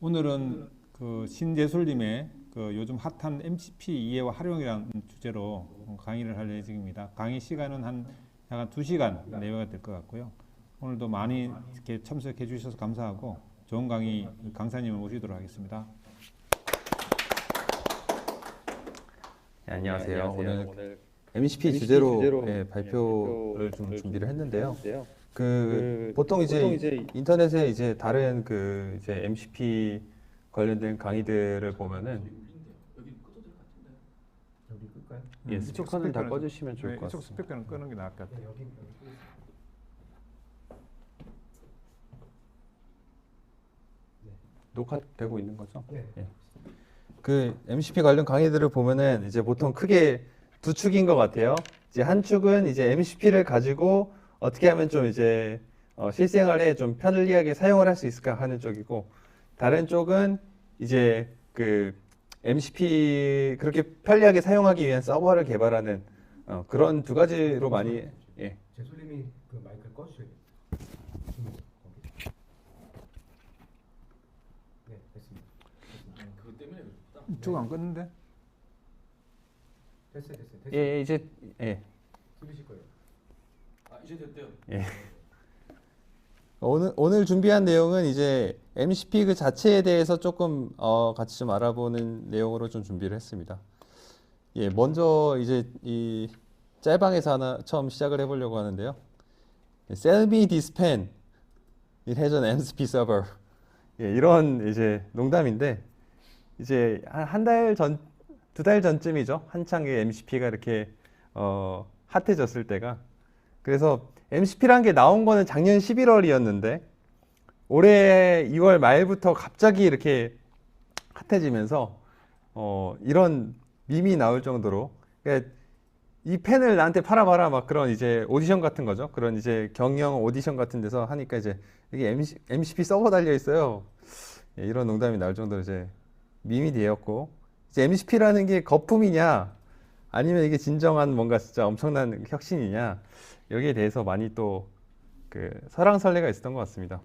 오늘은 그 신재술님의 그 요즘 핫한 MCP 이해와 활용이라는 주제로 강의를 할 예정입니다. 강의 시간은 한 약간 2시간 내외가 될 것 같고요. 오늘도 많이 이렇게 참석해 주셔서 감사하고 좋은 강의 강사님을 모시도록 하겠습니다. 네, 안녕하세요. 오늘 MCP 주제로 발표를 좀 준비를 했는데요. 보통 이제 인터넷에 이제 다른 이제 MCP 관련된 강의들을 보면은 여기 끌까요? 예, 스피커는 다 꺼주시면 좋을 것 이쪽 같습니다. 스피커는 끄는 게 나을 것 같아요. 녹화되고 있는 거죠? 네. 예. 그 MCP 관련 강의들을 보면은 이제 보통 크게 두 축인 것 같아요. 이제 한 축은 이제 MCP를 가지고 어떻게 하면 좀 이제 실생활에 좀 편리하게 사용을 할 수 있을까 하는 쪽이고, 다른 쪽은 이제 그 MCP 그렇게 편리하게 사용하기 위한 서버를 개발하는 그런 두 가지로 많이. 예. 재솔님이 그 마이크를 꺼주셔야 돼요. 네, 됐습니다. 그것 때문에 그렇다. 이쪽 안 껐는데? 됐어요. 예, 이제 예. 들으실 거예요. 아, 이제 됐대요. 예. 오늘 준비한 내용은 이제 MCP 그 자체에 대해서 조금 같이 좀 알아보는 내용으로 좀 준비를 했습니다. 예, 먼저 이제 이 짤방에서 하나 처음 시작을 해보려고 하는데요. Sell me this pen. It has an MCP server. 예, 이런 이제 농담인데, 이제 한 달 전, 2달 전쯤이죠. 한창 MCP가 이렇게 핫해졌을 때가. 그래서 MCP라는 게 나온 거는 작년 11월이었는데 올해 2월 말부터 갑자기 이렇게 핫해지면서 이런 밈이 나올 정도로, 그러니까 이 펜을 나한테 팔아봐라 막 그런 이제 오디션 같은 거죠. 그런 이제 경영 오디션 같은 데서 하니까 이제 이게 MCP 서버 달려 있어요. 예, 이런 농담이 나올 정도로 이제 밈이 되었고, 이제 MCP라는 게 거품이냐 아니면 이게 진정한 뭔가 진짜 엄청난 혁신이냐, 여기에 대해서 많이 또 그 설왕설래가 있었던 것 같습니다.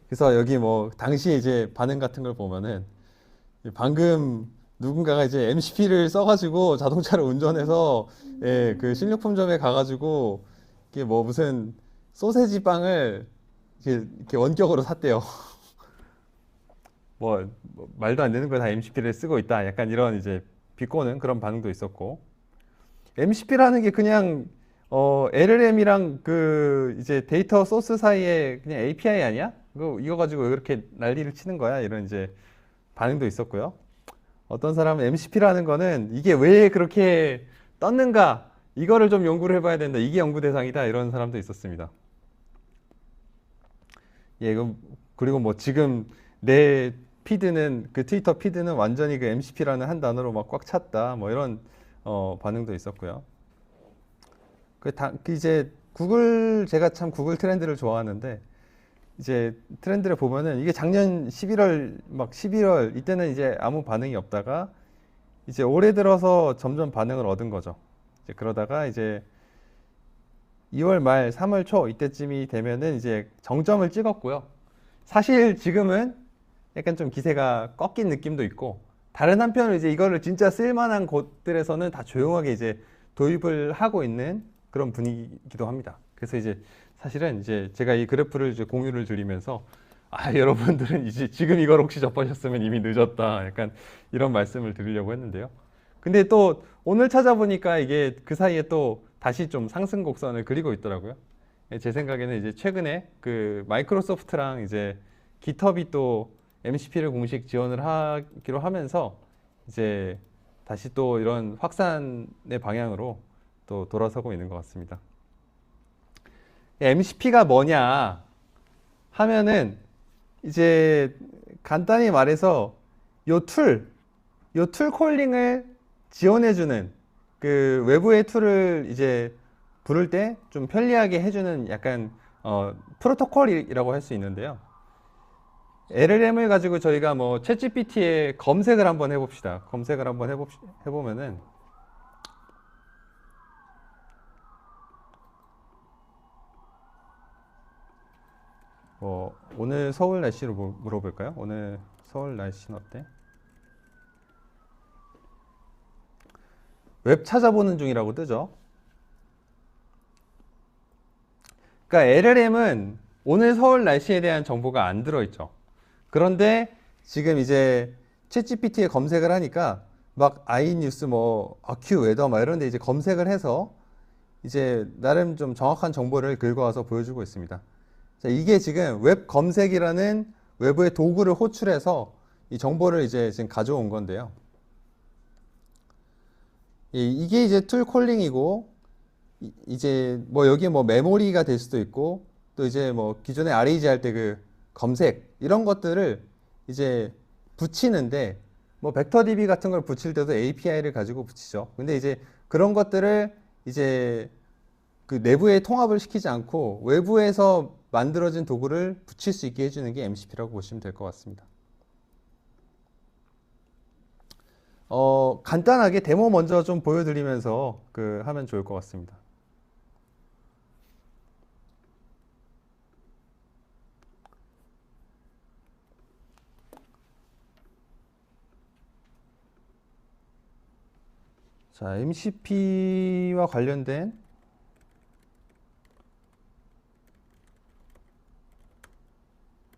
그래서 여기 뭐 당시 이제 반응 같은 걸 보면은 방금 누군가가 이제 MCP를 써가지고 자동차를 운전해서 그 식료품점에 가가지고 이게 뭐 무슨 소세지 빵을 이렇게 원격으로 샀대요. 뭐 말도 안 되는 거 다 MCP를 쓰고 있다. 약간 이런 이제 비꼬는 그런 반응도 있었고, MCP라는 게 그냥 LLM이랑 그 이제 데이터 소스 사이에 그냥 API 아니야? 이거 가지고 왜 그렇게 난리를 치는 거야? 이런 이제 반응도 있었고요. 어떤 사람은 MCP라는 거는 이게 왜 그렇게 떴는가? 이거를 좀 연구를 해봐야 된다. 이게 연구 대상이다. 이런 사람도 있었습니다. 예, 그리고 뭐 지금 내 피드는, 그 트위터 피드는 완전히 그 MCP라는 한 단어로 막 꽉 찼다. 뭐 이런 반응도 있었고요. 이제 제가 참 구글 트렌드를 좋아하는데, 이제 트렌드를 보면은 이게 작년 11월 이때는 이제 아무 반응이 없다가 이제 올해 들어서 점점 반응을 얻은 거죠. 이제 그러다가 이제 2월 말 3월 초 이때쯤이 되면은 이제 정점을 찍었고요. 사실 지금은 약간 좀 기세가 꺾인 느낌도 있고, 다른 한편으로 이제 이거를 진짜 쓸만한 곳들에서는 다 조용하게 이제 도입을 하고 있는 그런 분위기기도 합니다. 그래서 이제 사실은 이제 제가 이 그래프를 이제 공유를 드리면서 여러분들은 이제 지금 이걸 혹시 접하셨으면 이미 늦었다. 약간 이런 말씀을 드리려고 했는데요. 근데 또 오늘 찾아보니까 이게 그 사이에 또 다시 좀 상승 곡선을 그리고 있더라고요. 제 생각에는 이제 최근에 그 마이크로소프트랑 이제 깃허브이 또 MCP를 공식 지원을 하기로 하면서 이제 다시 또 이런 확산의 방향으로 또 돌아서고 있는 것 같습니다. MCP가 뭐냐 하면은 이제 간단히 말해서 요 툴 콜링을 지원해주는 그 외부의 툴을 이제 부를 때 좀 편리하게 해주는 약간 프로토콜이라고 할 수 있는데요. LLM을 가지고 저희가 뭐 챗GPT에 검색을 한번 해봅시다. 검색을 한번 해보면은 오늘 서울 날씨로 물어볼까요? 오늘 서울 날씨는 어때? 웹 찾아보는 중이라고 뜨죠. 그러니까 LLM은 오늘 서울 날씨에 대한 정보가 안 들어있죠. 그런데 지금 이제 챗GPT에 검색을 하니까 막 아이뉴스 뭐 아큐웨더 막 이런 데 이제 검색을 해서 이제 나름 좀 정확한 정보를 긁어와서 보여주고 있습니다. 자, 이게 지금 웹 검색이라는 외부의 도구를 호출해서 이 정보를 이제 지금 가져온 건데요. 이게 이제 툴 콜링이고, 이제 뭐 여기에 뭐 메모리가 될 수도 있고, 또 이제 뭐 기존에 RAG 할 때 그 검색 이런 것들을 이제 붙이는데, 뭐 벡터DB 같은 걸 붙일 때도 API를 가지고 붙이죠. 근데 이제 그런 것들을 이제 그 내부에 통합을 시키지 않고 외부에서 만들어진 도구를 붙일 수 있게 해주는 게 MCP라고 보시면 될 것 같습니다. 간단하게 데모 먼저 좀 보여드리면서 하면 좋을 것 같습니다. 자, MCP와 관련된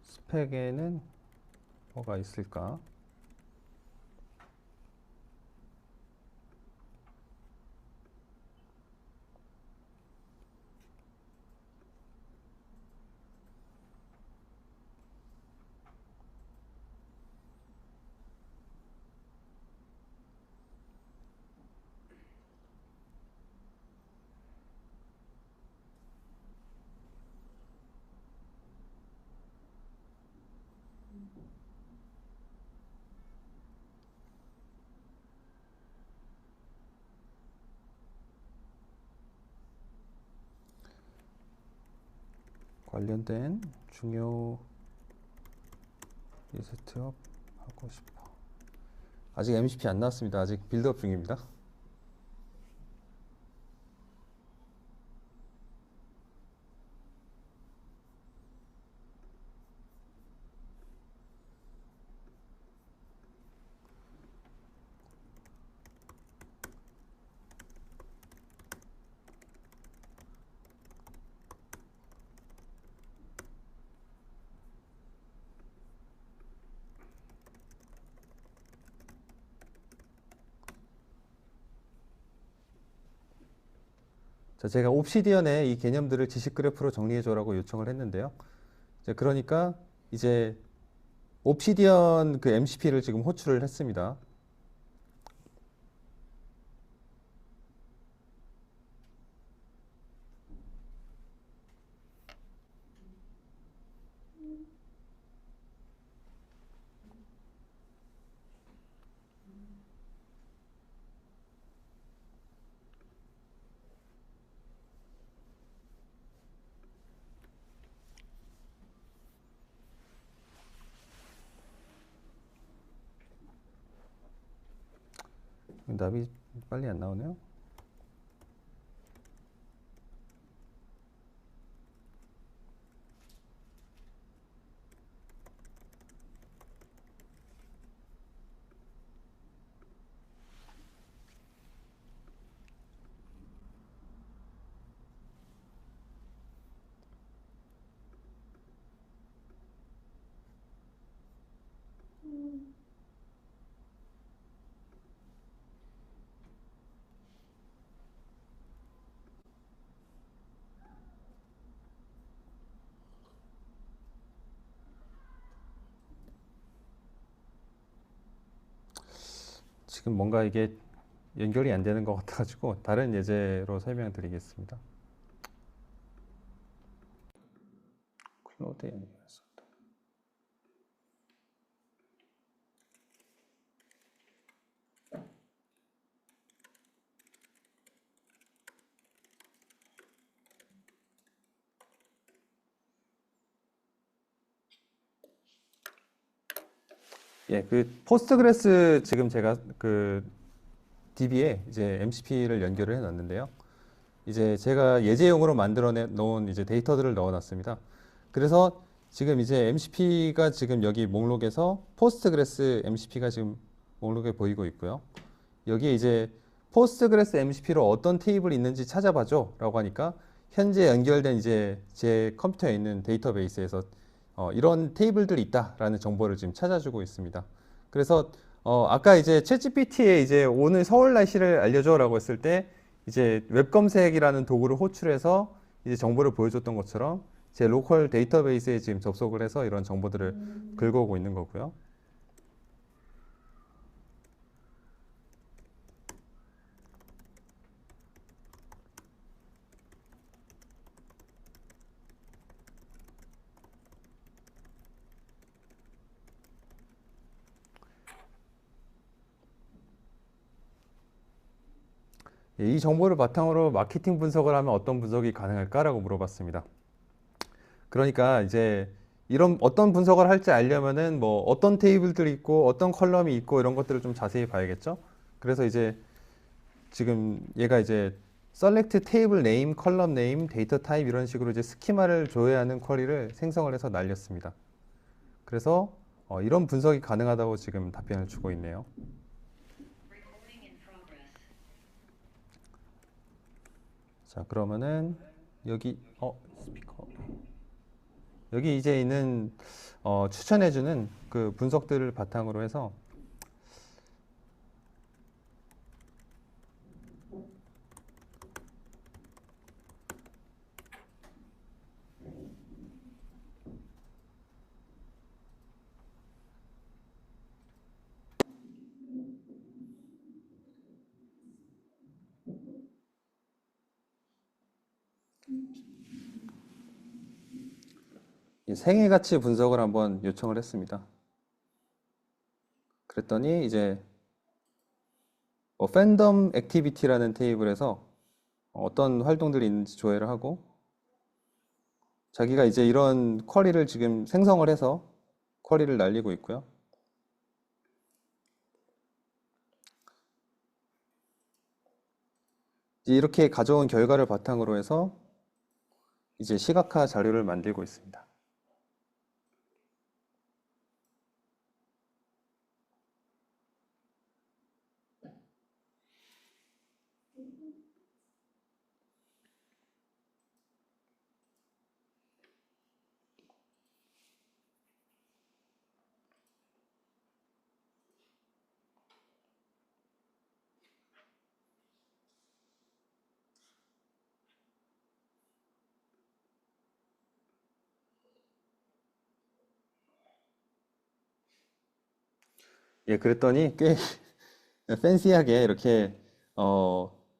스펙에는 뭐가 있을까? 관련된 중요 리스트업 하고 싶어. 아직 MCP 안 나왔습니다. 아직 빌드업 중입니다. 자, 제가 옵시디언에 이 개념들을 지식 그래프로 정리해줘라고 요청을 했는데요. 그러니까 이제 옵시디언 그 MCP를 지금 호출을 했습니다. 답이 빨리 안 나오네요. 지금 뭔가 이게 연결이 안 되는 것 같아가지고 다른 예제로 설명드리겠습니다. 클로드 연결해서. 예, 포스트그레스 지금 제가 DB에 이제 MCP를 연결을 해놨는데요. 이제 제가 예제용으로 만들어 놓은 이제 데이터들을 넣어놨습니다. 그래서 지금 이제 MCP가 지금 여기 목록에서 포스트그레스 MCP가 지금 목록에 보이고 있고요. 여기에 이제 포스트그레스 MCP로 어떤 테이블이 있는지 찾아봐줘 라고 하니까 현재 연결된 이제 제 컴퓨터에 있는 데이터베이스에서 이런 테이블들이 있다라는 정보를 지금 찾아주고 있습니다. 그래서 아까 이제 챗GPT에 이제 오늘 서울 날씨를 알려줘라고 했을 때 이제 웹 검색이라는 도구를 호출해서 이제 정보를 보여줬던 것처럼 제 로컬 데이터베이스에 지금 접속을 해서 이런 정보들을 긁어오고 있는 거고요. 이 정보를 바탕으로 마케팅 분석을 하면 어떤 분석이 가능할까라고 물어봤습니다. 그러니까 이제 이런 어떤 분석을 할지 알려면은 뭐 어떤 테이블들이 있고 어떤 컬럼이 있고 이런 것들을 좀 자세히 봐야겠죠. 그래서 이제 지금 얘가 이제 select table name, column name, data type 이런 식으로 이제 스키마를 조회하는 쿼리를 생성을 해서 날렸습니다. 그래서 이런 분석이 가능하다고 지금 답변을 주고 있네요. 자, 그러면은 여기 스피커 여기 이제 있는 추천해주는 그 분석들을 바탕으로 해서 이 생애 가치 분석을 한번 요청을 했습니다. 그랬더니 이제 팬덤 액티비티라는 테이블에서 어떤 활동들이 있는지 조회를 하고 자기가 이제 이런 쿼리를 지금 생성을 해서 쿼리를 날리고 있고요. 이렇게 가져온 결과를 바탕으로 해서 이제 시각화 자료를 만들고 있습니다. 예, 그랬더니 꽤 팬시하게 이렇게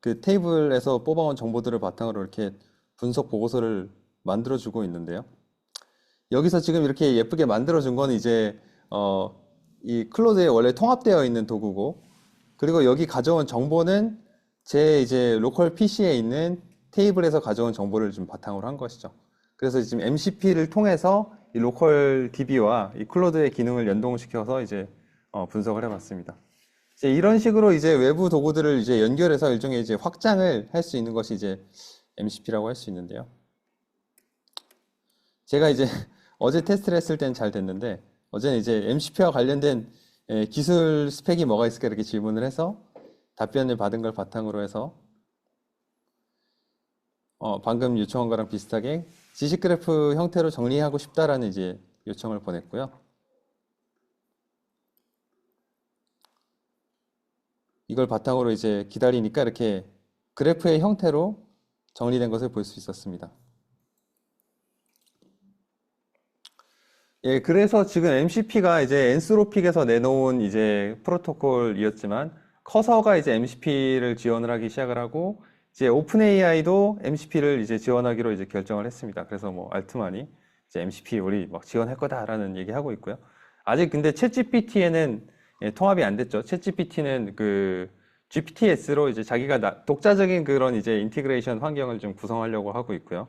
그 테이블에서 뽑아온 정보들을 바탕으로 이렇게 분석 보고서를 만들어주고 있는데요. 여기서 지금 이렇게 예쁘게 만들어준 건 이제 이 클로드에 원래 통합되어 있는 도구고, 그리고 여기 가져온 정보는 제 이제 로컬 PC에 있는 테이블에서 가져온 정보를 좀 바탕으로 한 것이죠. 그래서 지금 MCP를 통해서 이 로컬 DB와 이 클로드의 기능을 연동시켜서 이제 분석을 해봤습니다. 이제 이런 식으로 이제 외부 도구들을 이제 연결해서 일종의 이제 확장을 할 수 있는 것이 이제 MCP라고 할 수 있는데요. 제가 이제 어제 테스트를 했을 땐 잘 됐는데, 어제는 이제 MCP와 관련된 기술 스펙이 뭐가 있을까 이렇게 질문을 해서 답변을 받은 걸 바탕으로 해서 방금 요청한 거랑 비슷하게 지식 그래프 형태로 정리하고 싶다라는 이제 요청을 보냈고요. 이걸 바탕으로 이제 기다리니까 이렇게 그래프의 형태로 정리된 것을 볼 수 있었습니다. 예, 그래서 지금 MCP가 이제 엔스로픽에서 내놓은 이제 프로토콜이었지만 커서가 이제 MCP를 지원을 하기 시작을 하고 이제 오픈AI도 MCP를 이제 지원하기로 이제 결정을 했습니다. 그래서 뭐 알트만이 이제 MCP 우리 막 지원할 거다라는 얘기하고 있고요. 아직 근데 챗GPT에는 통합이 안 됐죠. 챗GPT는 그 GPTS로 이제 자기가 독자적인 그런 이제 인티그레이션 환경을 좀 구성하려고 하고 있고요.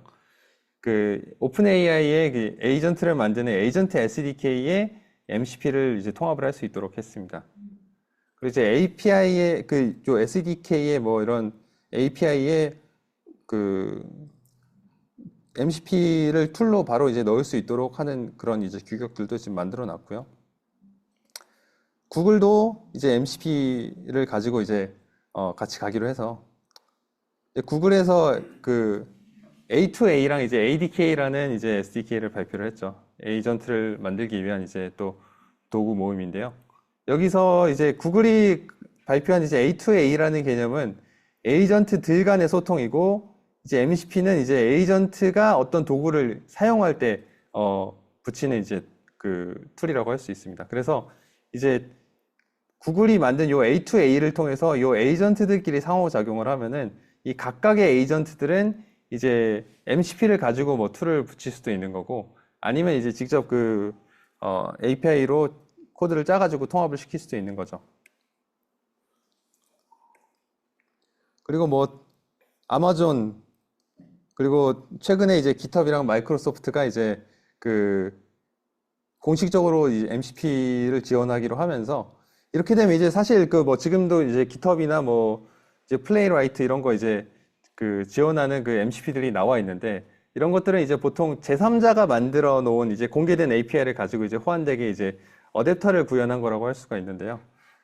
그 오픈AI의 그 에이전트를 만드는 에이전트 SDK에 MCP를 이제 통합을 할 수 있도록 했습니다. 그리고 이제 API의 그 SDK의 뭐 이런 API의 그 MCP를 툴로 바로 이제 넣을 수 있도록 하는 그런 이제 규격들도 지금 만들어 놨고요. 구글도 이제 MCP를 가지고 이제 같이 가기로 해서 구글에서 그 A2A랑 이제 ADK라는 이제 SDK를 발표를 했죠. 에이전트를 만들기 위한 이제 또 도구 모임인데요. 여기서 이제 구글이 발표한 이제 A2A라는 개념은 에이전트들 간의 소통이고, 이제 MCP는 이제 에이전트가 어떤 도구를 사용할 때 붙이는 이제 그 툴이라고 할 수 있습니다. 그래서 이제 구글이 만든 요 A2A를 통해서 요 에이전트들끼리 상호작용을 하면은 이 각각의 에이전트들은 이제 MCP를 가지고 뭐 툴을 붙일 수도 있는 거고, 아니면 이제 직접 그 API로 코드를 짜가지고 통합을 시킬 수도 있는 거죠. 그리고 뭐 아마존, 그리고 최근에 이제 깃허브랑 마이크로소프트가 이제 그 공식적으로 이제 MCP를 지원하기로 하면서, 이렇게 되면 이제 사실 그 뭐 지금도 이제 깃허브나 뭐 이제 플레이라이트 이런 거 이제 그 지원하는 그 MCP들이 나와 있는데, 이런 것들은 이제 보통 제3자가 만들어 놓은 이제 공개된 API를 가지고 이제 호환되게 이제 어댑터를 구현한 거라고 할 수가 있는데요.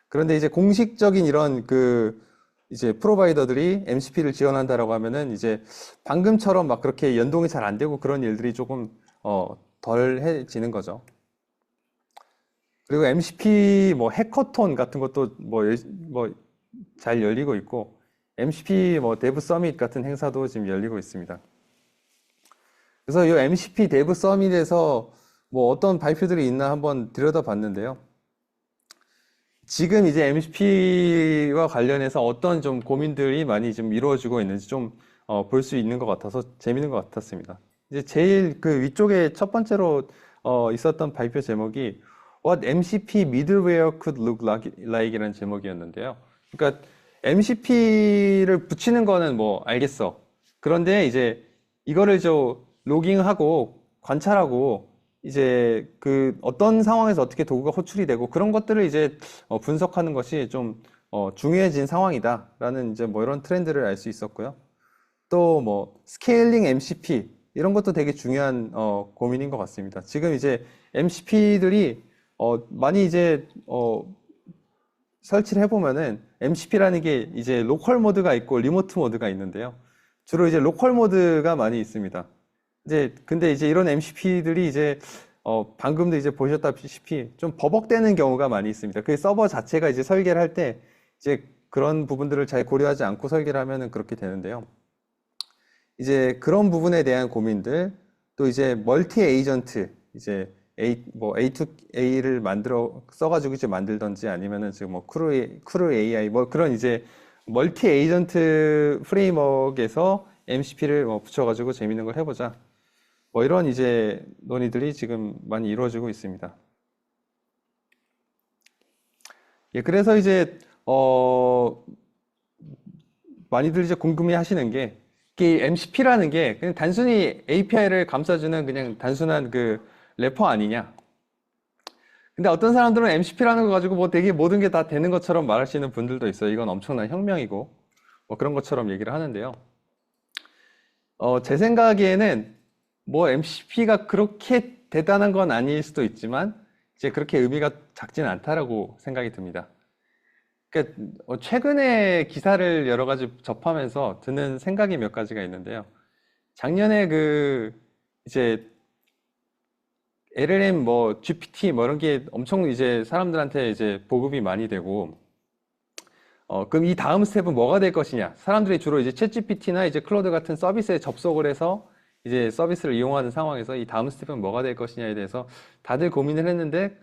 그런데 이제 공식적인 이런 그 이제 프로바이더들이 MCP를 지원한다라고 하면은 이제 방금처럼 막 그렇게 연동이 잘 안 되고 그런 일들이 조금 덜해지는 거죠. 그리고 MCP 뭐 해커톤 같은 것도 뭐 잘 열리고 있고, MCP 뭐 데브 서밋 같은 행사도 지금 열리고 있습니다. 그래서 이 MCP 데브 서밋에서 뭐 어떤 발표들이 있나 한번 들여다봤는데요. 지금 이제 MCP와 관련해서 어떤 좀 고민들이 많이 좀 이루어지고 있는지 좀 볼 수 있는 것 같아서 재밌는 것 같았습니다. 이제 제일 그 위쪽에 첫 번째로 있었던 발표 제목이 What MCP middleware could look like 이라는 제목이었는데요. 그러니까 MCP를 붙이는 거는 뭐 알겠어. 그런데 이제 이거를 로깅하고 관찰하고 이제 그 어떤 상황에서 어떻게 도구가 호출이 되고 그런 것들을 이제 분석하는 것이 좀 중요해진 상황이다라는 이제 뭐 이런 트렌드를 알 수 있었고요. 또 뭐 스케일링 MCP 이런 것도 되게 중요한 고민인 것 같습니다. 지금 이제 MCP들이 많이 이제 설치를 해보면은 MCP라는 게 이제 로컬 모드가 있고 리모트 모드가 있는데요. 주로 이제 로컬 모드가 많이 있습니다. 근데 이제 이런 MCP들이 이제 방금도 이제 보셨다시피 좀 버벅대는 경우가 많이 있습니다. 그 서버 자체가 이제 설계를 할 때 이제 그런 부분들을 잘 고려하지 않고 설계를 하면은 그렇게 되는데요. 이제 그런 부분에 대한 고민들, 또 이제 멀티 에이전트, 이제 A2A를 써가지고 이제 만들던지, 아니면은 지금 뭐 크루 AI, 뭐 그런 이제 멀티 에이전트 프레임워크에서 MCP를 붙여가지고 재밌는 걸 해보자. 뭐 이런 이제 논의들이 지금 많이 이루어지고 있습니다. 예, 그래서 이제, 많이들 이제 궁금해 하시는 게, 이 MCP라는 게 그냥 단순히 API를 감싸주는 그냥 단순한 그 래퍼 아니냐. 근데 어떤 사람들은 MCP라는 거 가지고 뭐 되게 모든 게 다 되는 것처럼 말하시는 분들도 있어요. 이건 엄청난 혁명이고, 뭐 그런 것처럼 얘기를 하는데요. 제 생각에는 뭐 MCP가 그렇게 대단한 건 아닐 수도 있지만, 이제 그렇게 의미가 작지는 않다라고 생각이 듭니다. 그러니까 최근에 기사를 여러 가지 접하면서 드는 생각이 몇 가지가 있는데요. 작년에 이제 LLM 뭐 GPT 뭐 이런 게 엄청 이제 사람들한테 이제 보급이 많이 되고, 그럼 이 다음 스텝은 뭐가 될 것이냐? 사람들이 주로 이제 챗GPT나 이제 클로드 같은 서비스에 접속을 해서 이제 서비스를 이용하는 상황에서 이 다음 스텝은 뭐가 될 것이냐에 대해서 다들 고민을 했는데,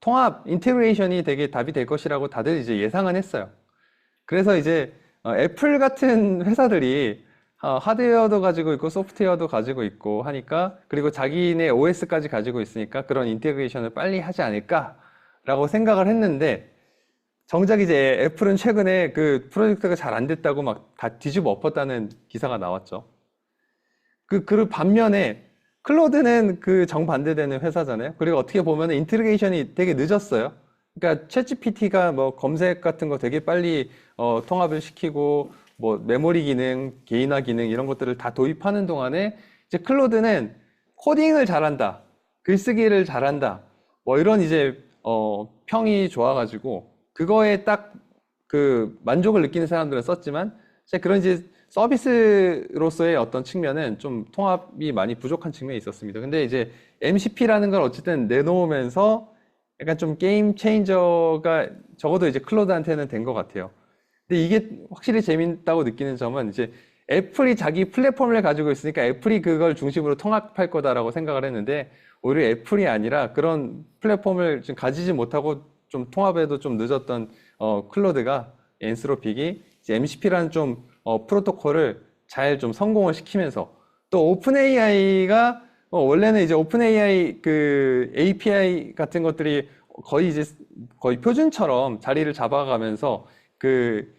통합, 인테그레이션이 되게 답이 될 것이라고 다들 이제 예상은 했어요. 그래서 이제 애플 같은 회사들이 하드웨어도 가지고 있고 소프트웨어도 가지고 있고 하니까, 그리고 자기네 OS까지 가지고 있으니까 그런 인테그레이션을 빨리 하지 않을까라고 생각을 했는데, 정작 이제 애플은 최근에 그 프로젝트가 잘 안 됐다고 막 다 뒤집어 엎었다는 기사가 나왔죠. 그 반면에 클로드는 그 정반대되는 회사잖아요. 그리고 어떻게 보면 인테그레이션이 되게 늦었어요. 그러니까 챗GPT가 뭐 검색 같은 거 되게 빨리 통합을 시키고, 뭐 메모리 기능, 개인화 기능 이런 것들을 다 도입하는 동안에 이제 클로드는 코딩을 잘한다, 글쓰기를 잘한다, 뭐 이런 이제 평이 좋아가지고 그거에 딱 그 만족을 느끼는 사람들은 썼지만 이제 그런 이제 서비스로서의 어떤 측면은 좀 통합이 많이 부족한 측면이 있었습니다. 근데 이제 MCP라는 걸 어쨌든 내놓으면서 약간 좀 게임 체인저가 적어도 이제 클로드한테는 된 것 같아요. 근데 이게 확실히 재밌다고 느끼는 점은 이제 애플이 자기 플랫폼을 가지고 있으니까 애플이 그걸 중심으로 통합할 거다라고 생각을 했는데 오히려 애플이 아니라 그런 플랫폼을 좀 가지지 못하고 좀 통합에도 좀 늦었던 클로드가 엔스로픽이 이제 MCP라는 좀 프로토콜을 잘 좀 성공을 시키면서 또 오픈 AI가 원래는 이제 오픈 AI 그 API 같은 것들이 거의 표준처럼 자리를 잡아가면서 그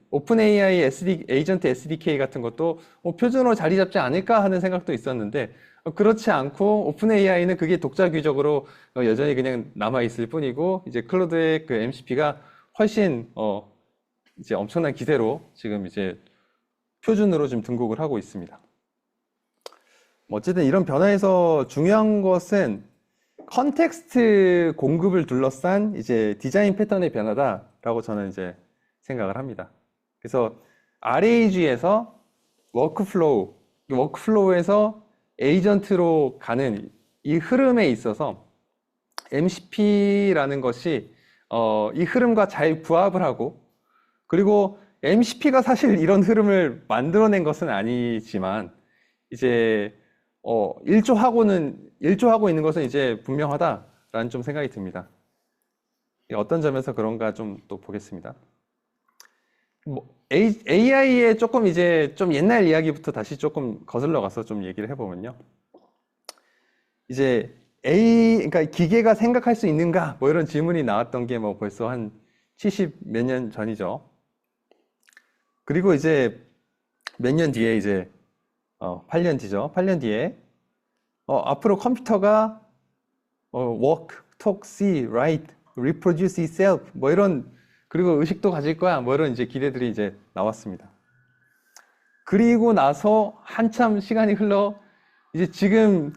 오픈 AI 에이전트 SDK 같은 것도 표준으로 자리 잡지 않을까 하는 생각도 있었는데 그렇지 않고 오픈 AI는 그게 독자 귀족으로 여전히 그냥 남아 있을 뿐이고 이제 클로드의 그 MCP가 훨씬 이제 엄청난 기세로 지금 이제 표준으로 좀 등극을 하고 있습니다. 어쨌든 이런 변화에서 중요한 것은 컨텍스트 공급을 둘러싼 이제 디자인 패턴의 변화다라고 저는 이제 생각을 합니다. 그래서 RAG에서 워크플로우에서 에이전트로 가는 이 흐름에 있어서 MCP라는 것이 이 흐름과 잘 부합을 하고 그리고 MCP가 사실 이런 흐름을 만들어낸 것은 아니지만 이제 일조하고 있는 것은 이제 분명하다라는 좀 생각이 듭니다. 어떤 점에서 그런가 좀 또 보겠습니다. AI에 조금 이제 좀 옛날 이야기부터 다시 조금 거슬러 가서 좀 얘기를 해보면요. 이제 그러니까 기계가 생각할 수 있는가? 뭐 이런 질문이 나왔던 게 뭐 벌써 한 70 몇 년 전이죠. 그리고 이제 몇 년 뒤에 이제 8년 뒤죠. 8년 뒤에 앞으로 컴퓨터가 walk, talk, see, write, reproduce itself 뭐 이런 그리고 의식도 가질 거야 뭐 이런 이제 기대들이 이제 나왔습니다. 그리고 나서 한참 시간이 흘러 이제 지금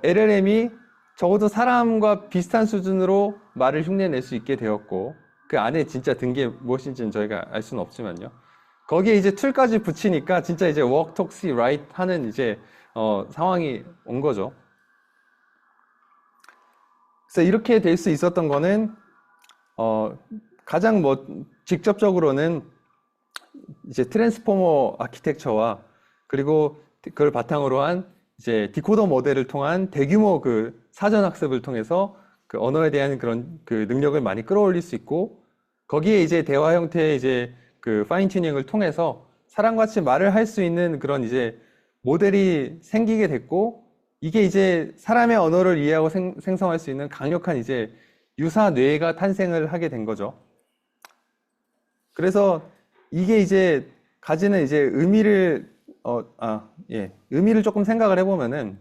LLM이 적어도 사람과 비슷한 수준으로 말을 흉내낼 수 있게 되었고 그 안에 진짜 든 게 무엇인지는 저희가 알 수는 없지만요. 거기에 이제 툴까지 붙이니까 진짜 이제 walk, talk, see, write 하는 이제 상황이 온 거죠. 그래서 이렇게 될 수 있었던 거는 가장 뭐 직접적으로는 이제 트랜스포머 아키텍처와 그리고 그걸 바탕으로 한 이제 디코더 모델을 통한 대규모 그 사전 학습을 통해서 그 언어에 대한 그런 그 능력을 많이 끌어올릴 수 있고 거기에 이제 대화 형태의 이제 그 파인 튜닝을 통해서 사람같이 말을 할 수 있는 그런 이제 모델이 생기게 됐고 이게 이제 사람의 언어를 이해하고 생성할 수 있는 강력한 이제 유사 뇌가 탄생을 하게 된 거죠. 그래서 이게 이제 가지는 이제 의미를 의미를 조금 생각을 해보면은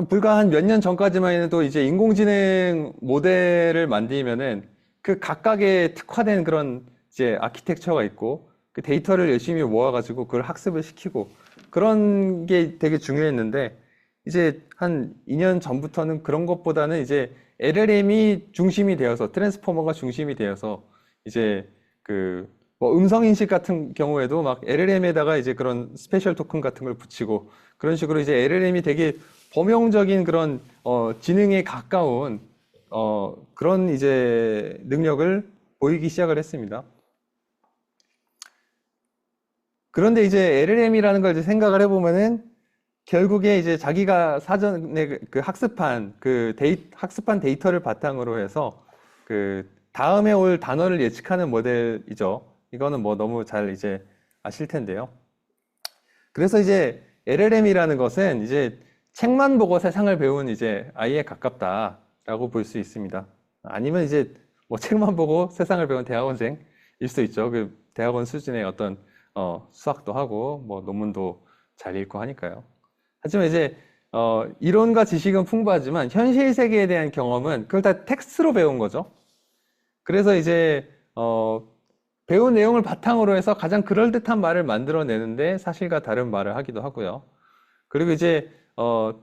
불과 한 몇 년 전까지만 해도 이제 인공지능 모델을 만들면은 그 각각의 특화된 그런 이제 아키텍처가 있고 그 데이터를 열심히 모아가지고 그걸 학습을 시키고 그런 게 되게 중요했는데 이제 한 2년 전부터는 그런 것보다는 이제 LLM이 중심이 되어서 트랜스포머가 중심이 되어서 이제 그 뭐 음성 인식 같은 경우에도 막 LLM에다가 이제 그런 스페셜 토큰 같은 걸 붙이고 그런 식으로 이제 LLM이 되게 범용적인 그런 지능에 가까운 그런 이제 능력을 보이기 시작을 했습니다. 그런데 이제 LLM이라는 걸 이제 생각을 해보면은 결국에 이제 자기가 사전에 그 학습한 학습한 데이터를 바탕으로 해서 그 다음에 올 단어를 예측하는 모델이죠. 이거는 뭐 너무 잘 이제 아실 텐데요. 그래서 이제 LLM이라는 것은 이제 책만 보고 세상을 배운 이제 아이에 가깝다라고 볼 수 있습니다. 아니면 이제 뭐 책만 보고 세상을 배운 대학원생일 수 있죠. 그 대학원 수준의 어떤 수학도 하고 뭐 논문도 잘 읽고 하니까요. 하지만 이제 이론과 지식은 풍부하지만 현실 세계에 대한 경험은 그걸 다 텍스트로 배운 거죠. 그래서 이제 배운 내용을 바탕으로 해서 가장 그럴듯한 말을 만들어내는데 사실과 다른 말을 하기도 하고요. 그리고 이제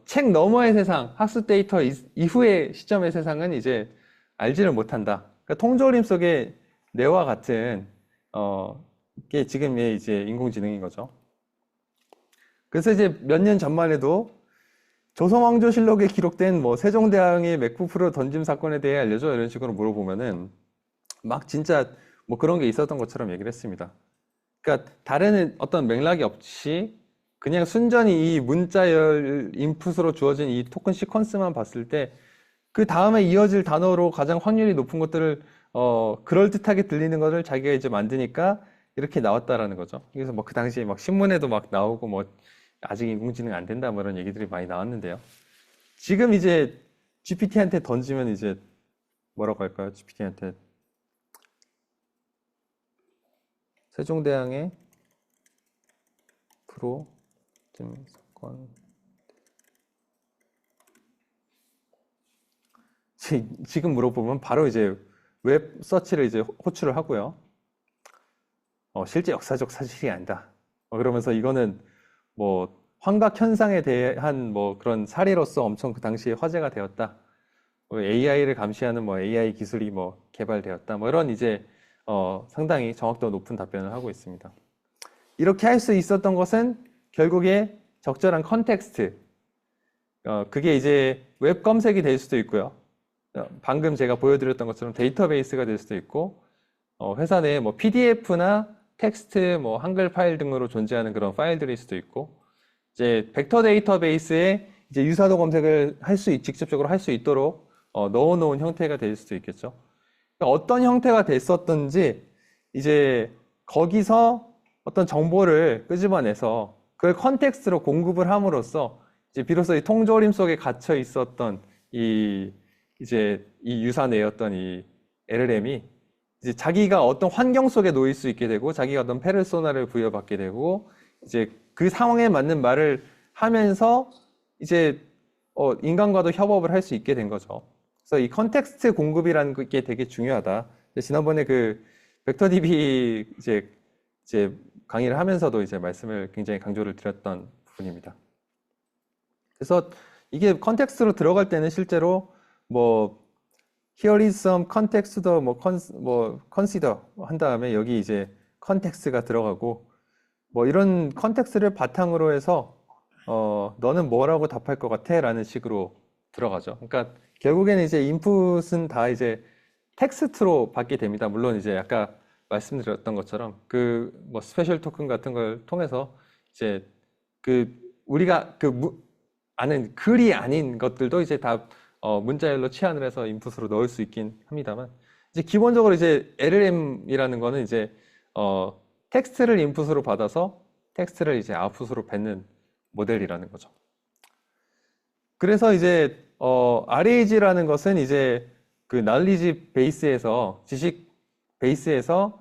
책 너머의 세상, 학습 데이터 이후의 시점의 세상은 이제 알지를 못한다. 그러니까 통조림 속의 뇌와 같은 게 지금의 이제 인공지능인 거죠. 그래서 이제 몇 년 전만 해도 조선왕조실록에 기록된 뭐 세종대왕의 맥북 프로 던짐 사건에 대해 알려줘 이런 식으로 물어보면은 막 진짜 뭐 그런 게 있었던 것처럼 얘기를 했습니다. 그러니까 다른 어떤 맥락이 없이 그냥 순전히 이 문자열 인풋으로 주어진 이 토큰 시퀀스만 봤을 때 그 다음에 이어질 단어로 가장 확률이 높은 것들을 그럴듯하게 들리는 것을 자기가 이제 만드니까 이렇게 나왔다라는 거죠. 그래서 뭐 그 당시에 막 신문에도 막 나오고 뭐 아직 인공지능 안 된다 뭐 이런 얘기들이 많이 나왔는데요. 지금 이제 GPT한테 던지면 이제 뭐라고 할까요? GPT한테 세종대왕의 프로 사건 지금 물어보면 바로 이제 웹 서치를 이제 호출을 하고요. 실제 역사적 사실이 아니다. 그러면서 이거는 뭐 환각 현상에 대한 뭐 그런 사례로서 엄청 그 당시에 화제가 되었다. AI를 감시하는 뭐 AI 기술이 뭐 개발되었다. 뭐 이런 이제 상당히 정확도가 높은 답변을 하고 있습니다. 이렇게 할 수 있었던 것은 결국에 적절한 컨텍스트. 그게 이제 웹 검색이 될 수도 있고요. 방금 제가 보여드렸던 것처럼 데이터베이스가 될 수도 있고, 회사 내에 뭐 PDF나 텍스트, 뭐 한글 파일 등으로 존재하는 그런 파일들일 수도 있고, 이제 벡터 데이터베이스에 이제 유사도 검색을 직접적으로 할 수 있도록 넣어놓은 형태가 될 수도 있겠죠. 그러니까 어떤 형태가 됐었든지 이제 거기서 어떤 정보를 끄집어내서 그걸 컨텍스트로 공급을 함으로써 이제 비로소 이 통조림 속에 갇혀 있었던 이 유사뇌였던 이 LLM이 이제 자기가 어떤 환경 속에 놓일 수 있게 되고 자기가 어떤 페르소나를 부여받게 되고 이제 그 상황에 맞는 말을 하면서 이제 인간과도 협업을 할 수 있게 된 거죠. 그래서 이 컨텍스트 공급이라는 게 되게 중요하다. 지난번에 그 벡터DB 이제 강의를 하면서도 이제 말씀을 굉장히 강조를 드렸던 부분입니다. 그래서 이게 컨텍스트로 들어갈 때는 실제로 뭐 here is some context consider 한 다음에 여기 이제 컨텍스트가 들어가고 뭐 이런 컨텍스트를 바탕으로 해서 너는 뭐라고 답할 것 같아? 라는 식으로 들어가죠. 그러니까 결국에는 이제 인풋은 다 이제 텍스트로 받게 됩니다. 물론 이제 아까 말씀드렸던 것처럼 그 뭐 스페셜 토큰 같은 걸 통해서 이제 우리가 아는 글이 아닌 것들도 이제 다 문자열로 치환을 해서 인풋으로 넣을 수 있긴 합니다만 이제 기본적으로 이제 LLM이라는 거는 이제 텍스트를 인풋으로 받아서 텍스트를 이제 아웃풋으로 뱉는 모델이라는 거죠. 그래서 이제 RAG라는 것은 이제 그 knowledge 베이스에서 지식 베이스에서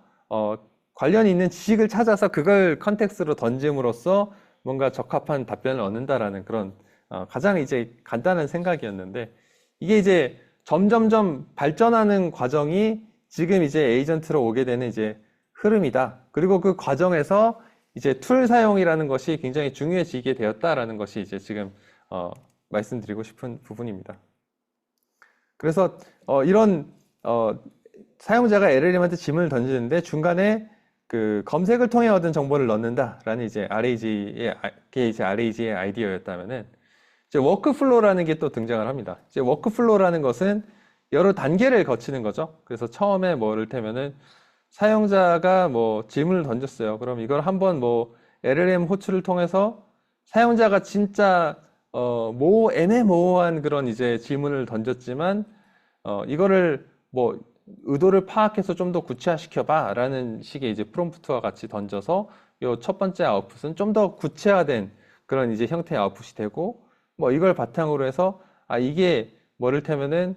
관련이 있는 지식을 찾아서 그걸 컨텍스트로 던짐으로써 뭔가 적합한 답변을 얻는다라는 그런 가장 이제 간단한 생각이었는데 이게 이제 점점점 발전하는 과정이 지금 이제 에이전트로 오게 되는 이제 흐름이다. 그리고 그 과정에서 이제 툴 사용이라는 것이 굉장히 중요해지게 되었다라는 것이 이제 지금 말씀드리고 싶은 부분입니다. 그래서 이런 사용자가 LLM한테 질문을 던지는데 중간에 그 검색을 통해 얻은 정보를 넣는다라는 이제 RAG의 아이디어였다면은 이제 워크플로우라는 게 또 등장을 합니다. 이제 워크플로우라는 것은 여러 단계를 거치는 거죠. 그래서 처음에 뭐를 테면은 사용자가 뭐 질문을 던졌어요. 그럼 이걸 한번 뭐 LLM 호출을 통해서 사용자가 진짜 애매모호한 그런 이제 질문을 던졌지만 이거를 뭐 의도를 파악해서 좀 더 구체화시켜 봐 라는 식의 이제 프롬프트와 같이 던져서 요 첫 번째 아웃풋은 좀 더 구체화된 그런 이제 형태의 아웃풋이 되고 뭐 이걸 바탕으로 해서 이게 뭐를 테면은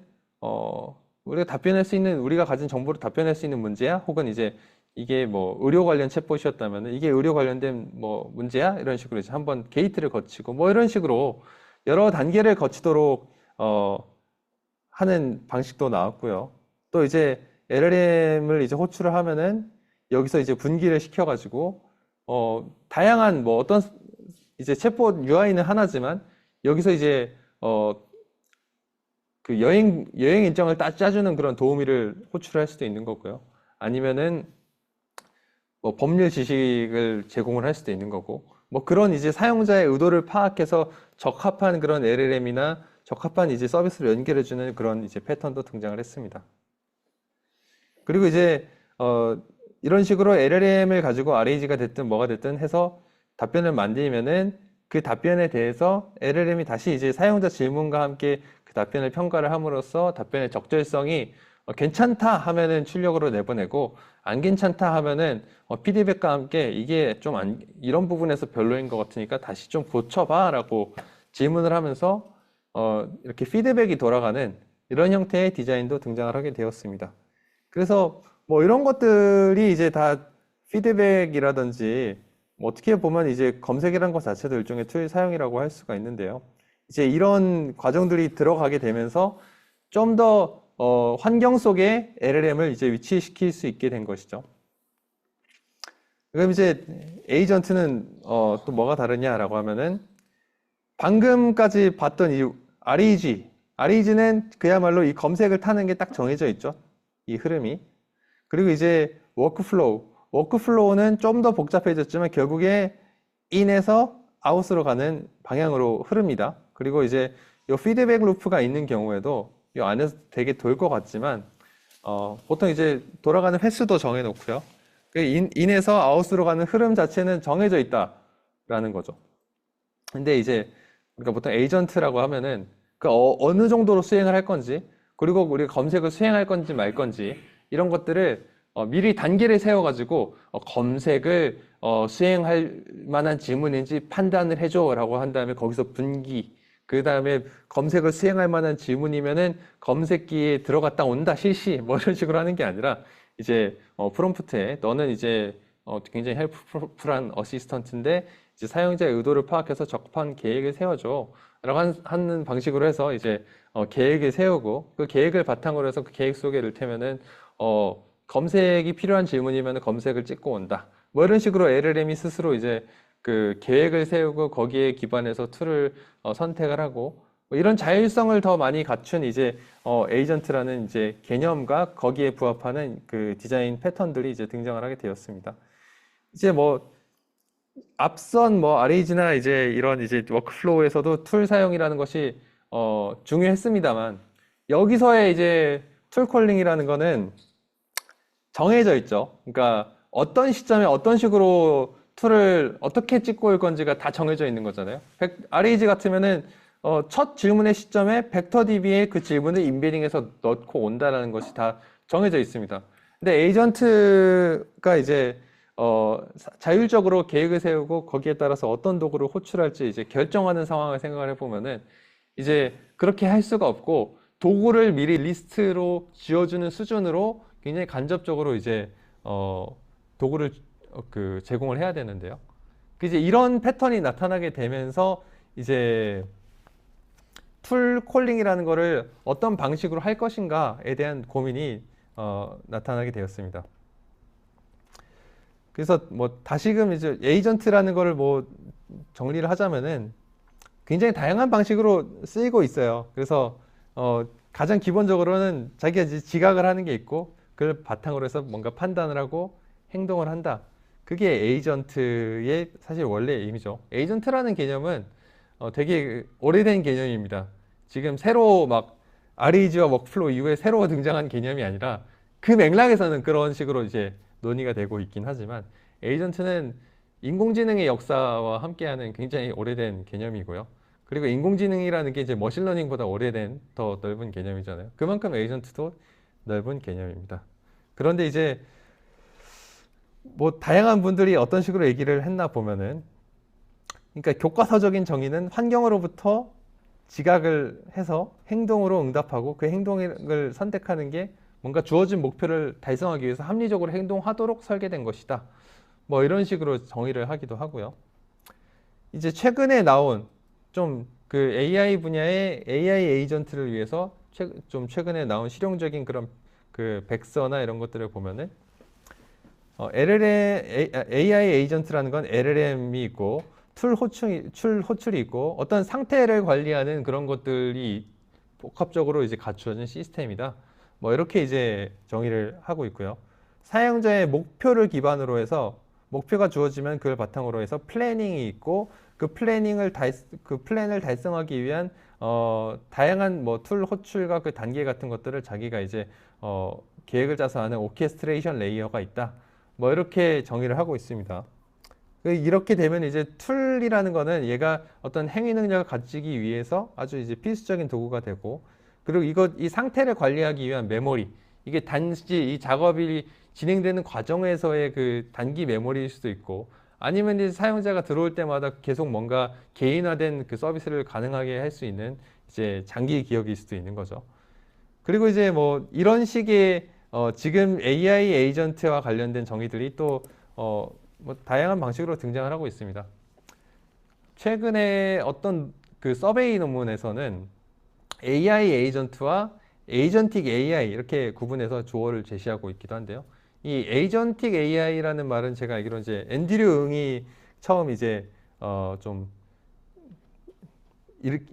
우리가 가진 정보를 답변할 수 있는 문제야? 혹은 이제 이게 뭐 의료 관련 챗봇이었다면은 이게 의료 관련된 뭐 문제야? 이런 식으로 이제 한번 게이트를 거치고 뭐 이런 식으로 여러 단계를 거치도록 하는 방식도 나왔고요. 또 이제 LLM을 이제 호출을 하면은 여기서 이제 분기를 시켜가지고 다양한 뭐 어떤 이제 챗봇 UI는 하나지만 여기서 이제 그 여행 일정을 짜주는 그런 도우미를 호출할 수도 있는 거고요. 아니면은 뭐 법률 지식을 제공을 할 수도 있는 거고, 뭐 그런 이제 사용자의 의도를 파악해서 적합한 그런 LLM이나 적합한 이제 서비스를 연결해주는 그런 이제 패턴도 등장을 했습니다. 그리고 이제 이런 식으로 LLM을 가지고 RAG가 됐든 뭐가 됐든 해서 답변을 만들면은 그 답변에 대해서 LLM이 다시 이제 사용자 질문과 함께 그 답변을 평가를 함으로써 답변의 적절성이 괜찮다 하면은 출력으로 내보내고 안 괜찮다 하면은 피드백과 함께 이게 좀 이런 부분에서 별로인 것 같으니까 다시 좀 고쳐봐 라고 질문을 하면서 이렇게 피드백이 돌아가는 이런 형태의 디자인도 등장을 하게 되었습니다. 그래서 뭐 이런 것들이 이제 다 피드백이라든지 뭐 어떻게 보면 이제 검색이라는 것 자체도 일종의 툴 사용이라고 할 수가 있는데요. 이제 이런 과정들이 들어가게 되면서 좀 더 환경 속에 LLM을 이제 위치시킬 수 있게 된 것이죠. 그럼 이제 에이전트는 또 뭐가 다르냐라고 하면은 방금까지 봤던 이 RAG는 그야말로 이 검색을 타는 게 딱 정해져 있죠. 이 흐름이. 그리고 이제 워크플로우는 좀 더 복잡해졌지만 결국에 in에서 out으로 가는 방향으로 흐릅니다. 그리고 이제 이 피드백 루프가 있는 경우에도 이 안에서 되게 돌 것 같지만 보통 이제 돌아가는 횟수도 정해놓고요. in에서 out으로 가는 흐름 자체는 정해져 있다라는 거죠. 근데 이제 우리가 보통 에이전트라고 하면은 그 어느 정도로 수행을 할 건지, 그리고 우리가 검색을 수행할 건지 말 건지 이런 것들을 미리 단계를 세워가지고 검색을 수행할 만한 질문인지 판단을 해줘라고 한 다음에 거기서 분기, 그 다음에 검색을 수행할 만한 질문이면은 검색기에 들어갔다 온다 실시 뭐 이런 식으로 하는 게 아니라 이제 프롬프트에 너는 이제 굉장히 헬프풀한 어시스턴트인데 이제 사용자의 의도를 파악해서 적합한 계획을 세워줘 라고 하는 방식으로 해서 이제 계획을 세우고 그 계획을 바탕으로 해서 그 계획 속에 이를테면은 검색이 필요한 질문이면 검색을 찍고 온다 뭐 이런 식으로 LLM이 스스로 이제 그 계획을 세우고 거기에 기반해서 툴을 선택을 하고 뭐 이런 자율성을 더 많이 갖춘 이제 에이전트라는 이제 개념과 거기에 부합하는 그 디자인 패턴들이 이제 등장을 하게 되었습니다. 이제 뭐 앞선 뭐 RAG나 이제 이런 이제 워크플로우에서도 툴 사용이라는 것이 중요했습니다만 여기서의 이제 툴 콜링이라는 거는 정해져 있죠. 그러니까 어떤 시점에 어떤 식으로 툴을 어떻게 찍고 올 건지가 다 정해져 있는 거잖아요. RAG 같으면은 첫 질문의 시점에 벡터DB에 그 질문을 인베딩해서 넣고 온다라는 것이 다 정해져 있습니다. 근데 에이전트가 이제 자율적으로 계획을 세우고 거기에 따라서 어떤 도구를 호출할지 이제 결정하는 상황을 생각을 해보면은 이제 그렇게 할 수가 없고 도구를 미리 리스트로 지어주는 수준으로 굉장히 간접적으로 이제 도구를 제공을 해야 되는데요. 이제 이런 패턴이 나타나게 되면서 이제 툴 콜링이라는 거를 어떤 방식으로 할 것인가에 대한 고민이 나타나게 되었습니다. 그래서 뭐 다시금 이제 에이전트라는 거를 뭐 정리를 하자면은 굉장히 다양한 방식으로 쓰이고 있어요. 그래서 가장 기본적으로는 자기가 이제 지각을 하는 게 있고 그걸 바탕으로 해서 뭔가 판단을 하고 행동을 한다. 그게 에이전트의 사실 원래의 의미죠. 에이전트라는 개념은 되게 오래된 개념입니다. 지금 새로 막 RAG와 워크플로우 이후에 새로 등장한 개념이 아니라 그 맥락에서는 그런 식으로 이제 논의가 되고 있긴 하지만 에이전트는 인공지능의 역사와 함께하는 굉장히 오래된 개념이고요. 그리고 인공지능이라는 게 이제 머신러닝보다 오래된 더 넓은 개념이잖아요. 그만큼 에이전트도 넓은 개념입니다. 그런데 이제 뭐 다양한 분들이 어떤 식으로 얘기를 했나 보면은 그러니까 교과서적인 정의는 환경으로부터 지각을 해서 행동으로 응답하고 그 행동을 선택하는 게 뭔가 주어진 목표를 달성하기 위해서 합리적으로 행동하도록 설계된 것이다. 뭐 이런 식으로 정의를 하기도 하고요. 이제 최근에 나온 좀 그 AI 분야의 AI 에이전트를 위해서 좀 최근에 나온 실용적인 그런 그 백서나 이런 것들을 보면은 AI 에이전트라는 건 LLM이 있고 툴 호출이 있고 어떤 상태를 관리하는 그런 것들이 복합적으로 이제 갖추어진 시스템이다. 뭐 이렇게 이제 정의를 하고 있고요. 사용자의 목표를 기반으로 해서 목표가 주어지면 그걸 바탕으로 해서 플래닝이 있고 그 플랜을 달성하기 위한 다양한 뭐 툴 호출과 그 단계 같은 것들을 자기가 이제 계획을 짜서 하는 오케스트레이션 레이어가 있다. 뭐 이렇게 정의를 하고 있습니다. 이렇게 되면 이제 툴이라는 거는 얘가 어떤 행위 능력을 가지기 위해서 아주 이제 필수적인 도구가 되고, 그리고 이 상태를 관리하기 위한 메모리, 이게 단지 이 작업이 진행되는 과정에서의 그 단기 메모리일 수도 있고, 아니면 이제 사용자가 들어올 때마다 계속 뭔가 개인화된 그 서비스를 가능하게 할 수 있는 이제 장기 기억일 수도 있는 거죠. 그리고 이제 뭐 이런 식의 지금 AI 에이전트와 관련된 정의들이 또 뭐 다양한 방식으로 등장을 하고 있습니다. 최근에 어떤 그 서베이 논문에서는 AI 에이전트와 에이전틱 AI 이렇게 구분해서 조어를 제시하고 있기도 한데요. 이 에이전틱 AI라는 말은 제가 알기로 이제 앤드류 응이 처음 이제 좀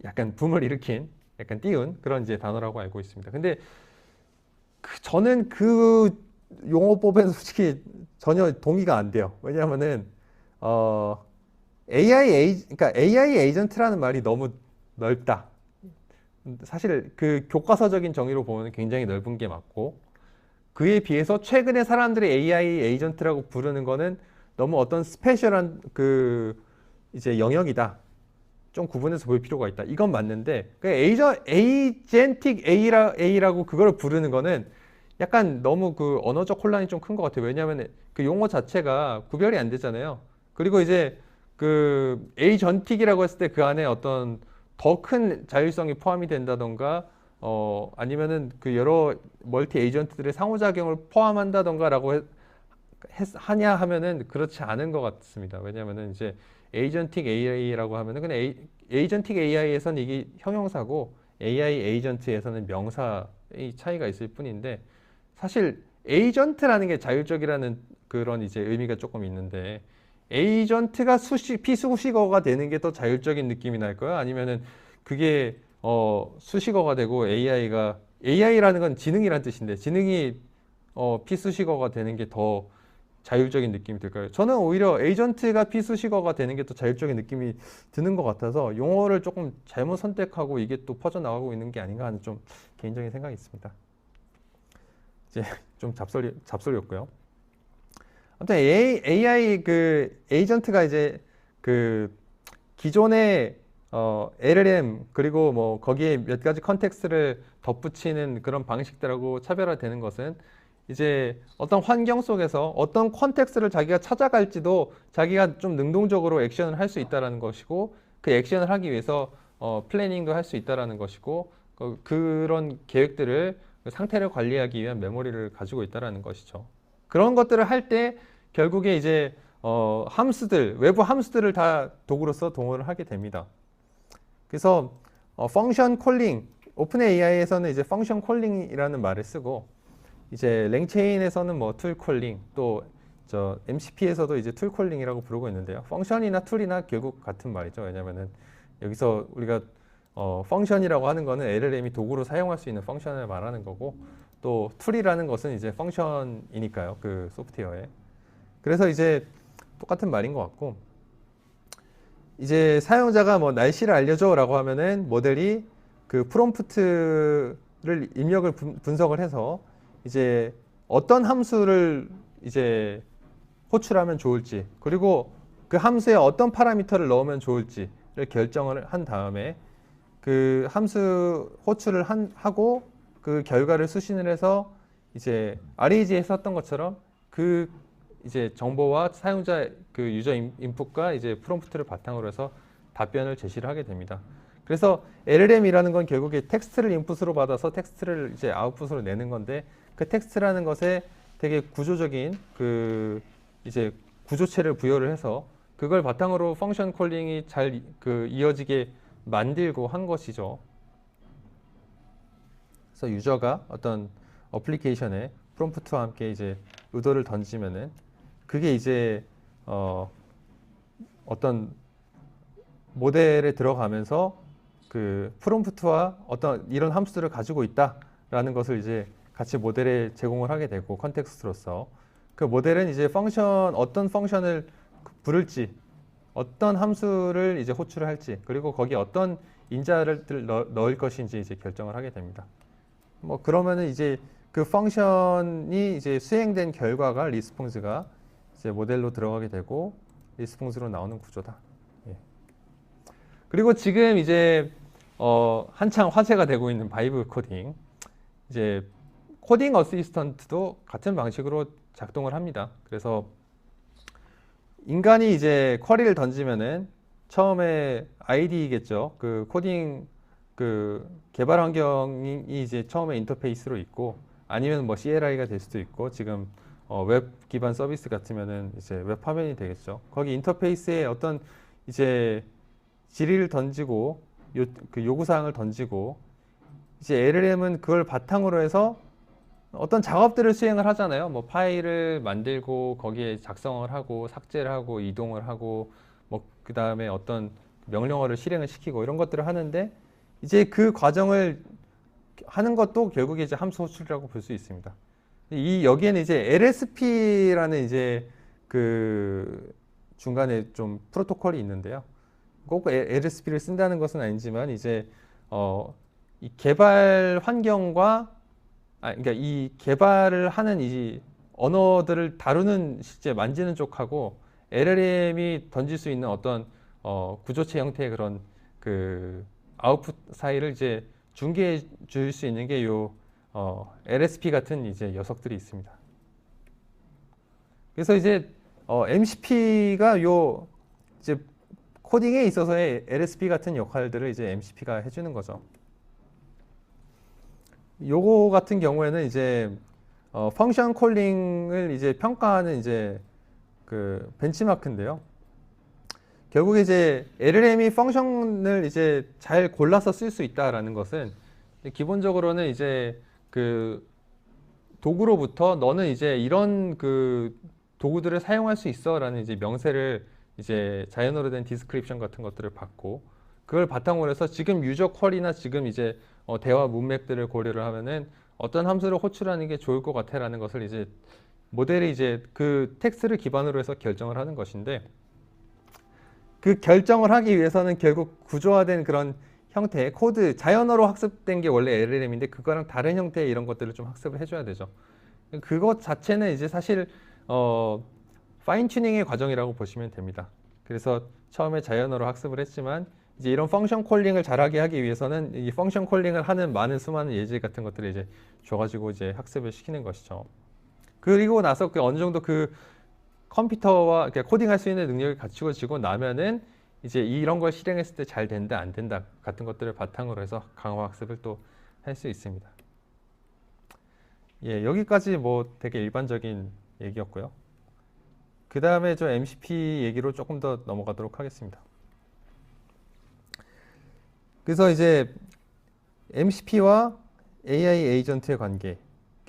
약간 붐을 일으킨, 약간 띄운 그런 이제 단어라고 알고 있습니다. 근데 저는 그 용어법에는 솔직히 전혀 동의가 안 돼요. 왜냐하면은 그러니까 AI 에이전트라는 말이 너무 넓다. 사실 그 교과서적인 정의로 보면 굉장히 넓은 게 맞고, 그에 비해서 최근에 사람들이 AI 에이전트라고 부르는 거는 너무 어떤 스페셜한 그 이제 영역이다. 좀 구분해서 볼 필요가 있다. 이건 맞는데 에이전틱 A라고 그걸 부르는 거는 약간 너무 그 언어적 혼란이 좀 큰 것 같아요. 왜냐하면 그 용어 자체가 구별이 안 되잖아요. 그리고 이제 그 에이전틱이라고 했을 때 그 안에 어떤 더 큰 자율성이 포함이 된다던가 아니면은 그 여러 멀티 에이전트들의 상호작용을 포함한다던가라고 하냐 하면은 그렇지 않은 것 같습니다. 왜냐하면은 이제 에이전틱 AI라고 하면은 그냥 에이전틱 AI에서는 이게 형용사고 AI 에이전트에서는 명사의 차이가 있을 뿐인데, 사실 에이전트라는 게 자율적이라는 그런 이제 의미가 조금 있는데, 에이전트가 피수식어가 되는 게 더 자율적인 느낌이 날까요? 아니면은 그게 수식어가 되고 AI라는 건 지능이란 뜻인데 지능이 피수식어가 되는 게 더 자율적인 느낌이 들까요? 저는 오히려 에이전트가 피수식어가 되는 게 더 자율적인 느낌이 드는 것 같아서 용어를 조금 잘못 선택하고 이게 또 퍼져나가고 있는 게 아닌가 하는 좀 개인적인 생각이 있습니다. 이제 좀 잡소리였고요. 아무튼 AI 그 에이전트가 이제 그 기존의 LLM 그리고 뭐 거기에 몇 가지 컨텍스트를 덧붙이는 그런 방식들하고 차별화되는 것은 이제 어떤 환경 속에서 어떤 컨텍스트를 자기가 찾아갈지도 자기가 좀 능동적으로 액션을 할 수 있다라는 것이고, 그 액션을 하기 위해서 플래닝도 할 수 있다라는 것이고, 그런 계획들을 상태를 관리하기 위한 메모리를 가지고 있다라는 것이죠. 그런 것들을 할 때 결국에 이제 외부 함수들을 다 도구로서 동원을 하게 됩니다. 그래서 펑션 콜링, 오픈 AI에서는 이제 펑션 콜링이라는 말을 쓰고, 이제 랭체인에서는 뭐 툴 콜링, 또 저 MCP에서도 이제 툴 콜링이라고 부르고 있는데요. 펑션이나 툴이나 결국 같은 말이죠. 왜냐면은 여기서 우리가 펑션이라고 하는 거는 LLM이 도구로 사용할 수 있는 펑션을 말하는 거고, 또 툴이라는 것은 이제 펑션이니까요. 그 소프트웨어에. 그래서 이제 똑같은 말인 것 같고, 이제 사용자가 뭐 날씨를 알려줘라고 하면은 모델이 그 프롬프트를 입력을 분석을 해서 이제 어떤 함수를 이제 호출하면 좋을지, 그리고 그 함수에 어떤 파라미터를 넣으면 좋을지를 결정을 한 다음에 그 함수 호출을 하고 그 결과를 수신을 해서 이제 RAG에서 했던 것처럼 그 이제 정보와 사용자 그 유저 인풋과 이제 프롬프트를 바탕으로 해서 답변을 제시를 하게 됩니다. 그래서 LLM이라는 건 결국에 텍스트를 인풋으로 받아서 텍스트를 이제 아웃풋으로 내는 건데, 그 텍스트라는 것에 되게 구조적인 그 이제 구조체를 부여를 해서 그걸 바탕으로 펑션 콜링이 잘 그 이어지게 만들고 한 것이죠. 그래서 유저가 어떤 어플리케이션에 프롬프트와 함께 이제 의도를 던지면은 그게 이제 어떤 모델에 들어가면서 그 프롬프트와 어떤 이런 함수들을 가지고 있다라는 것을 이제 같이 모델에 제공을 하게 되고 컨텍스트로서 그 모델은 이제 어떤 펑션을 부를지 어떤 함수를 이제 호출을 할지 그리고 거기에 어떤 인자를 넣을 것인지 이제 결정을 하게 됩니다. 뭐 그러면은 이제 그 펑션이 이제 수행된 결과가 리스폰스가 이제 모델로 들어가게 되고 리스폰스로 나오는 구조다. 예. 그리고 지금 이제 한창 화제가 되고 있는 바이브 코딩 이제 코딩 어시스턴트도 같은 방식으로 작동을 합니다. 그래서 인간이 이제 쿼리를 던지면은 처음에 ID겠죠. 그 코딩 그 개발 환경이 이제 처음에 인터페이스로 있고 아니면 뭐 CLI가 될 수도 있고 지금 웹 기반 서비스 같으면은 이제 웹 화면이 되겠죠. 거기 인터페이스에 어떤 이제 질의를 던지고 그 요구 사항을 던지고 이제 LLM은 그걸 바탕으로 해서 어떤 작업들을 수행을 하잖아요. 뭐 파일을 만들고 거기에 작성을 하고 삭제를 하고 이동을 하고 뭐 그 다음에 어떤 명령어를 실행을 시키고 이런 것들을 하는데 이제 그 과정을 하는 것도 결국에 이제 함수 호출이라고 볼 수 있습니다. 여기에는 이제 LSP라는 이제 그 중간에 좀 프로토콜이 있는데요. 꼭 LSP를 쓴다는 것은 아니지만 이제 이 개발 환경과 그러니까 이 개발을 하는 이 언어들을 다루는 실제 만지는 쪽하고 LLM이 던질 수 있는 어떤 구조체 형태의 그런 그 아웃풋 사이를 이제 중개해 줄 수 있는 게 요 LSP 같은 이제 녀석들이 있습니다. 그래서 이제 MCP가 요 이제 코딩에 있어서의 LSP 같은 역할들을 이제 MCP가 해주는 거죠. 요거 같은 경우에는 이제 펑션 콜링을 이제 평가하는 이제 그 벤치마크인데요. 결국에 이제 LLM이 펑션을 이제 잘 골라서 쓸 수 있다라는 것은 기본적으로는 이제 그 도구로부터 너는 이제 이런 그 도구들을 사용할 수 있어라는 이제 명세를 이제 자연어로 된 디스크립션 같은 것들을 받고 그걸 바탕으로 해서 지금 유저 쿼리나 지금 이제 대화 문맥들을 고려를 하면은 어떤 함수를 호출하는 게 좋을 것 같아라는 것을 이제 모델이 이제 그 텍스트를 기반으로 해서 결정을 하는 것인데 그 결정을 하기 위해서는 결국 구조화된 그런 형태의 코드, 자연어로 학습된 게 원래 LLM인데 그거랑 다른 형태의 이런 것들을 좀 학습을 해줘야 되죠. 그것 자체는 이제 사실 파인 튜닝의 과정이라고 보시면 됩니다. 그래서 처음에 자연어로 학습을 했지만 이제 이런 펑션 콜링을 잘하게 하기 위해서는 이 펑션 콜링을 하는 많은 수많은 예제 같은 것들을 이제 줘가지고 이제 학습을 시키는 것이죠. 그리고 나서 그 어느 정도 그 컴퓨터와 그러니까 코딩할 수 있는 능력이 갖추어지고 나면은 이제 이런 걸 실행했을 때 잘 된다 안 된다 같은 것들을 바탕으로 해서 강화 학습을 또 할 수 있습니다. 예, 여기까지 뭐 되게 일반적인 얘기였고요. 그 다음에 저 MCP 얘기로 조금 더 넘어가도록 하겠습니다. 그래서 이제 MCP와 AI 에이전트의 관계.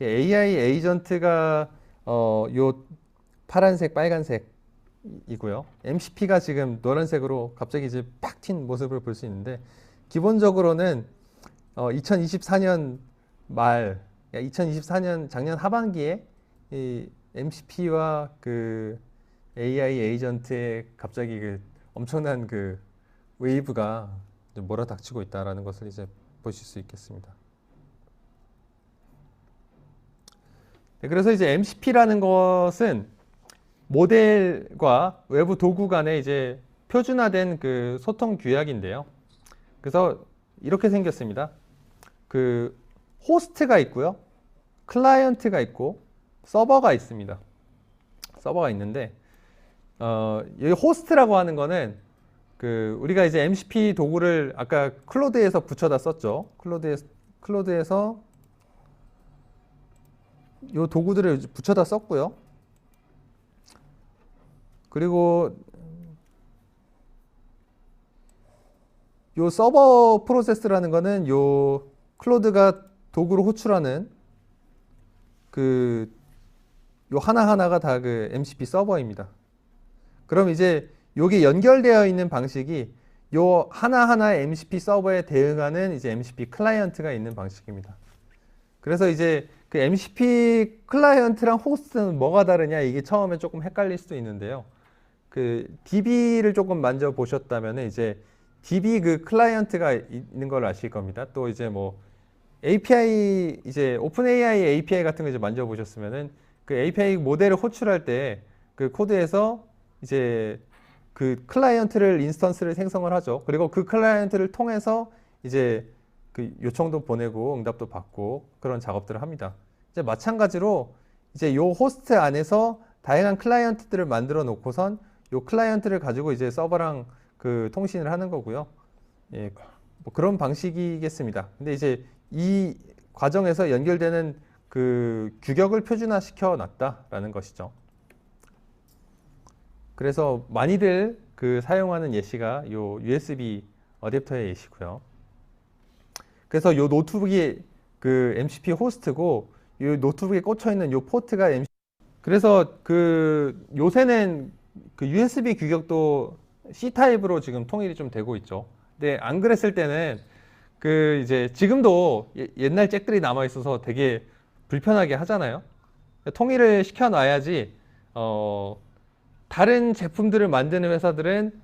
AI 에이전트가 요 파란색, 빨간색이고요. MCP가 지금 노란색으로 갑자기 이제 팍 튄 모습을 볼 수 있는데 기본적으로는 2024년 말, 2024년 작년 하반기에 이 MCP와 그 AI 에이전트의 갑자기 그 엄청난 그 웨이브가 몰아닥치고 있다라는 것을 이제 보실 수 있겠습니다. 네, 그래서 이제 MCP라는 것은 모델과 외부 도구 간의 이제 표준화된 그 소통 규약인데요. 그래서 이렇게 생겼습니다. 그 호스트가 있고요. 클라이언트가 있고 서버가 있습니다. 서버가 있는데 여기 호스트라고 하는 거는 그 우리가 이제 MCP 도구를 아까 클로드에서 붙여다 썼죠. 클로드에서 요 도구들을 붙여다 썼고요. 그리고 요 서버 프로세스라는 거는 요 클로드가 도구로 호출하는 그 요 하나하나가 다 그 MCP 서버입니다. 그럼 이제 요게 연결되어 있는 방식이 요 하나하나의 MCP 서버에 대응하는 이제 MCP 클라이언트가 있는 방식입니다. 그래서 이제 그 MCP 클라이언트랑 호스트는 뭐가 다르냐, 이게 처음에 조금 헷갈릴 수도 있는데요. 그 DB를 조금 만져보셨다면 이제 DB 그 클라이언트가 있는 걸 아실 겁니다. 또 이제 뭐 API, 이제 오픈AI API 같은 거 이제 만져보셨으면은 그 API 모델을 호출할 때 그 코드에서 이제 그 클라이언트를 인스턴스를 생성을 하죠. 그리고 그 클라이언트를 통해서 이제 그 요청도 보내고 응답도 받고 그런 작업들을 합니다. 이제 마찬가지로 이제 요 호스트 안에서 다양한 클라이언트들을 만들어 놓고선 요 클라이언트를 가지고 이제 서버랑 그 통신을 하는 거고요. 예, 뭐 그런 방식이겠습니다. 근데 이제 이 과정에서 연결되는 그 규격을 표준화 시켜 놨다라는 것이죠. 그래서 많이들 그 사용하는 예시가 요 USB 어댑터의 예시고요. 그래서 요 노트북이 그 MCP 호스트고 요 노트북에 꽂혀 있는 요 포트가 MCP. 그래서 그 요새는 그 USB 규격도 C 타입으로 지금 통일이 좀 되고 있죠. 근데 안 그랬을 때는 그 이제 지금도 옛날 잭들이 남아 있어서 되게 불편하게 하잖아요. 통일을 시켜 놔야지 다른 제품들을 만드는 회사들은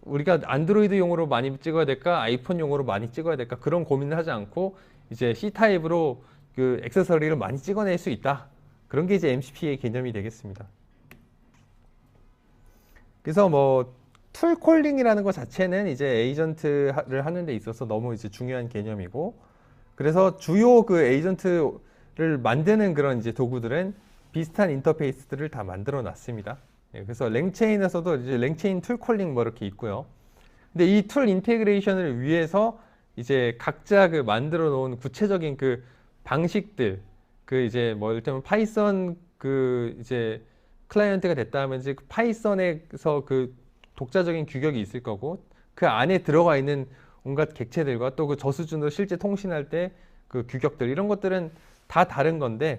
우리가 안드로이드용으로 많이 찍어야 될까, 아이폰용으로 많이 찍어야 될까, 그런 고민을 하지 않고 이제 C 타입으로 그 액세서리를 많이 찍어낼 수 있다. 그런 게 이제 MCP의 개념이 되겠습니다. 그래서 뭐 툴 콜링이라는 것 자체는 이제 에이전트를 하는 데 있어서 너무 이제 중요한 개념이고, 그래서 주요 그 에이전트를 만드는 그런 이제 도구들은 비슷한 인터페이스들을 다 만들어 놨습니다. 예, 그래서 랭체인에서도 이제 랭체인 툴 콜링 뭐 이렇게 있고요. 근데 이 툴 인테그레이션을 위해서 이제 각자 그 만들어 놓은 구체적인 그 방식들, 그 이제 뭐 예를 들면 파이썬 그 이제 클라이언트가 됐다 하면 이제 그 파이썬에서 그 독자적인 규격이 있을 거고, 그 안에 들어가 있는 온갖 객체들과 또 그 저수준으로 실제 통신할 때 그 규격들, 이런 것들은 다 다른 건데,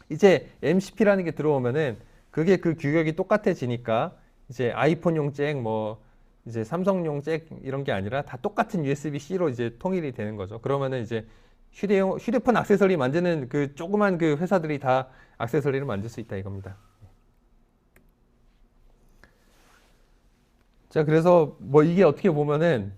이제 MCP라는 게 들어오면은 그게 그 규격이 똑같아지니까 이제 아이폰용 잭, 뭐 이제 삼성용 잭 이런 게 아니라 다 똑같은 USB-C로 이제 통일이 되는 거죠. 그러면은 이제 휴대폰 액세서리 만드는 그 조그만 그 회사들이 다 액세서리를 만들 수 있다 이겁니다. 자, 그래서 뭐 이게 어떻게 보면은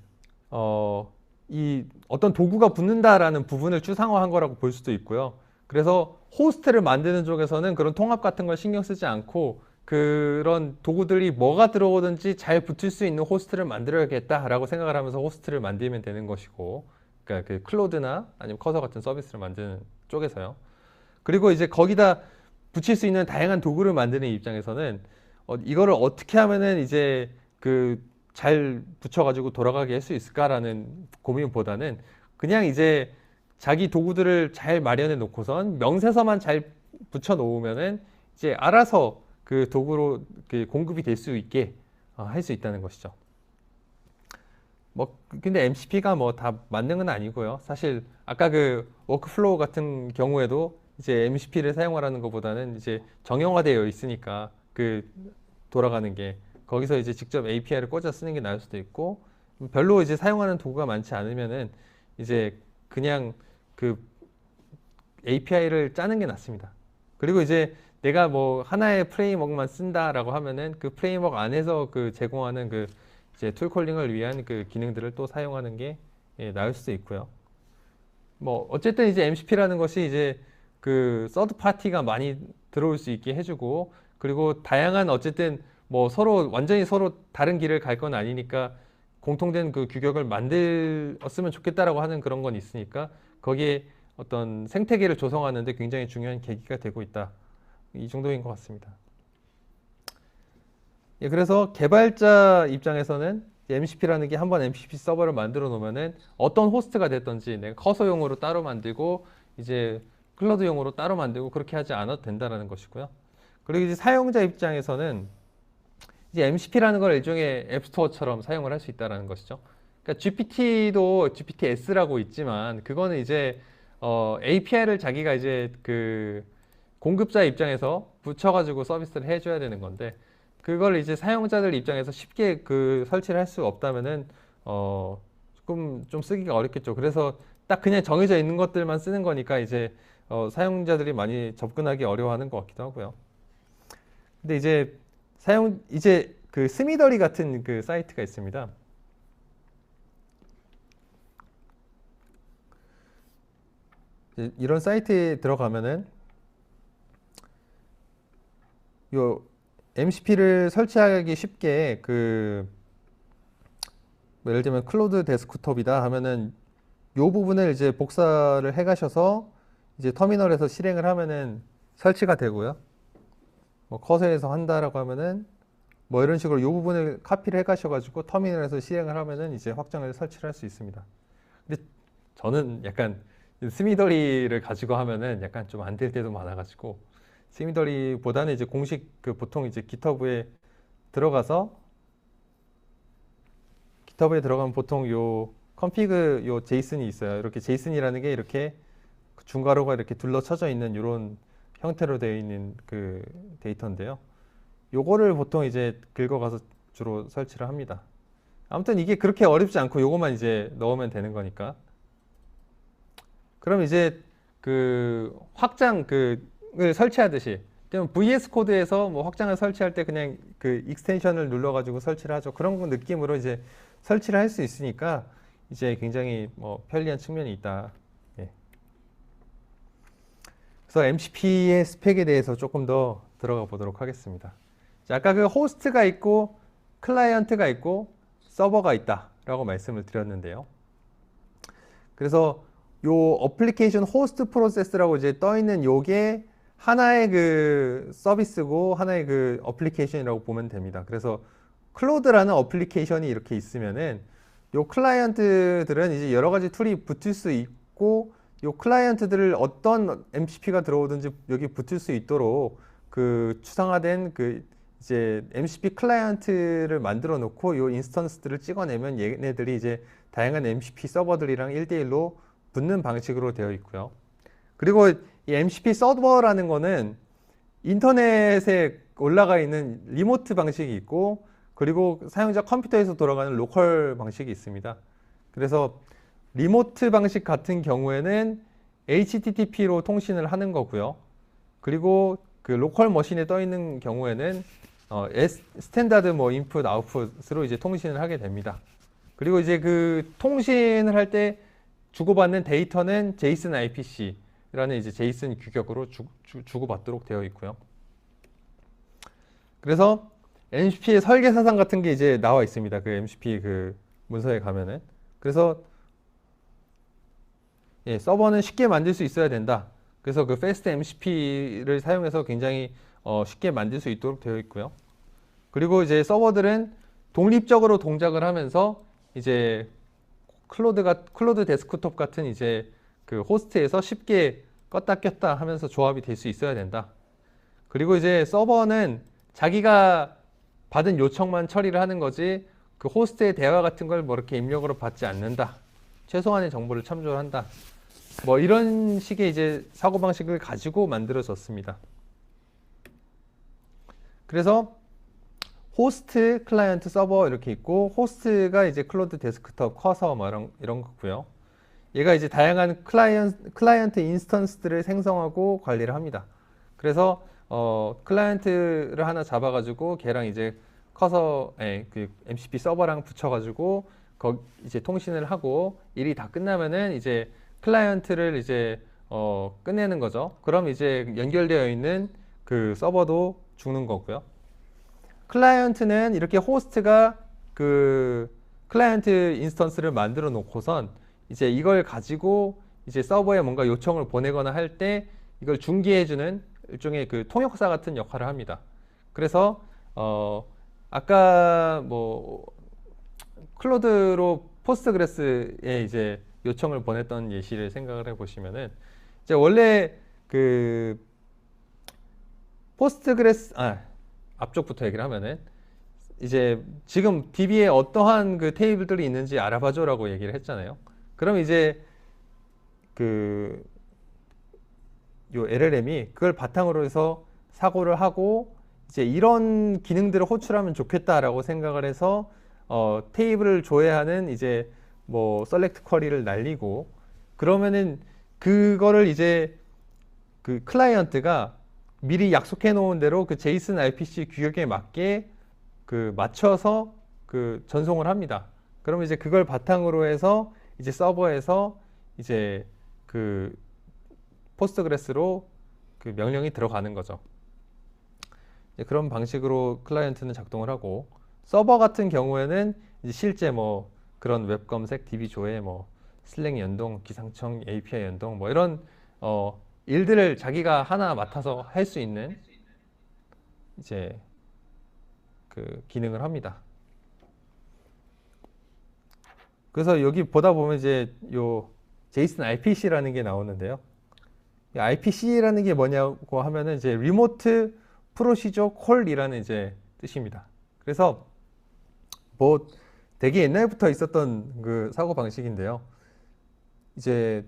이 어떤 도구가 붙는다라는 부분을 추상화한 거라고 볼 수도 있고요. 그래서 호스트를 만드는 쪽에서는 그런 통합 같은 걸 신경 쓰지 않고 그런 도구들이 뭐가 들어오든지 잘 붙을 수 있는 호스트를 만들어야겠다라고 생각을 하면서 호스트를 만들면 되는 것이고, 그러니까 그 클로드나 아니면 커서 같은 서비스를 만드는 쪽에서요. 그리고 이제 거기다 붙일 수 있는 다양한 도구를 만드는 입장에서는 이거를 어떻게 하면은 이제 그 잘 붙여가지고 돌아가게 할 수 있을까라는 고민보다는 그냥 이제 자기 도구들을 잘 마련해 놓고선 명세서만 잘 붙여 놓으면은 이제 알아서 그 도구로 그 공급이 될 수 있게 할 수 있다는 것이죠. 뭐 근데 MCP가 뭐 다 맞는 건 아니고요. 사실 아까 그 워크플로우 같은 경우에도 이제 MCP를 사용하라는 것보다는 이제 정형화되어 있으니까 그 돌아가는 게 거기서 이제 직접 API를 꽂아 쓰는 게 나을 수도 있고, 별로 이제 사용하는 도구가 많지 않으면은 이제 그냥 그 API를 짜는 게 낫습니다. 그리고 이제 내가 뭐 하나의 프레임워크만 쓴다라고 하면은 그 프레임워크 안에서 그 제공하는 그 이제 툴 콜링을 위한 그 기능들을 또 사용하는 게 나을 수도 있고요. 뭐 어쨌든 이제 MCP라는 것이 이제 그 서드 파티가 많이 들어올 수 있게 해주고, 그리고 다양한 어쨌든 뭐 서로 완전히 서로 다른 길을 갈 건 아니니까 공통된 그 규격을 만들었으면 좋겠다라고 하는 그런 건 있으니까 거기에 어떤 생태계를 조성하는데 굉장히 중요한 계기가 되고 있다. 이 정도인 것 같습니다. 예, 그래서 개발자 입장에서는 MCP라는 게 한번 MCP 서버를 만들어 놓으면은 어떤 호스트가 됐든지 내가 커서용으로 따로 만들고 이제 클라우드용으로 따로 만들고 그렇게 하지 않아도 된다라는 것이고요. 그리고 이제 사용자 입장에서는 이제 MCP라는 걸 일종의 앱스토어처럼 사용을 할 수 있다는 것이죠. 그러니까 GPT도 GPTS라고 있지만 그거는 이제 API를 자기가 이제 그 공급자 입장에서 붙여가지고 서비스를 해줘야 되는 건데 그걸 이제 사용자들 입장에서 쉽게 그 설치를 할 수 없다면은 조금 좀 쓰기가 어렵겠죠. 그래서 딱 그냥 정해져 있는 것들만 쓰는 거니까 이제 사용자들이 많이 접근하기 어려워하는 것 같기도 하고요. 근데 이제 그 스미더리 같은 그 사이트가 있습니다. 이런 사이트에 들어가면은 요 MCP를 설치하기 쉽게 뭐 예를 들면 클로드 데스크톱이다 하면은 요 부분을 이제 복사를 해 가셔서 이제 터미널에서 실행을 하면은 설치가 되고요. 뭐 커서에서 한다라고 하면은 뭐 이런 식으로 요 부분을 카피를 해 가셔가지고 터미널에서 실행을 하면은 이제 확장을 설치를 할 수 있습니다. 근데 저는 약간 스미더리를 가지고 하면은 약간 좀 안 될 때도 많아가지고 스미더리보다는 이제 공식 보통 이제 깃허브에 들어가면 보통 요 컨피그 요 제이슨이 있어요. 이렇게 제이슨이라는 게 이렇게 중괄호가 이렇게 둘러쳐져 있는 이런 형태로 되어 있는 그 데이터인데요. 요거를 보통 이제 긁어가서 주로 설치를 합니다. 아무튼 이게 그렇게 어렵지 않고 요것만 이제 넣으면 되는 거니까. 그럼 이제 그 확장 을 설치하듯이 VS 코드에서 뭐 확장을 설치할 때 그냥 그 익스텐션을 눌러가지고 설치를 하죠. 그런 느낌으로 이제 설치를 할 수 있으니까 이제 굉장히 뭐 편리한 측면이 있다. 예. 그래서 MCP의 스펙에 대해서 조금 더 들어가 보도록 하겠습니다. 자, 아까 그 호스트가 있고 클라이언트가 있고 서버가 있다라고 말씀을 드렸는데요. 그래서 요 어플리케이션 호스트 프로세스라고 이제 떠 있는 요게 하나의 그 서비스고 하나의 그 어플리케이션이라고 보면 됩니다. 그래서 클로드라는 어플리케이션이 이렇게 있으면은 요 클라이언트들은 이제 여러 가지 툴이 붙을 수 있고 요 클라이언트들을 어떤 MCP가 들어오든지 여기 붙을 수 있도록 그 추상화된 그 이제 MCP 클라이언트를 만들어 놓고 요 인스턴스들을 찍어내면 얘네들이 이제 다양한 MCP 서버들이랑 1대1로 붙는 방식으로 되어 있고요. 그리고 이 MCP 서버라는 거는 인터넷에 올라가 있는 리모트 방식이 있고 그리고 사용자 컴퓨터에서 돌아가는 로컬 방식이 있습니다. 그래서 리모트 방식 같은 경우에는 HTTP로 통신을 하는 거고요. 그리고 그 로컬 머신에 떠 있는 경우에는 스탠다드 뭐 인풋 아웃풋으로 이제 통신을 하게 됩니다. 그리고 이제 그 통신을 할 때 주고받는 데이터는 JSON IPC라는 이제 JSON 규격으로 주고받도록 되어 있고요. 그래서 MCP의 설계 사상 같은 게 이제 나와 있습니다. 그 MCP 그 문서에 가면은. 그래서 예, 서버는 쉽게 만들 수 있어야 된다. 그래서 그 Fast MCP를 사용해서 굉장히 쉽게 만들 수 있도록 되어 있고요. 그리고 이제 서버들은 독립적으로 동작을 하면서 이제 클로드 데스크톱 같은 이제 그 호스트에서 쉽게 껐다 켰다 하면서 조합이 될 수 있어야 된다. 그리고 이제 서버는 자기가 받은 요청만 처리를 하는 거지 그 호스트의 대화 같은 걸 뭐 이렇게 입력으로 받지 않는다. 최소한의 정보를 참조한다. 뭐 이런 식의 이제 사고방식을 가지고 만들어졌습니다. 그래서 호스트, 클라이언트, 서버 이렇게 있고 호스트가 이제 클로드 데스크톱, 커서 뭐 이런 거고요. 얘가 이제 다양한 클라이언트 인스턴스들을 생성하고 관리를 합니다. 그래서 클라이언트를 하나 잡아가지고 걔랑 이제 커서에 그 MCP 서버랑 붙여가지고 이제 통신을 하고 일이 다 끝나면은 이제 클라이언트를 이제 끝내는 거죠. 그럼 이제 연결되어 있는 그 서버도 죽는 거고요. 클라이언트는 이렇게 호스트가 그 클라이언트 인스턴스를 만들어 놓고선 이제 이걸 가지고 이제 서버에 뭔가 요청을 보내거나 할 때 이걸 중개해주는 일종의 그 통역사 같은 역할을 합니다. 그래서 아까 뭐 클로드로 포스트그레스에 이제 요청을 보냈던 예시를 생각을 해보시면은 이제 원래 그 포스트그레스 앞쪽부터 얘기를 하면은 이제 지금 DB에 어떠한 그 테이블들이 있는지 알아봐줘라고 얘기를 했잖아요. 그럼 이제 그 요 LLM이 그걸 바탕으로 해서 사고를 하고 이제 이런 기능들을 호출하면 좋겠다라고 생각을 해서 테이블을 조회하는 이제 뭐 셀렉트 쿼리를 날리고 그러면은 그거를 이제 그 클라이언트가 미리 약속해 놓은 대로 그 제이슨 RPC 규격에 맞게 그 맞춰서 그 전송을 합니다. 그러면 이제 그걸 바탕으로 해서 이제 서버에서 이제 그 포스트그레스로 그 명령이 들어가는 거죠. 그런 방식으로 클라이언트는 작동을 하고 서버 같은 경우에는 이제 실제 뭐 그런 웹 검색, DB 조회, 뭐 슬랙 연동, 기상청 API 연동 뭐 이런 일들을 자기가 하나 맡아서 할 수 있는 이제 그 기능을 합니다. 그래서 여기 보다 보면 이제 요 제이슨 RPC라는 게 나오는데요. RPC라는 게 뭐냐고 하면은 이제 리모트 프로시저 콜이라는 이제 뜻입니다. 그래서 뭐 되게 옛날부터 있었던 그 사고 방식인데요. 이제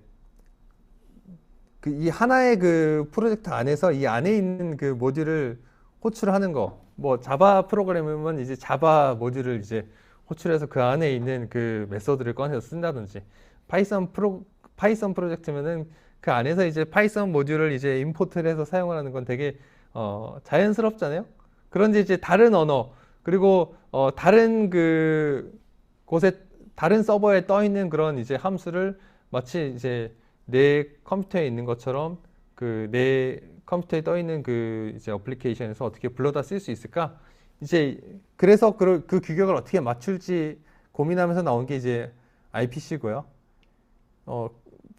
그 이 하나의 그 프로젝트 안에서 이 안에 있는 그 모듈을 호출하는 거, 뭐 자바 프로그램이면 이제 자바 모듈을 이제 호출해서 그 안에 있는 그 메서드를 꺼내서 쓴다든지, 파이썬 프로젝트면은 그 안에서 이제 파이썬 모듈을 이제 임포트를 해서 사용을 하는 건 되게 자연스럽잖아요. 그런데 이제 다른 언어 그리고 다른 그 곳에 다른 서버에 떠 있는 그런 이제 함수를 마치 이제 내 컴퓨터에 있는 것처럼 그 내 컴퓨터에 떠 있는 그 이제 어플리케이션에서 어떻게 불러다 쓸 수 있을까? 이제 그래서 그 규격을 어떻게 맞출지 고민하면서 나온 게 이제 RPC고요.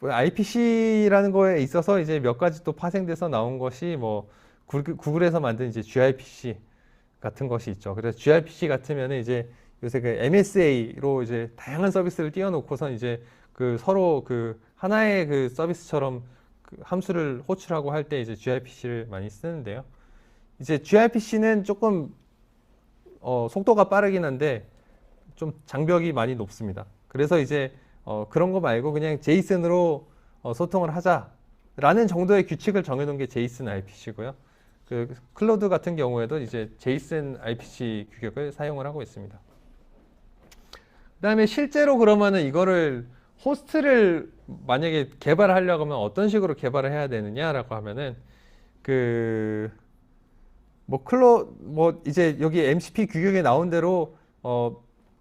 RPC라는 거에 있어서 이제 몇 가지 또 파생돼서 나온 것이 뭐 구글에서 만든 이제 gRPC 같은 것이 있죠. 그래서 gRPC 같으면은 이제 요새 그 MSA로 이제 다양한 서비스를 띄워놓고선 이제 그 서로 그 하나의 그 서비스처럼 그 함수를 호출하고 할 때 이제 gRPC를 많이 쓰는데요. 이제 gRPC는 조금 속도가 빠르긴 한데 좀 장벽이 많이 높습니다. 그래서 이제 그런 거 말고 그냥 제이슨으로 소통을 하자라는 정도의 규칙을 정해놓은 게 제이슨 RPC고요. 그 클로드 같은 경우에도 이제 제이슨 RPC 규격을 사용을 하고 있습니다. 그다음에 실제로 그러면은 이거를 호스트를 만약에 개발하려고 하면 어떤 식으로 개발을 해야 되느냐라고 하면은 뭐 이제 여기 MCP 규격에 나온 대로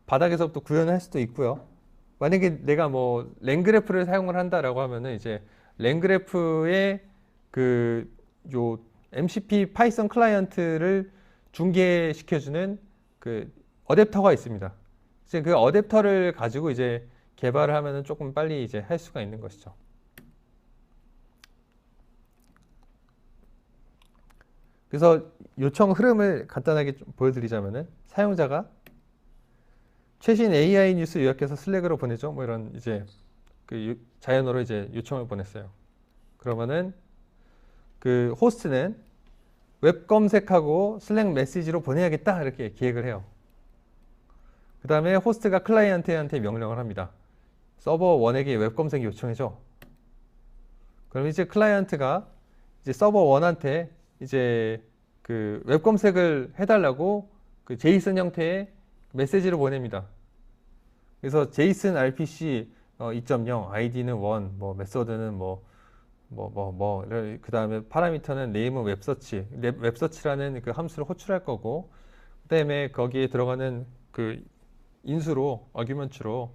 바닥에서부터 구현할 수도 있고요. 만약에 내가 뭐 랭그래프를 사용을 한다라고 하면은 이제 랭그래프의 그 요 MCP 파이썬 클라이언트를 중계시켜주는 그 어댑터가 있습니다. 이제 그 어댑터를 가지고 이제 개발을 하면은 조금 빨리 이제 할 수가 있는 것이죠. 그래서 요청 흐름을 간단하게 좀 보여드리자면은 사용자가 최신 AI 뉴스 요약해서 슬랙으로 보내죠. 뭐 이런 이제 그 자연어로 이제 요청을 보냈어요. 그러면은 그 호스트는 웹 검색하고 슬랙 메시지로 보내야겠다 이렇게 기획을 해요. 그 다음에 호스트가 클라이언트한테 명령을 합니다. 서버 1에게 웹 검색 요청해줘. 그럼 이제 클라이언트가 이제 서버 1한테 이제 그 웹 검색을 해달라고 그 제이슨 형태의 메시지를 보냅니다. 그래서 제이슨 RPC 2.0 ID는 1, 뭐 메서드는 그 다음에 파라미터는 네임은 웹서치라는 그 함수를 호출할 거고, 그 다음에 거기에 들어가는 그 인수로 어규먼트로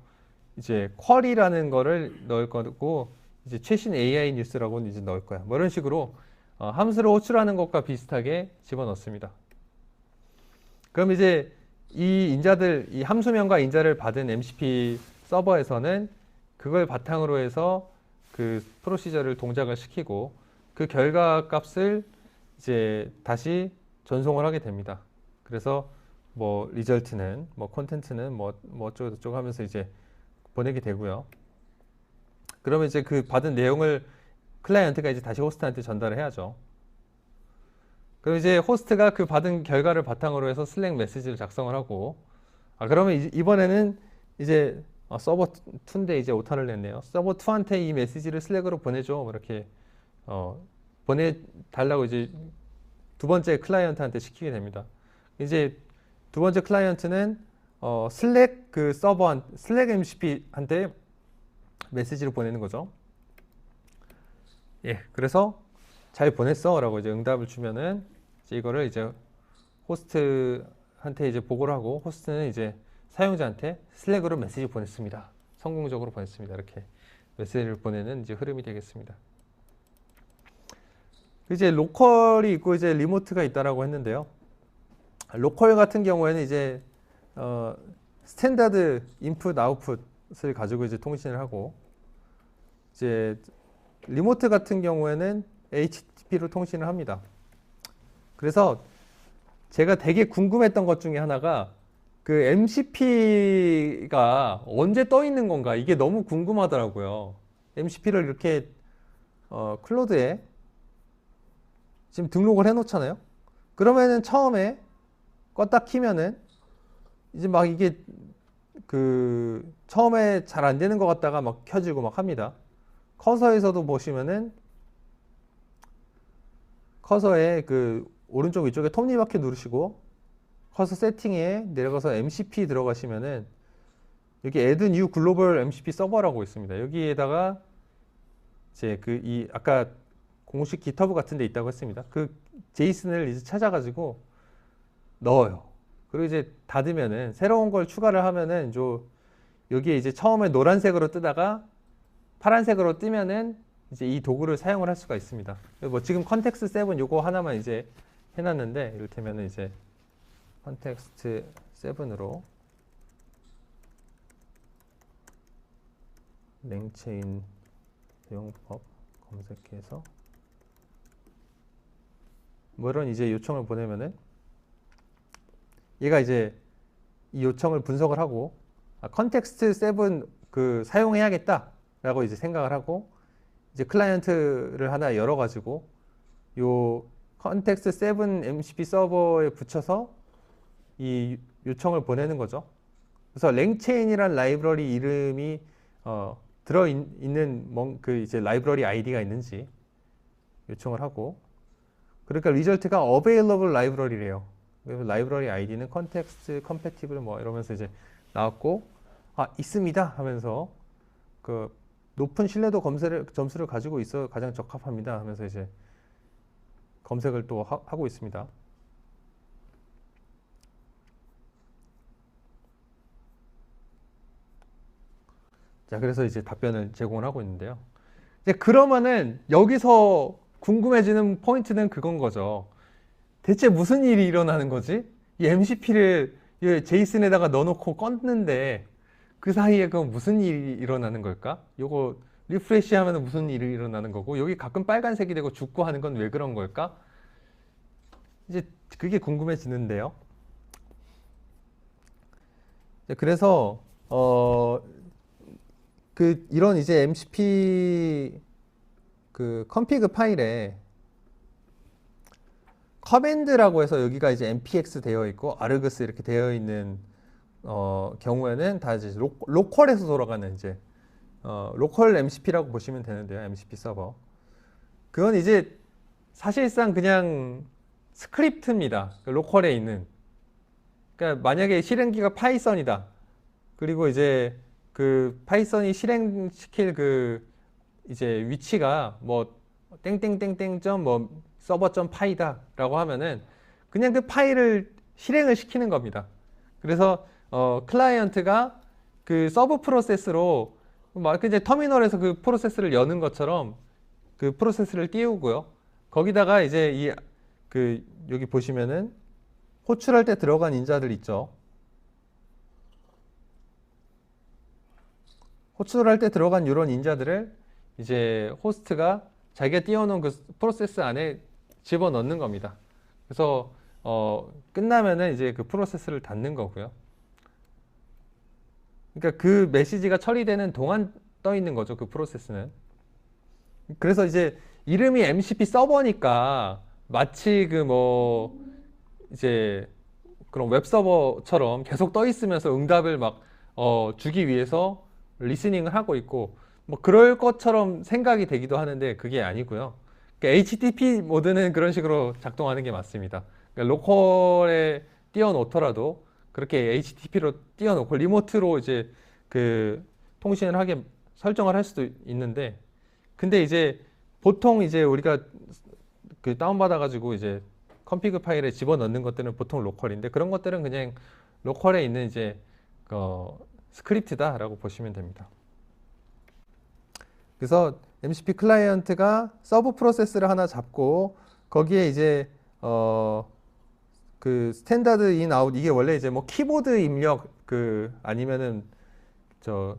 이제 쿼리라는 거를 넣을 거고, 이제 최신 AI 뉴스라고는 이제 넣을 거야. 뭐 이런 식으로 함수를 호출하는 것과 비슷하게 집어넣습니다. 그럼 이제 이 함수명과 인자를 받은 MCP 서버에서는 그걸 바탕으로 해서 그 프로시저를 동작을 시키고 그 결과 값을 이제 다시 전송을 하게 됩니다. 그래서 뭐 리절트는 뭐 콘텐츠는 뭐 어쩌고저쩌고 하면서 이제 보내게 되고요. 그러면 이제 그 받은 내용을 클라이언트가 이제 다시 호스트한테 전달을 해야죠. 그럼 이제 호스트가 그 받은 결과를 바탕으로 해서 슬랙 메시지를 작성을 하고, 그러면 이번에는 이제 서버 2인데 이제 오타를 냈네요. 서버 2한테 이 메시지를 슬랙으로 보내줘. 이렇게 보내달라고 이제 두 번째 클라이언트한테 시키게 됩니다. 이제 두 번째 클라이언트는 슬랙 그 슬랙 MCP한테 메시지를 보내는 거죠. 예, 그래서 잘 보냈어라고 이제 응답을 주면은 이제 이거를 이제 호스트한테 이제 보고를 하고, 호스트는 이제 사용자한테 슬랙으로 메시지 보냈습니다. 성공적으로 보냈습니다. 이렇게 메시지를 보내는 이제 흐름이 되겠습니다. 이제 로컬이 있고 이제 리모트가 있다라고 했는데요. 로컬 같은 경우에는 이제 스탠다드 인풋 아웃풋을 가지고 이제 통신을 하고, 이제 리모트 같은 경우에는 HTTP로 통신을 합니다. 그래서 제가 되게 궁금했던 것 중에 하나가 그 MCP가 언제 떠 있는 건가, 이게 너무 궁금하더라고요. MCP를 이렇게 클로드에 지금 등록을 해 놓잖아요. 그러면은 처음에 껐다 키면은 이제 막 이게 그 처음에 잘 안 되는 것 같다가 막 켜지고 막 합니다. 커서에서도 보시면은 커서에 그 오른쪽 위쪽에 톱니바퀴 누르시고 커서 세팅에 내려가서 MCP 들어가시면은 여기 Add New Global MCP 서버라고 있습니다. 여기에다가 이제 이 아까 공식 GitHub 같은 데 있다고 했습니다. 그 제이슨을 이제 찾아가지고 넣어요. 그리고 이제 닫으면은 새로운 걸 추가를 하면은 여기에 이제 처음에 노란색으로 뜨다가 파란색으로 뜨면은 이제 이 도구를 사용을 할 수가 있습니다. 뭐 지금 컨텍스트 7 요거 하나만 이제 해놨는데, 이를테면은 이제 컨텍스트 7으로 랭체인 대용법 검색해서 뭐 이런 이제 요청을 보내면은 얘가 이제 이 요청을 분석을 하고 컨텍스트 7 그 사용해야겠다 라고 이제 생각을 하고 이제 클라이언트를 하나 열어가지고 요 컨텍스트 7 MCP 서버에 붙여서 이 요청을 보내는 거죠. 그래서 랭체인이란 라이브러리 이름이 들어있는 그 이제 라이브러리 아이디가 있는지 요청을 하고, 그러니까 리절트가 available library래요. 그래서 라이브러리 아이디는 context compatible 뭐 이러면서 이제 나왔고, 있습니다 하면서 그 높은 신뢰도 점수를 가지고 있어 가장 적합합니다 하면서 이제 검색을 또 하고 있습니다. 자, 그래서 이제 답변을 제공을 하고 있는데요. 이제 그러면은 여기서 궁금해지는 포인트는 그건 거죠. 대체 무슨 일이 일어나는 거지? 이 MCP를 제이슨에다가 넣어놓고 껐는데 그 사이에 그건 무슨 일이 일어나는 걸까? 요거 리프레시 하면 무슨 일이 일어나는 거고, 여기 가끔 빨간색이 되고 죽고 하는 건 왜 그런 걸까? 이제 그게 궁금해지는데요. 그래서 이런 이제 MCP 그 config 파일에 커맨드라고 해서 여기가 이제 npx 되어 있고 args 이렇게 되어 있는 경우에는 다 이제 로컬에서 돌아가는 이제 로컬 MCP라고 보시면 되는데요. MCP 서버. 그건 이제 사실상 그냥 스크립트입니다. 로컬에 있는. 그러니까 만약에 실행기가 파이썬이다. 그리고 이제 그 파이썬이 실행시킬 그 이제 위치가 뭐 땡땡땡땡 뭐 서버.py다라고 하면은 그냥 그 파일을 실행을 시키는 겁니다. 그래서 클라이언트가 그 서브 프로세스로 막 이제 터미널에서 그 프로세스를 여는 것처럼 그 프로세스를 띄우고요. 거기다가 이제 여기 보시면은 호출할 때 들어간 인자들 있죠. 호출할 때 들어간 이런 인자들을 이제 호스트가 자기가 띄워놓은 그 프로세스 안에 집어넣는 겁니다. 그래서 끝나면은 이제 그 프로세스를 닫는 거고요. 그러니까 그 메시지가 처리되는 동안 떠 있는 거죠, 그 프로세스는. 그래서 이제 이름이 MCP 서버니까 마치 이제 그런 웹 서버처럼 계속 떠 있으면서 응답을 막 주기 위해서 리스닝을 하고 있고 뭐 그럴 것처럼 생각이 되기도 하는데 그게 아니고요. HTTP 모드는 그런 식으로 작동하는 게 맞습니다. 그러니까 로컬에 띄워놓더라도 그렇게 HTTP로 띄워놓고 리모트로 이제 그 통신을 하게 설정을 할 수도 있는데, 근데 이제 보통 이제 우리가 그 다운받아가지고 이제 컨피그 파일에 집어넣는 것들은 보통 로컬인데, 그런 것들은 그냥 로컬에 있는 이제 스크립트다라고 보시면 됩니다. 그래서 MCP 클라이언트가 서브 프로세스를 하나 잡고 거기에 이제 그 스탠다드 인 아웃, 이게 원래 이제 뭐 키보드 입력 그 아니면은 저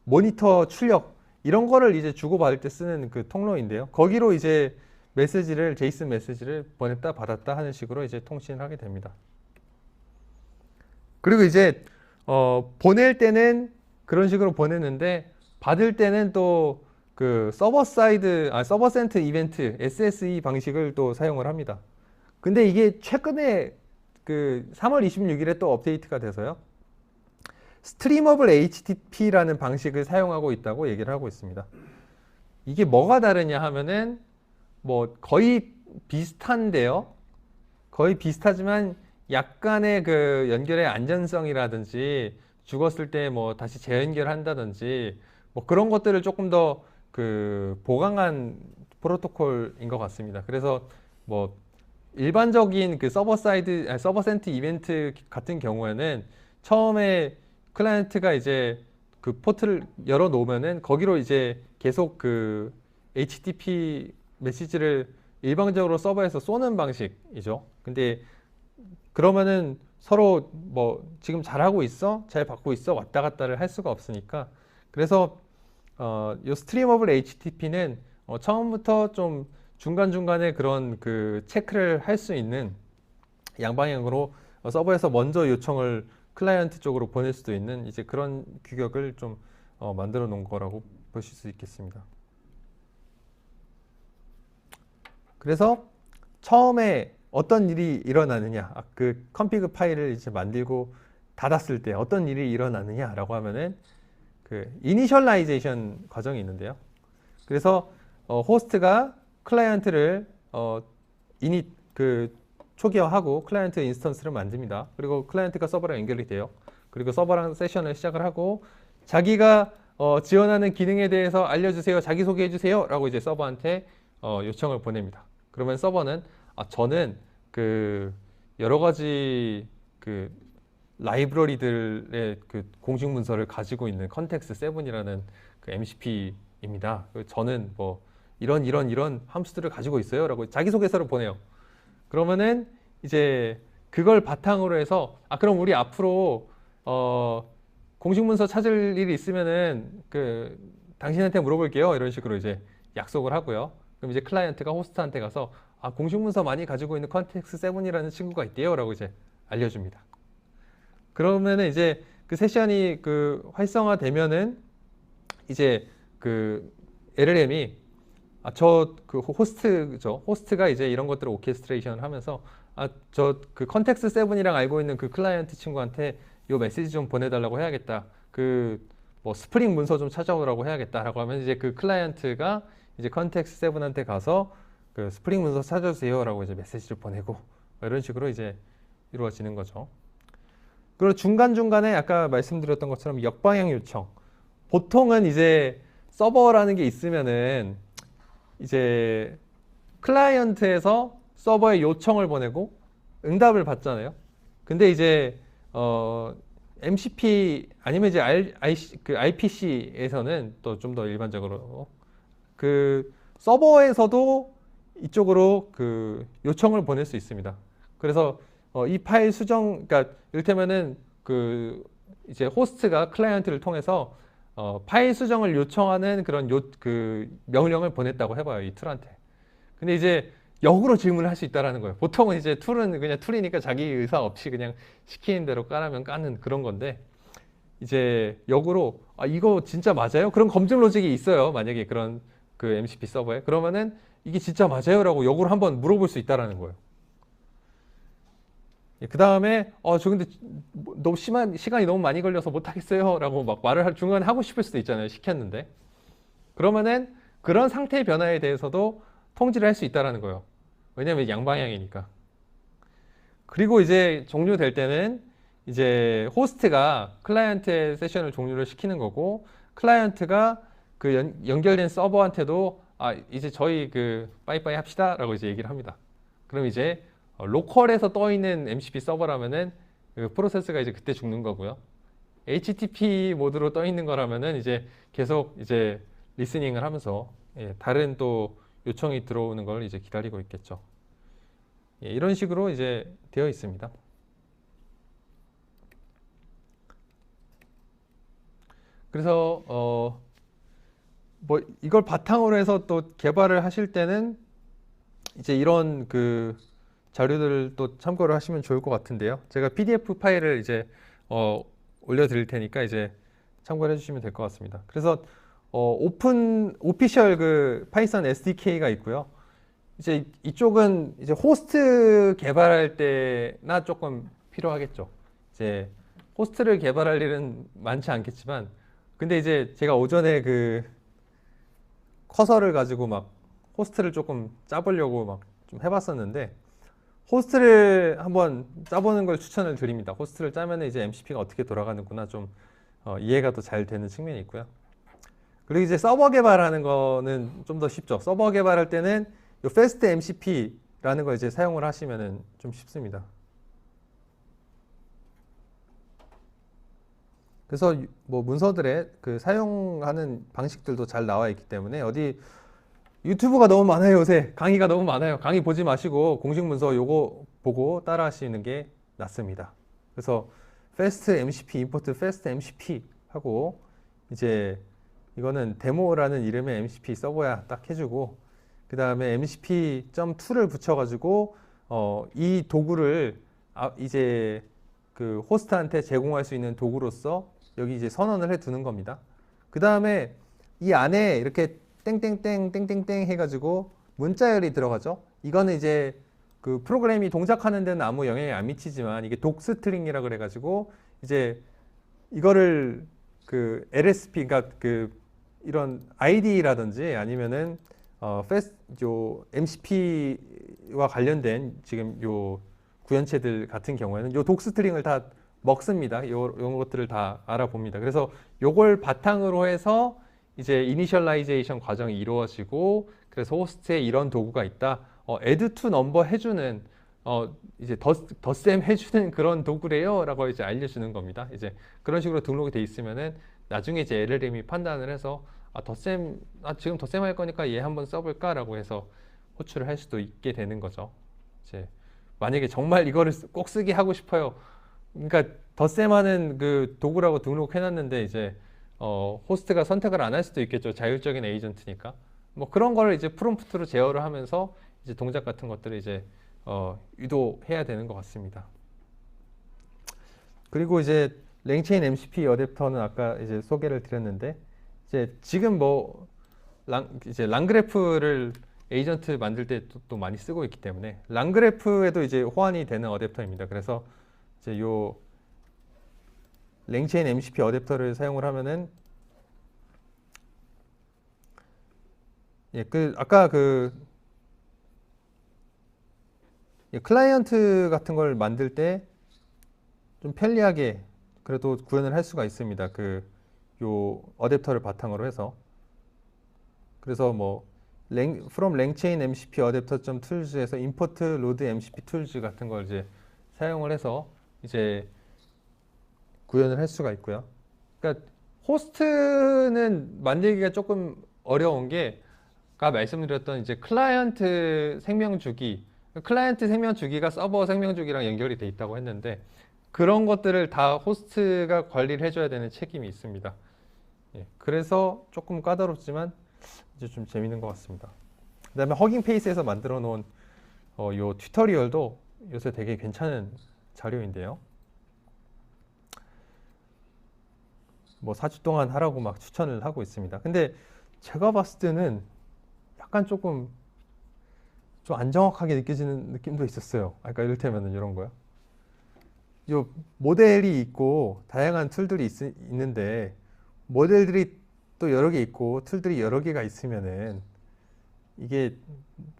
모니터 출력 이런 거를 이제 주고받을 때 쓰는 그 통로인데요. 거기로 이제 메시지를, 제이슨 메시지를 보냈다 받았다 하는 식으로 이제 통신을 하게 됩니다. 그리고 이제 보낼 때는 그런 식으로 보냈는데, 받을 때는 또 그 서버 센트 이벤트 SSE 방식을 또 사용을 합니다. 근데 이게 최근에 그 3월 26일에 또 업데이트가 돼서요, 스트리머블 HTTP라는 방식을 사용하고 있다고 얘기를 하고 있습니다. 이게 뭐가 다르냐 하면은 뭐 거의 비슷한데요. 거의 비슷하지만 약간의 그 연결의 안전성이라든지 죽었을 때 뭐 다시 재연결한다든지 뭐 그런 것들을 조금 더 그 보강한 프로토콜인 것 같습니다. 그래서 뭐 일반적인 그 서버 센트 이벤트 같은 경우에는 처음에 클라이언트가 이제 그 포트를 열어 놓으면은 거기로 이제 계속 그 HTTP 메시지를 일방적으로 서버에서 쏘는 방식이죠. 근데 그러면은 서로 뭐 지금 잘하고 있어? 잘 받고 있어? 왔다 갔다를 할 수가 없으니까, 그래서 요 스트리머블 HTTP는 처음부터 좀 중간중간에 그런 그 체크를 할 수 있는 양방향으로 서버에서 먼저 요청을 클라이언트 쪽으로 보낼 수도 있는 이제 그런 규격을 좀 만들어 놓은 거라고 보실 수 있겠습니다. 그래서 처음에 어떤 일이 일어나느냐, 그 컨피그 파일을 이제 만들고 닫았을 때 어떤 일이 일어나느냐라고 하면은 그 이니셜라이제이션 과정이 있는데요. 그래서 호스트가 클라이언트를 초기화하고 클라이언트 인스턴스를 만듭니다. 그리고 클라이언트가 서버랑 연결이 돼요. 그리고 서버랑 세션을 시작을 하고 자기가 지원하는 기능에 대해서 알려주세요, 자기소개해 주세요 라고 이제 서버한테 요청을 보냅니다. 그러면 서버는 저는 그 여러 가지 그 라이브러리들의 그 공식 문서를 가지고 있는 컨텍스트 7이라는 그 MCP입니다. 저는 뭐 이런 함수들을 가지고 있어요 라고 자기소개서를 보내요. 그러면은 이제 그걸 바탕으로 해서 그럼 우리 앞으로 공식 문서 찾을 일이 있으면은 그 당신한테 물어볼게요 이런 식으로 이제 약속을 하고요. 그럼 이제 클라이언트가 호스트한테 가서 공식 문서 많이 가지고 있는 컨텍스트 7이라는 친구가 있대요 라고 이제 알려줍니다. 그러면은 이제 그 세션이 그 활성화되면은 이제 그 LLM이 저 그 호스트죠. 호스트가 이제 이런 것들을 오케스트레이션을 하면서 저 그 컨텍스트 7이랑 알고 있는 그 클라이언트 친구한테 요 메시지 좀 보내달라고 해야겠다. 그 뭐 스프링 문서 좀 찾아오라고 해야겠다라고 하면 이제 그 클라이언트가 이제 컨텍스트 7한테 가서 그 스프링 문서 찾아주세요라고 이제 메시지를 보내고 이런 식으로 이제 이루어지는 거죠. 그리고 중간중간에 아까 말씀드렸던 것처럼 역방향 요청. 보통은 이제 서버라는 게 있으면은 이제 클라이언트에서 서버에 요청을 보내고 응답을 받잖아요. 근데 이제 MCP 아니면 이제 IPC에서는 또 좀 더 일반적으로 그 서버에서도 이쪽으로 그 요청을 보낼 수 있습니다. 그래서 이 파일 수정, 그러니까 이를테면은 그 이제 호스트가 클라이언트를 통해서 파일 수정을 요청하는 그런 그 명령을 보냈다고 해봐요, 이 툴한테. 근데 이제 역으로 질문을 할 수 있다라는 거예요. 보통은 이제 툴은 그냥 툴이니까 자기 의사 없이 그냥 시키는 대로 까라면 까는 그런 건데, 이제 역으로 이거 진짜 맞아요? 그런 검증 로직이 있어요. 만약에 그런 그 MCP 서버에. 그러면은 이게 진짜 맞아요? 라고 역으로 한번 물어볼 수 있다라는 거예요. 그 다음에 저 근데 너무 시간이 너무 많이 걸려서 못하겠어요 라고 막 말을 중간에 하고 싶을 수도 있잖아요, 시켰는데. 그러면은 그런 상태의 변화에 대해서도 통지를 할 수 있다라는 거예요. 왜냐면 양방향이니까. 그리고 이제 종료될 때는 이제 호스트가 클라이언트의 세션을 종료를 시키는 거고, 클라이언트가 그 연결된 서버한테도 이제 저희 그 빠이빠이 합시다라고 이제 얘기를 합니다. 그럼 이제 로컬에서 떠 있는 MCP 서버라면은 그 프로세스가 이제 그때 죽는 거고요. HTTP 모드로 떠 있는 거라면은 이제 계속 이제 리스닝을 하면서 다른 또 요청이 들어오는 걸 이제 기다리고 있겠죠. 이런 식으로 이제 되어 있습니다. 그래서 뭐 이걸 바탕으로 해서 또 개발을 하실 때는 이제 이런 그 자료들을 또 참고를 하시면 좋을 것 같은데요. 제가 PDF 파일을 이제 올려드릴 테니까 이제 참고를 해주시면 될 것 같습니다. 그래서 오피셜 그 파이썬 SDK가 있고요. 이제 이쪽은 이제 호스트 개발할 때나 조금 필요하겠죠. 이제 호스트를 개발할 일은 많지 않겠지만, 근데 이제 제가 오전에 그 커서를 가지고 막 호스트를 조금 짜보려고 막 좀 해봤었는데, 호스트를 한번 짜보는 걸 추천을 드립니다. 호스트를 짜면 이제 MCP가 어떻게 돌아가는구나 좀 이해가 더 잘 되는 측면이 있고요. 그리고 이제 서버 개발하는 거는 좀 더 쉽죠. 서버 개발할 때는 요 fast MCP라는 거 이제 사용을 하시면은 좀 쉽습니다. 그래서 뭐 문서들에 그 사용하는 방식들도 잘 나와 있기 때문에, 어디 유튜브가 너무 많아요. 요새 강의가 너무 많아요. 강의 보지 마시고 공식 문서 요거 보고 따라 하시는 게 낫습니다. 그래서 fast MCP, import fast MCP 하고, 이제 이거는 데모라는 이름의 MCP 서버야 딱 해주고, 그 다음에 MCP.2를 붙여가지고 이 도구를 이제 그 호스트한테 제공할 수 있는 도구로서 여기 이제 선언을 해 두는 겁니다. 그 다음에 이 안에 이렇게 땡땡땡 땡땡땡 해가지고 문자열이 들어가죠. 이거는 이제 그 프로그램이 동작하는 데는 아무 영향이 안 미치지만, 이게 독스트링이라 그래가지고 이제 이거를 그 LSP, 그러니까 그 이런 ID라든지 아니면은 요 MCP와 관련된 지금 요 구현체들 같은 경우에는 요 독스트링을 다 먹습니다. 요런 것들을 다 알아봅니다. 그래서 요걸 바탕으로 해서 이제 이니셜라이제이션 과정이 이루어지고, 그래서 호스트에 이런 도구가 있다. add to number 해주는 이제 덧셈 해주는 그런 도구래요 라고 이제 알려주는 겁니다. 이제 그런 식으로 등록이 돼 있으면은 나중에 이제 LLM이 판단을 해서 지금 덧셈 할 거니까 얘 한번 써볼까 라고 해서 호출을 할 수도 있게 되는 거죠. 이제 만약에 정말 이거를 꼭 쓰게 하고 싶어요. 그러니까 덧셈하는 그 도구라고 등록해놨는데 이제 호스트가 선택을 안 할 수도 있겠죠. 자율적인 에이전트니까. 뭐 그런 거를 이제 프롬프트로 제어를 하면서 이제 동작 같은 것들을 이제 유도해야 되는 것 같습니다. 그리고 이제 랭체인 MCP 어댑터는 아까 이제 소개를 드렸는데, 이제 지금 뭐 이제 랑그래프를 에이전트 만들 때 또 많이 쓰고 있기 때문에 랑그래프에도 이제 호환이 되는 어댑터입니다. 그래서 이제 요 랭체인 MCP 어댑터를 사용을 하면은 아까 클라이언트 같은 걸 만들 때 좀 편리하게 그래도 구현을 할 수가 있습니다. 요 어댑터를 바탕으로 해서. 그래서 뭐 from langchain mcp adapter.tools에서 import load mcp tools 같은 걸 이제 사용을 해서 이제 구현을 할 수가 있고요. 그러니까 호스트는 만들기가 조금 어려운 게, 아까 말씀드렸던 이제 클라이언트 생명주기가 서버 생명주기랑 연결이 돼 있다고 했는데, 그런 것들을 다 호스트가 관리를 해줘야 되는 책임이 있습니다. 그래서 조금 까다롭지만 이제 좀 재밌는 것 같습니다. 그 다음에 허깅 페이스에서 만들어 놓은 요 튜토리얼도 요새 되게 괜찮은 자료인데요. 뭐 4주 동안 하라고 막 추천을 하고 있습니다. 근데 제가 봤을 때는 약간 조금 좀 안 정확하게 느껴지는 느낌도 있었어요. 그러니까 이를테면은 이런 거요. 요 모델이 있고 다양한 툴들이 있는데, 모델들이 또 여러 개 있고 툴들이 여러 개가 있으면은 이게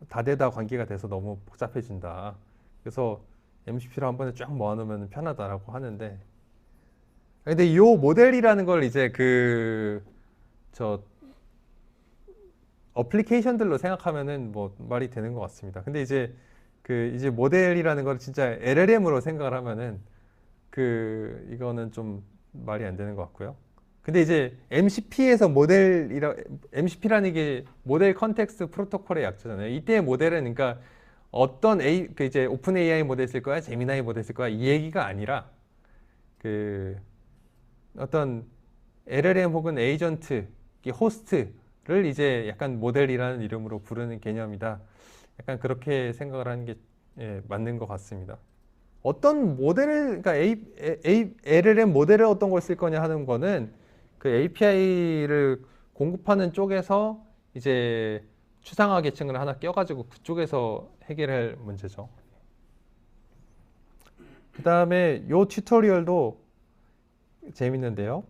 다대다 관계가 돼서 너무 복잡해진다. 그래서 MCP를 한 번에 쫙 모아놓으면 편하다라고 하는데, 근데 이 모델이라는 걸 이제 저 어플리케이션들로 생각하면은 뭐 말이 되는 것 같습니다. 근데 이제 이제 모델이라는 걸 진짜 LLM으로 생각을 하면은 이거는 좀 말이 안 되는 것 같고요. 근데 이제 MCP에서 MCP라는 게 모델 컨텍스트 프로토콜의 약자잖아요. 이때의 모델은 그러니까 어떤 이제 오픈 AI 모델 쓸 거야, 제미나이 모델 쓸 거야 이 얘기가 아니라 어떤 LLM 혹은 에이전트, 호스트를 이제 약간 모델이라는 이름으로 부르는 개념이다. 약간 그렇게 생각을 하는 게 맞는 것 같습니다. 어떤 모델을, 그러니까 LLM 모델을 어떤 걸 쓸 거냐 하는 거는 그 API를 공급하는 쪽에서 이제 추상화 계층을 하나 껴가지고 그쪽에서 해결할 문제죠. 그 다음에 요 튜토리얼도 재밌는데요.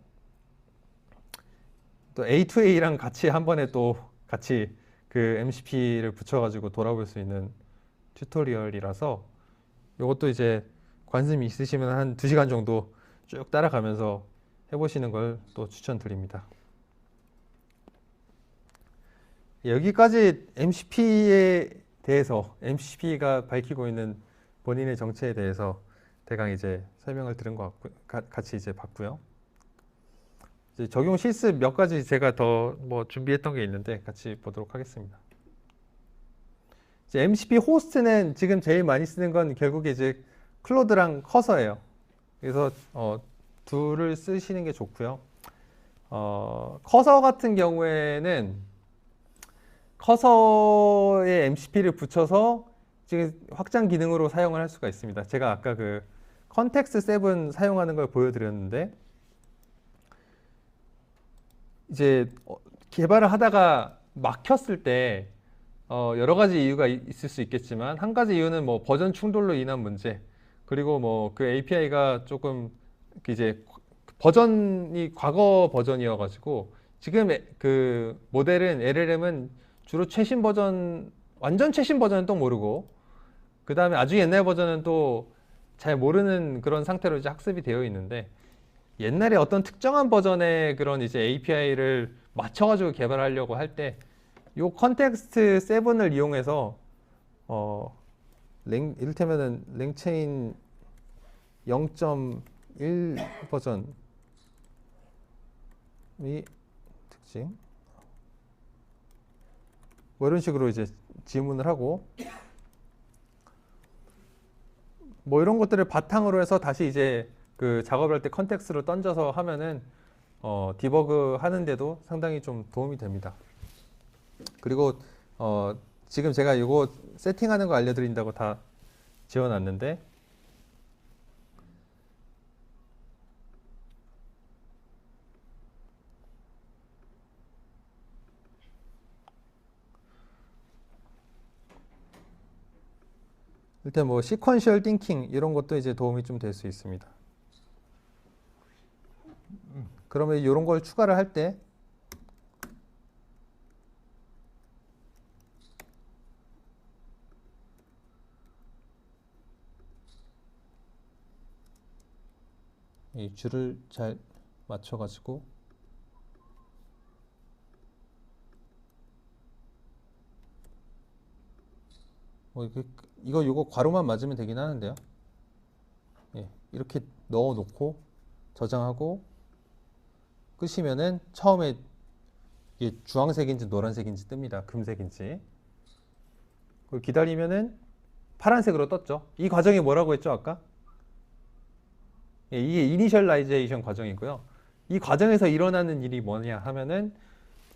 또 A2A랑 같이 한 번에 또 같이 MCP를 붙여가지고 돌아볼 수 있는 튜토리얼이라서 이것도 이제 관심이 있으시면 한 2시간 정도 쭉 따라가면서 해보시는 걸 또 추천드립니다. 여기까지 MCP에 대해서 MCP가 밝히고 있는 본인의 정체에 대해서 대강 이제 설명을 들은 것 같고 같이 이제 봤고요. 이제 적용 실습 몇 가지 제가 더 뭐 준비했던 게 있는데 같이 보도록 하겠습니다. 이제 MCP 호스트는 지금 제일 많이 쓰는 건 결국에 이제 클로드랑 커서예요. 그래서 둘을 쓰시는 게 좋고요. 커서 같은 경우에는 커서에 MCP를 붙여서 지금 확장 기능으로 사용을 할 수가 있습니다. 제가 아까 컨텍스트 7 사용하는 걸 보여드렸는데 이제 개발을 하다가 막혔을 때 여러 가지 이유가 있을 수 있겠지만 한 가지 이유는 뭐 버전 충돌로 인한 문제, 그리고 뭐 API가 조금 이제 버전이 과거 버전이어가지고 지금 모델은 LLM은 주로 최신 버전, 완전 최신 버전은 또 모르고 그 다음에 아주 옛날 버전은 또 잘 모르는 그런 상태로 이제 학습이 되어 있는데, 옛날에 어떤 특정한 버전의 그런 이제 API를 맞춰가지고 개발하려고 할 때 요 컨텍스트 7을 이용해서 이를테면은 랭체인 0.1 버전이 특징 뭐 이런 식으로 이제 지문을 하고 뭐 이런 것들을 바탕으로 해서 다시 이제 작업을 할 때 컨텍스트로 던져서 하면은 디버그 하는데도 상당히 좀 도움이 됩니다. 그리고 지금 제가 이거 세팅하는 거 알려드린다고 다 지어놨는데 일단 뭐 시퀀셜 띵킹 이런 것도 이제 도움이 좀 될 수 있습니다. 그러면 이런 걸 추가를 할 때 이 줄을 잘 맞춰가지고 이거 괄호만 맞으면 되긴 하는데요. 예, 이렇게 넣어 놓고 저장하고 끄시면은 처음에 이게 주황색인지 노란색인지 뜹니다. 금색인지. 그걸 기다리면은 파란색으로 떴죠. 이 과정이 뭐라고 했죠, 아까? 예, 이게 이니셜라이제이션 과정이고요. 이 과정에서 일어나는 일이 뭐냐 하면은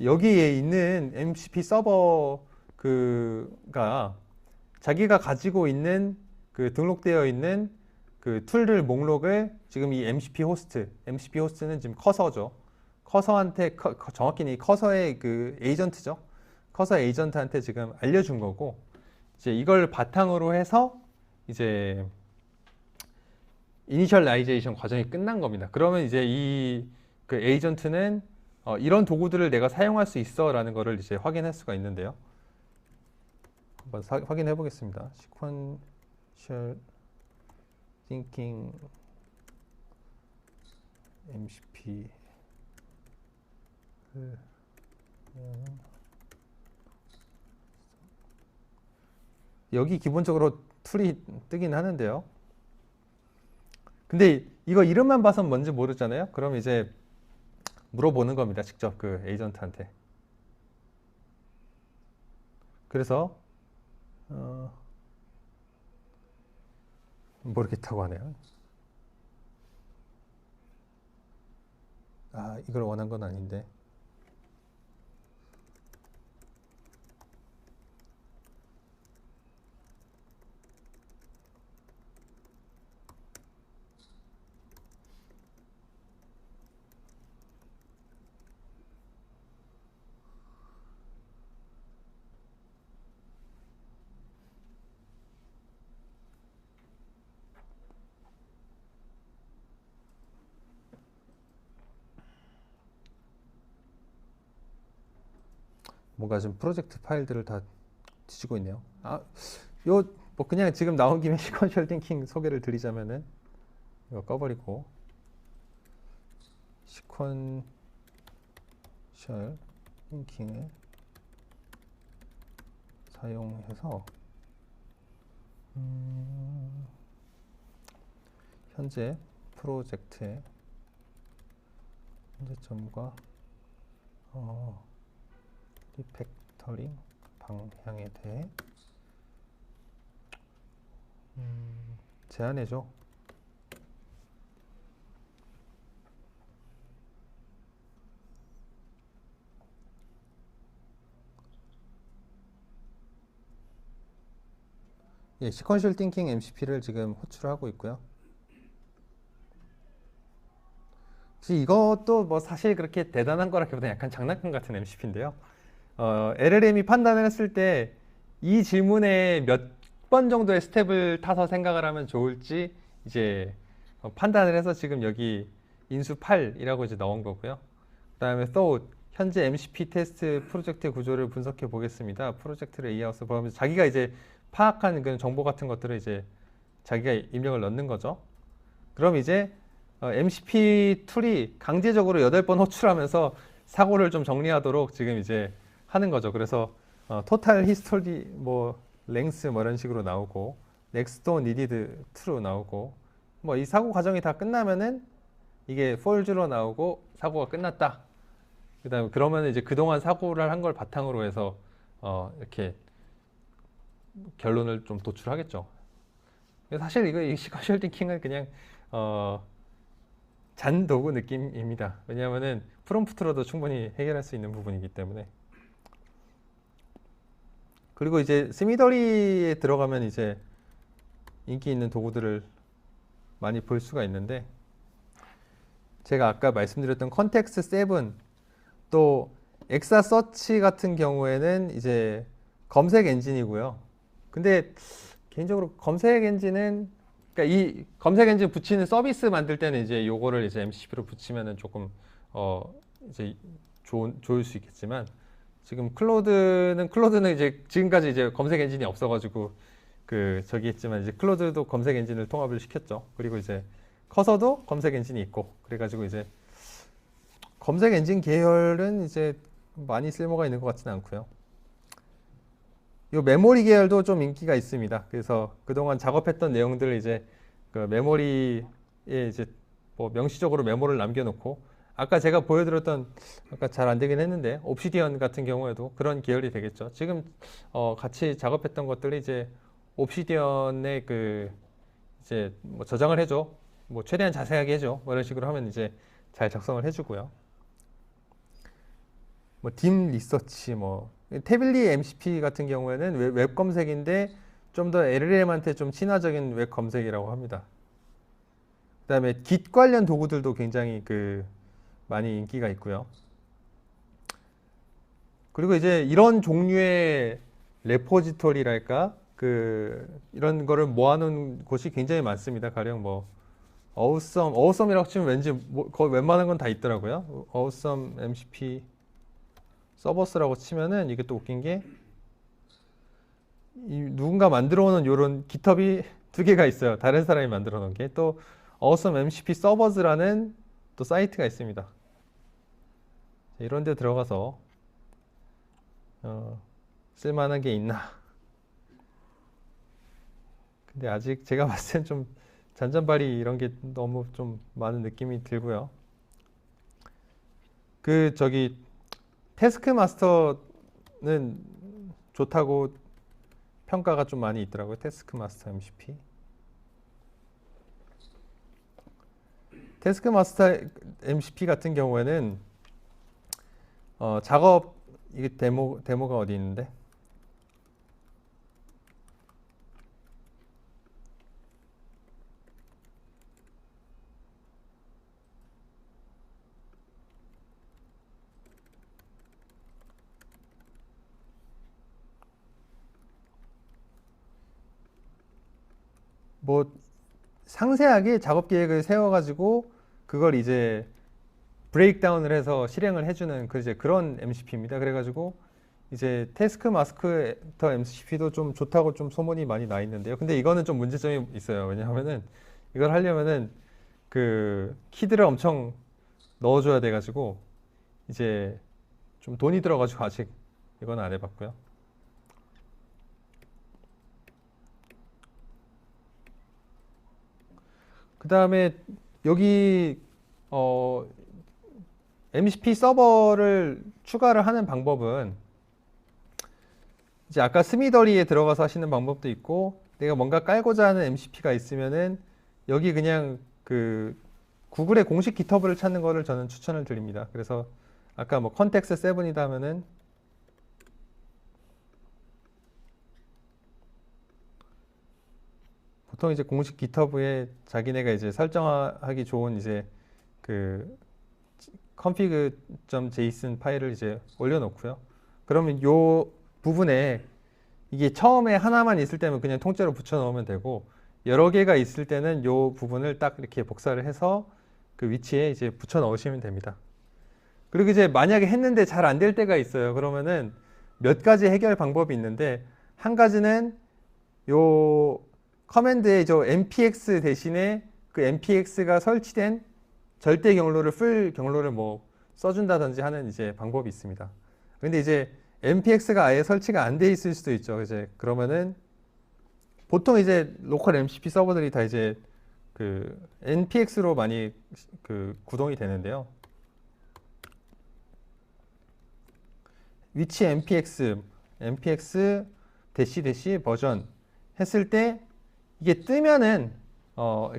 여기에 있는 MCP 서버가 자기가 가지고 있는 등록되어 있는 툴들 목록을 지금 이 MCP 호스트는 지금 커서죠. 커서한테 정확히는 이 커서의 에이전트죠. 커서 에이전트한테 지금 알려준 거고, 이제 이걸 바탕으로 해서 이제 이니셜라이제이션 과정이 끝난 겁니다. 그러면 이제 이 에이전트는 이런 도구들을 내가 사용할 수 있어라는 거를 이제 확인할 수가 있는데요. 한번 확인해 보겠습니다. Sequential Thinking MCP 여기 기본적으로 툴이 뜨긴 하는데요. 근데 이거 이름만 봐선 뭔지 모르잖아요. 그럼 이제 물어보는 겁니다. 직접 그 에이전트한테. 그래서 모르겠다고 하네요. 아, 이걸 원한 건 아닌데. 뭔가 지금 프로젝트 파일들을 다 뒤지고 있네요. 아, 요 뭐 그냥 지금 나온 김에 시퀀셜 띵킹 소개를 드리자면은 이거 꺼버리고 시퀀셜 띵킹을 사용해서 현재 프로젝트의 현재점과 리팩터링 방향에 대해 제안해줘. 예, 시퀀셜 띵킹 MCP를 지금 호출하고 있고요. 이것도 뭐 사실 그렇게 대단한 거라기보다 약간 장난감 같은 MCP인데요. LLM이 판단을 했을 때 이 질문에 몇 번 정도의 스텝을 타서 생각을 하면 좋을지 이제 판단을 해서 지금 여기 인수 8이라고 이제 넣은 거고요. 그다음에 thought 현재 MCP 테스트 프로젝트 구조를 분석해 보겠습니다. 프로젝트를 레이아웃을 보면서 자기가 이제 파악한 그 정보 같은 것들을 이제 자기가 입력을 넣는 거죠. 그럼 이제 MCP 툴이 강제적으로 8번 호출하면서 사고를 좀 정리하도록 지금 이제 하는 거죠. 그래서 토탈 히스토리 뭐 랭스 뭐 이런 식으로 나오고 넥스트 니디드 트루 나오고 뭐 이 사고 과정이 다 끝나면은 이게 폴즈로 나오고 사고가 끝났다. 그다음에 그러면 이제 그동안 사고를 한 걸 바탕으로 해서 이렇게 결론을 좀 도출하겠죠. 사실 이거 이 시퀀셜 띵킹은 그냥 잔 도구 느낌입니다. 왜냐하면은 프롬프트로도 충분히 해결할 수 있는 부분이기 때문에. 그리고 이제 스미더리에 들어가면 이제 인기 있는 도구들을 많이 볼 수가 있는데, 제가 아까 말씀드렸던 컨텍스트 7 또 엑사 서치 같은 경우에는 이제 검색 엔진이고요. 근데 개인적으로 검색 엔진은, 그러니까 이 검색 엔진 붙이는 서비스 만들 때는 이제 요거를 이제 MCP로 붙이면은 조금 이제 좋을 수 있겠지만, 지금 클로드는 이제 지금까지 이제 검색 엔진이 없어가지고 저기 했지만 이제 클로드도 검색 엔진을 통합을 시켰죠. 그리고 이제 커서도 검색 엔진이 있고, 그래가지고 이제 검색 엔진 계열은 이제 많이 쓸모가 있는 것 같지는 않고요. 이 메모리 계열도 좀 인기가 있습니다. 그래서 그동안 작업했던 내용들을 이제 그 메모리에 이제 뭐 명시적으로 메모를 남겨놓고, 아까 제가 보여드렸던, 아까 잘 안 되긴 했는데 옵시디언 같은 경우에도 그런 계열이 되겠죠. 지금 같이 작업했던 것들이 이제 옵시디언에 이제 뭐 저장을 해줘, 뭐 최대한 자세하게 해줘, 뭐 이런 식으로 하면 이제 잘 작성을 해주고요. 뭐 딥 리서치, 뭐 태블릿 MCP 같은 경우에는 웹 검색인데 좀 더 LLM한테 좀 친화적인 웹 검색이라고 합니다. 그다음에 Git 관련 도구들도 굉장히 많이 인기가 있고요. 그리고 이제 이런 종류의 레포지토리랄까 이런 거를 모아놓은 곳이 굉장히 많습니다. 가령 뭐 어우썸이라고 치면 왠지 거의 웬만한 건 다 있더라고요. 어우썸 MCP 서버스라고 치면은 이게 또 웃긴 게 누군가 만들어 놓은 이런 GitHub이 두 개가 있어요. 다른 사람이 만들어 놓은 게. 또 Awesome MCP Servers라는 또 사이트가 있습니다. 이런 데 들어가서 쓸만한 게 있나. 근데 아직 제가 봤을 땐 좀 잔잔바리 이런 게 너무 좀 많은 느낌이 들고요. 그 저기 태스크마스터는 좋다고 평가가 좀 많이 있더라고요. 태스크마스터 MCP. 태스크마스터 MCP 같은 경우에는 작업 이게 데모가 어디 있는데? 뭐 상세하게 작업 계획을 세워가지고 그걸 이제 브레이크다운을 해서 실행을 해주는 이제 그런 MCP입니다. 그래가지고 이제 태스크 마스터 MCP도 좀 좋다고 좀 소문이 많이 나 있는데요. 근데 이거는 좀 문제점이 있어요. 왜냐하면은 이걸 하려면은 그 키들을 엄청 넣어줘야 돼가지고 이제 좀 돈이 들어가지고 아직 이건 안 해봤고요. 그 다음에 여기 MCP 서버를 추가를 하는 방법은 이제 아까 스미더리에 들어가서 하시는 방법도 있고, 내가 뭔가 깔고자 하는 MCP가 있으면은 여기 그냥 그 구글의 공식 GitHub를 찾는 거를 저는 추천을 드립니다. 그래서 아까 뭐 컨텍스 7이다 하면은 보통 이제 공식 GitHub에 자기네가 이제 설정하기 좋은 이제 그 config.json 파일을 이제 올려놓고요. 그러면 요 부분에 이게 처음에 하나만 있을 때는 그냥 통째로 붙여 넣으면 되고, 여러 개가 있을 때는 요 부분을 딱 이렇게 복사를 해서 그 위치에 이제 붙여 넣으시면 됩니다. 그리고 이제 만약에 했는데 잘 안 될 때가 있어요. 그러면은 몇 가지 해결 방법이 있는데, 한 가지는 요 커맨드에 저 npx 대신에 그 npx가 설치된 절대 경로를 풀 경로를 뭐 써준다든지 하는 이제 방법이 있습니다. 근데 이제 npx가 아예 설치가 안 돼 있을 수도 있죠. 이제 그러면은 보통 이제 로컬 MCP 서버들이 다 이제 그 npx로 많이 그 구동이 되는데요. 위치 npx 대시 버전 했을 때 이게 뜨면은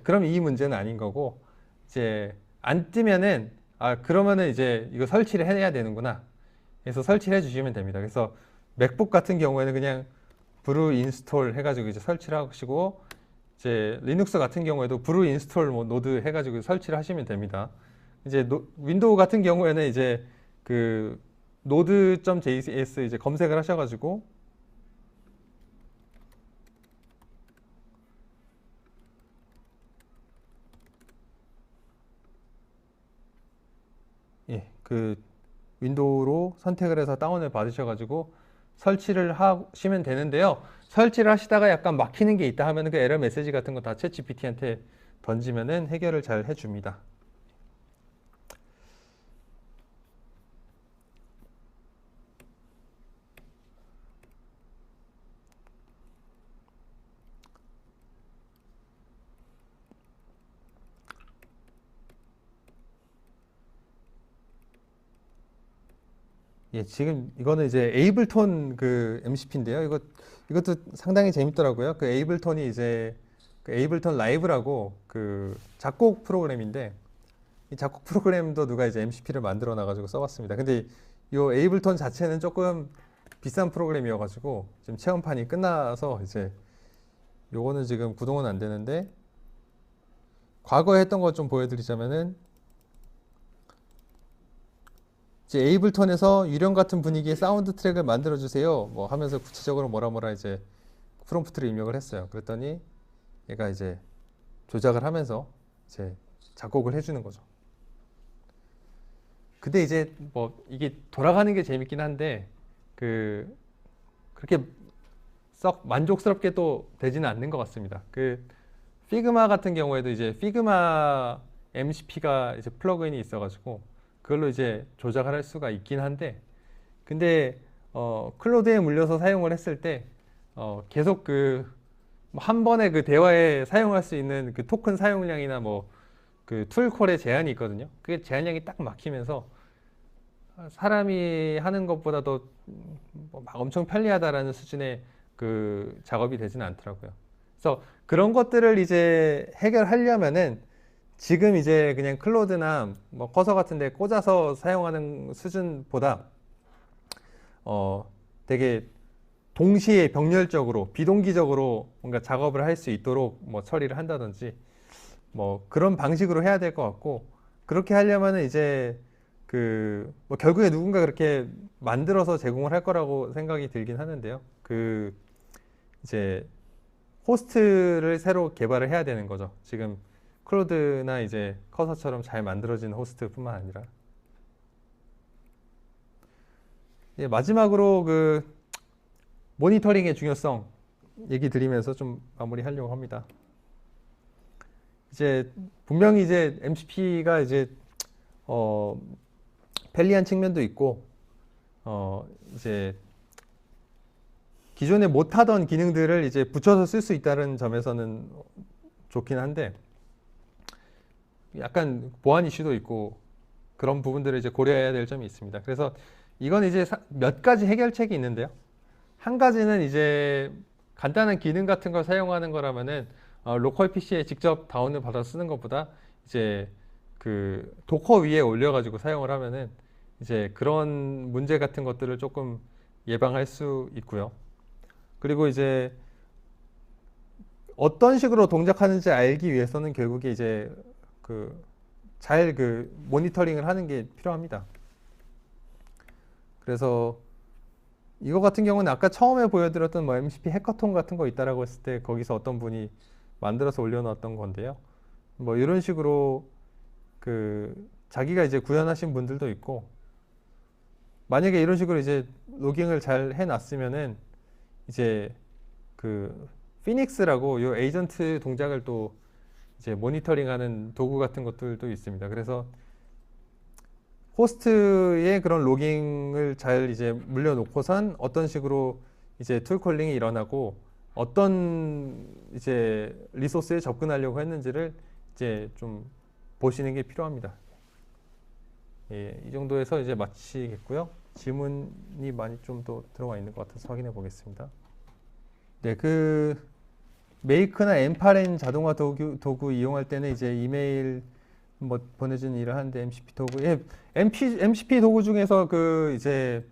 그럼 이 문제는 아닌 거고, 이제 안 뜨면은 그러면은 이제 이거 설치를 해야 되는구나. 그래서 설치를 해주시면 됩니다. 그래서 맥북 같은 경우에는 그냥 브루 인스톨 해가지고 이제 설치를 하시고, 이제 리눅스 같은 경우에도 브루 인스톨 뭐 노드 해가지고 설치를 하시면 됩니다. 이제 윈도우 같은 경우에는 이제 그 node.js 이제 검색을 하셔가지고 그 윈도우로 선택을 해서 다운을 받으셔가지고 설치를 하시면 되는데요. 설치를 하시다가 약간 막히는 게 있다 하면 그 에러 메시지 같은 거 다 챗GPT한테 던지면은 해결을 잘 해줍니다. 지금 이거는 이제 에이블톤 그 MCP인데요. 이것도 상당히 재밌더라고요. 그 에이블톤이 이제 그 에이블톤 라이브라고 그 작곡 프로그램인데, 이 작곡 프로그램도 누가 이제 MCP를 만들어 놔가지고 써봤습니다. 근데 이 에이블톤 자체는 조금 비싼 프로그램이어가지고 지금 체험판이 끝나서 이제 요거는 지금 구동은 안 되는데, 과거에 했던 거 좀 보여드리자면은 이제 에이블톤에서 유령 같은 분위기의 사운드 트랙을 만들어 주세요 뭐 하면서 구체적으로 뭐라 이제 프롬프트를 입력을 했어요. 그랬더니 얘가 이제 조작을 하면서 이제 작곡을 해주는 거죠. 근데 이제 뭐 이게 돌아가는 게 재밌긴 한데 그렇게 썩 만족스럽게 또 되지는 않는 것 같습니다. 그 피그마 같은 경우에도 이제 피그마 MCP가 이제 플러그인이 있어가지고 그걸로 이제 조작을 할 수가 있긴 한데, 근데 클로드에 물려서 사용을 했을 때 계속 한 번에 그 대화에 사용할 수 있는 그 토큰 사용량이나 뭐 그 툴콜의 제한이 있거든요. 그게 제한량이 딱 막히면서 사람이 하는 것보다도 뭐막 엄청 편리하다라는 수준의 그 작업이 되지는 않더라고요. 그래서 그런 것들을 이제 해결하려면은 지금 이제 그냥 클로드나 뭐 커서 같은 데 꽂아서 사용하는 수준보다 되게 동시에 병렬적으로 비동기적으로 뭔가 작업을 할 수 있도록 뭐 처리를 한다든지 뭐 그런 방식으로 해야 될 것 같고, 그렇게 하려면은 이제 뭐 결국에 누군가 그렇게 만들어서 제공을 할 거라고 생각이 들긴 하는데요. 이제 호스트를 새로 개발을 해야 되는 거죠. 지금 클로드나 이제 커서처럼 잘 만들어진 호스트뿐만 아니라. 예, 마지막으로 모니터링의 중요성 얘기 드리면서 좀 마무리하려고 합니다. 이제 분명히 이제 MCP가 이제 편리한 측면도 있고 이제 기존에 못하던 기능들을 이제 붙여서 쓸 수 있다는 점에서는 좋긴 한데, 약간 보안 이슈도 있고 그런 부분들을 이제 고려해야 될 점이 있습니다. 그래서 이건 이제 몇 가지 해결책이 있는데요. 한 가지는 이제 간단한 기능 같은 걸 사용하는 거라면은 로컬 PC에 직접 다운을 받아 쓰는 것보다 이제 도커 위에 올려가지고 사용을 하면은 이제 그런 문제 같은 것들을 조금 예방할 수 있고요. 그리고 이제 어떤 식으로 동작하는지 알기 위해서는 결국에 이제 잘 모니터링을 하는 게 필요합니다. 그래서 이거 같은 경우는 아까 처음에 보여드렸던 뭐 MCP 해커톤 같은 거 있다라고 했을 때 거기서 어떤 분이 만들어서 올려놨던 건데요. 뭐 이런 식으로 자기가 이제 구현하신 분들도 있고, 만약에 이런 식으로 이제 로깅을 잘 해놨으면은 이제 피닉스라고 요 에이전트 동작을 또 이제 모니터링하는 도구 같은 것들도 있습니다. 그래서 호스트의 그런 로깅을 잘 이제 물려놓고선 어떤 식으로 이제 툴 콜링이 일어나고 어떤 이제 리소스에 접근하려고 했는지를 이제 좀 보시는 게 필요합니다. 예, 이 정도에서 이제 마치겠고요. 질문이 많이 좀 더 들어와 있는 것 같아서 확인해 보겠습니다. 네, 메이크나 M8N 자동화 도구 이용할 때는 이제 이메일 뭐 보내주는 일을 하는데 MCP 도구, 예, MCP 도구 중에서 이제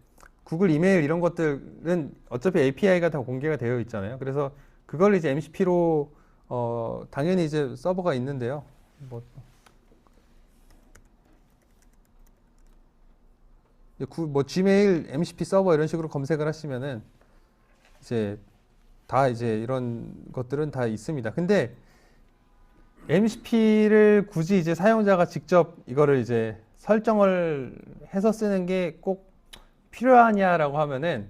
구글 이메일 이런 것들은 어차피 API가 다 공개가 되어 있잖아요. 그래서 그걸 이제 MCP로 당연히 이제 서버가 있는데요. 뭐 Gmail, MCP 서버 이런 식으로 검색을 하시면은 이제 다 이제 이런 것들은 다 있습니다. 근데 MCP를 굳이 이제 사용자가 직접 이거를 이제 설정을 해서 쓰는 게 꼭 필요하냐라고 하면은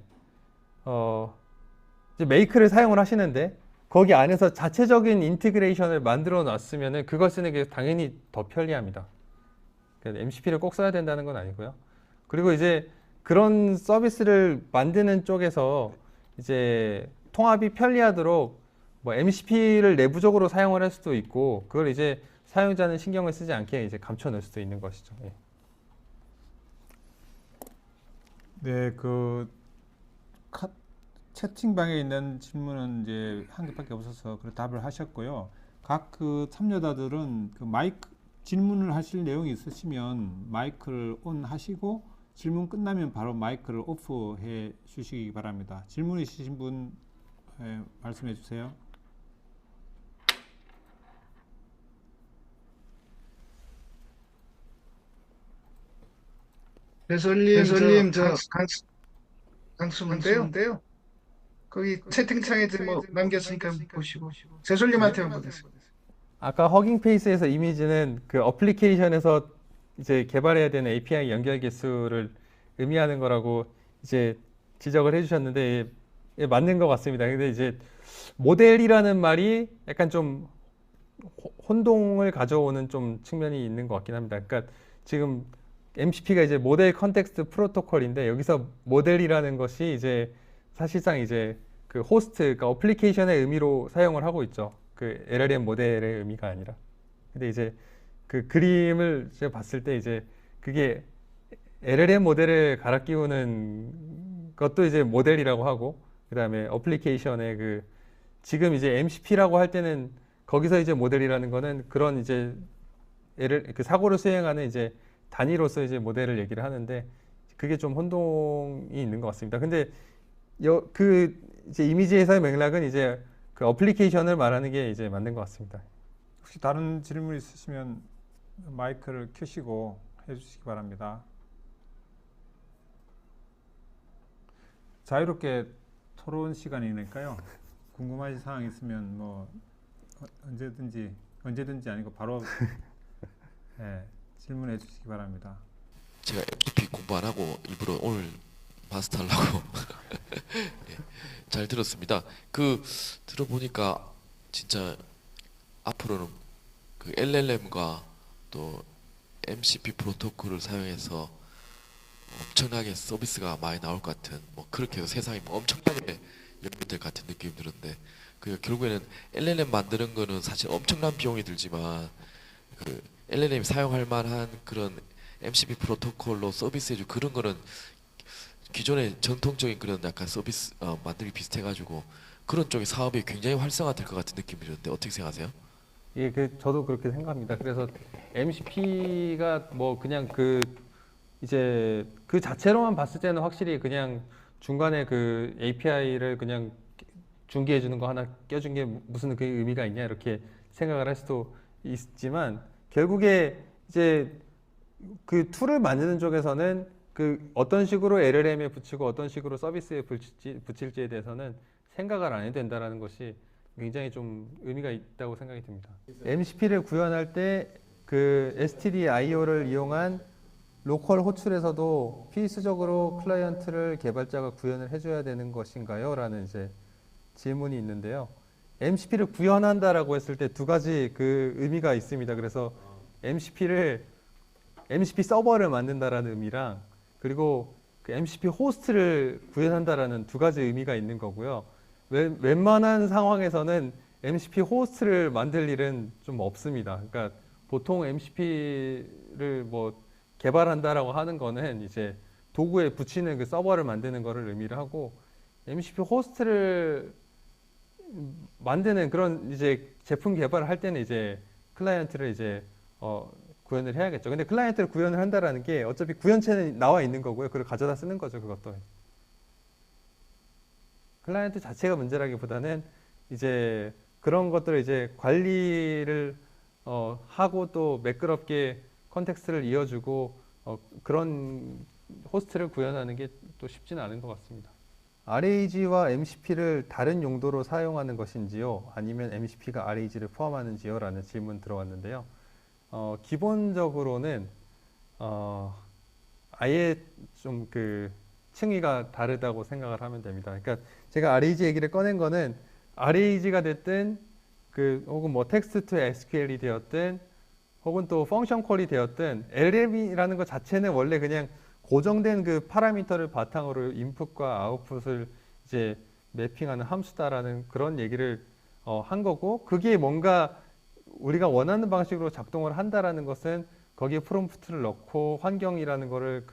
이제 메이크를 사용을 하시는데 거기 안에서 자체적인 인티그레이션을 만들어 놨으면은 그걸 쓰는 게 당연히 더 편리합니다. MCP를 꼭 써야 된다는 건 아니고요. 그리고 이제 그런 서비스를 만드는 쪽에서 이제 통합이 편리하도록 뭐 MCP를 내부적으로 사용을 할 수도 있고, 그걸 이제 사용자는 신경을 쓰지 않게 이제 감춰 놓을 수도 있는 것이죠. 예. 네, 채팅방에 있는 질문은 이제 한 개밖에 없어서 답을 하셨고요. 각 참여자들은 마이크 질문을 하실 내용이 있으시면 마이크를 온 하시고 질문 끝나면 바로 마이크를 오프해 주시기 바랍니다. 질문 있으신 분 말씀해 주세요. 배설님, 강수문데요. 거기 채팅창에 뭐 남겼으니까 보시고 배설님한테 한번 보세요. 아까 허깅 페이스에서 이미지는 어플리케이션에서 이제 개발해야 되는 API 연결 개수를 의미하는 거라고 이제 지적을 해주셨는데, 예, 맞는 것 같습니다. 근데 이제 모델이라는 말이 약간 좀 혼동을 가져오는 좀 측면이 있는 것 같긴 합니다. 그러니까 지금 MCP가 이제 모델 컨텍스트 프로토콜인데 여기서 모델이라는 것이 이제 사실상 이제 그 호스트, 그러니까 어플리케이션의 의미로 사용을 하고 있죠. 그 LLM 모델의 의미가 아니라. 근데 이제 그 그림을 제가 봤을 때 이제 그게 LLM 모델을 갈아 끼우는 것도 이제 모델이라고 하고, 그 다음에 어플리케이션의 그 지금 이제 MCP라고 할 때는 거기서 이제 모델이라는 거는 그런 이제 그 사고를 수행하는 이제 단위로서 이제 모델을 얘기를 하는데 그게 좀 혼동이 있는 것 같습니다. 근데 그 이제 이미지 해석의 맥락은 이제 그 어플리케이션을 말하는 게 이제 맞는 것 같습니다. 혹시 다른 질문 있으시면 마이크를 켜시고 해주시기 바랍니다. 자유롭게 토론 시간이니까요. 궁금하신 사항 있으면 뭐 언제든지 아니고 바로 예, 질문해 주시기 바랍니다. 제가 MCP 공부 안 하고 일부러 오늘 마스터 하려고 예, 잘 들었습니다. 그 들어보니까 진짜 앞으로는 그 LLM과 또 MCP 프로토콜을 사용해서 엄청나게 서비스가 많이 나올 것 같은 뭐 그렇게 해서 세상이 뭐 엄청나게 연결될 것 같은 느낌이 들었는데 그 결국에는 LLM 만드는 거는 사실 엄청난 비용이 들지만 그 LLM 사용할 만한 그런 MCP 프로토콜로 서비스해주고 그런 거는 기존의 전통적인 그런 약간 서비스 만들기 비슷해가지고 그런 쪽의 사업이 굉장히 활성화될 것 같은 느낌이 드는데 어떻게 생각하세요? 예, 저도 그렇게 생각합니다. 그래서 MCP가 뭐 그냥 이제 그 자체로만 봤을 때는 확실히 그냥 중간에 그 API를 그냥 중개해 주는 거 하나 껴준 게 무슨 그 의미가 있냐 이렇게 생각을 할 수도 있지만 결국에 이제 그 툴을 만드는 쪽에서는 그 어떤 식으로 LLM에 붙이고 어떤 식으로 서비스에 붙일지에 대해서는 생각을 안 해도 된다라는 것이 굉장히 좀 의미가 있다고 생각이 듭니다. MCP를 구현할 때 그 STDIO를 이용한 로컬 호출에서도 필수적으로 클라이언트를 개발자가 구현을 해줘야 되는 것인가요? 라는 이제 질문이 있는데요. MCP를 구현한다라고 했을 때 두 가지 그 의미가 있습니다. 그래서 MCP 서버를 만든다라는 의미랑 그리고 그 MCP 호스트를 구현한다라는 두 가지 의미가 있는 거고요. 웬만한 상황에서는 MCP 호스트를 만들 일은 좀 없습니다. 그러니까 보통 MCP를 뭐 개발한다라고 하는 거는 이제 도구에 붙이는 그 서버를 만드는 거를 의미를 하고 MCP 호스트를 만드는 그런 이제 제품 개발을 할 때는 이제 클라이언트를 이제 구현을 해야겠죠. 근데 클라이언트를 구현을 한다라는 게 어차피 구현체는 나와 있는 거고요. 그걸 가져다 쓰는 거죠. 그것도. 클라이언트 자체가 문제라기보다는 이제 그런 것들을 이제 관리를 하고 또 매끄럽게 컨텍스트를 이어주고 그런 호스트를 구현하는 게 또 쉽지는 않은 것 같습니다. RAG와 MCP를 다른 용도로 사용하는 것인지요? 아니면 MCP가 RAG를 포함하는지요? 라는 질문 들어왔는데요. 기본적으로는 아예 좀 그 층위가 다르다고 생각을 하면 됩니다. 그러니까 제가 RAG 얘기를 꺼낸 거는 RAG가 됐든 혹은 뭐 텍스트 투 SQL이 되었든 혹은 또 펑션 콜이 되었든 LLM이라는 것 자체는 원래 그냥 고정된 그 파라미터를 바탕으로 인풋과 아웃풋을 이제 매핑하는 함수다라는 그런 얘기를 한 거고 그게 뭔가 우리가 원하는 방식으로 작동을 한다라는 것은 거기에 프롬프트를 넣고 환경이라는 거를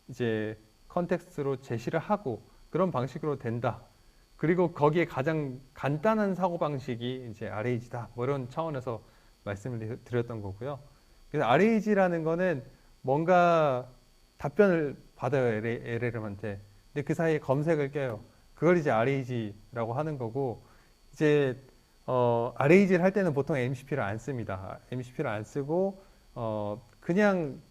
이제 컨텍스트로 제시를 하고 그런 방식으로 된다. 그리고 거기에 가장 간단한 사고 방식이 이제 RAG다. 뭐 이런 차원에서 말씀을 드렸던 거고요. 그래서 RAG라는 거는 뭔가 답변을 받아요, LLM한테. 근데 그 사이에 검색을 껴요. 그걸 이제 RAG라고 하는 거고, 이제 RAG를 할 때는 보통 MCP를 안 씁니다. MCP를 안 쓰고 그냥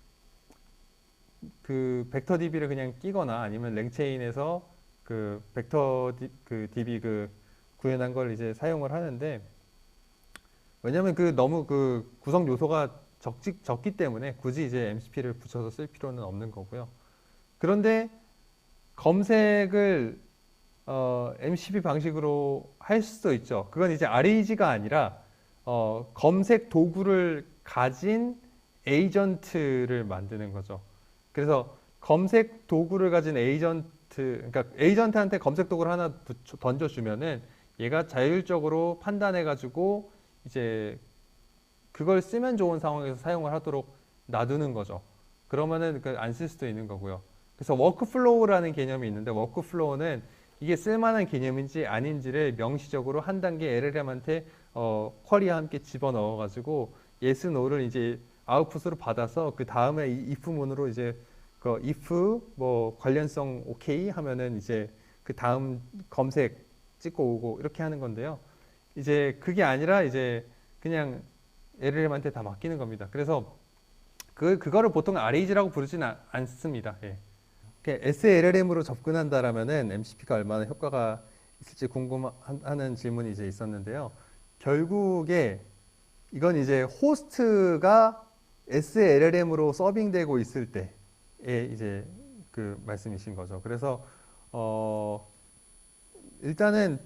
그 벡터 DB를 그냥 끼거나 아니면 랭체인에서 그 벡터 DB 구현한 걸 이제 사용을 하는데 왜냐면 너무 구성 요소가 적기 때문에 굳이 이제 MCP를 붙여서 쓸 필요는 없는 거고요. 그런데 검색을 MCP 방식으로 할 수도 있죠. 그건 이제 RAG가 아니라 검색 도구를 가진 에이전트를 만드는 거죠. 그래서 검색 도구를 가진 그러니까 에이전트한테 검색 도구를 하나 던져주면은 얘가 자율적으로 판단해가지고 이제 그걸 쓰면 좋은 상황에서 사용을 하도록 놔두는 거죠. 그러면은 안 쓸 수도 있는 거고요. 그래서 워크플로우라는 개념이 있는데 워크플로우는 이게 쓸만한 개념인지 아닌지를 명시적으로 한 단계 LLM한테 쿼리와 함께 집어넣어가지고 yes, no를 이제 아웃풋으로 받아서 그 다음에 이 if문으로 이제 그 if 뭐 관련성 오케이 하면은 이제 그 다음 검색 찍고 오고 이렇게 하는 건데요. 이제 그게 아니라 이제 그냥 LLM한테 다 맡기는 겁니다. 그래서 그거를 보통 RAG라고 부르지는 않습니다. 예. SLLM으로 접근한다라면은 MCP가 얼마나 효과가 있을지 궁금하는 질문이 이제 있었는데요. 결국에 이건 이제 호스트가 SLLM으로 서빙되고 있을 때의 이제 그 말씀이신 거죠. 그래서 일단은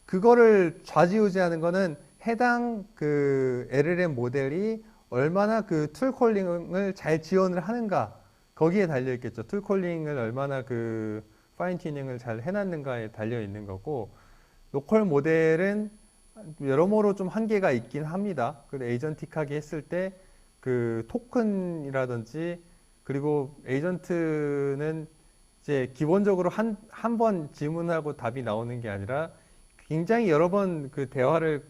그거를 좌지우지하는 거는 해당 그 LLM 모델이 얼마나 그 툴콜링을 잘 지원을 하는가 거기에 달려 있겠죠. 툴콜링을 얼마나 그 파인 튜닝을 잘 해놨는가에 달려 있는 거고, 로컬 모델은 여러모로 좀 한계가 있긴 합니다. 그 에이전틱하게 했을 때 그 토큰이라든지, 그리고 에이전트는 이제 기본적으로 한 번 질문하고 답이 나오는 게 아니라 굉장히 여러 번 그 대화를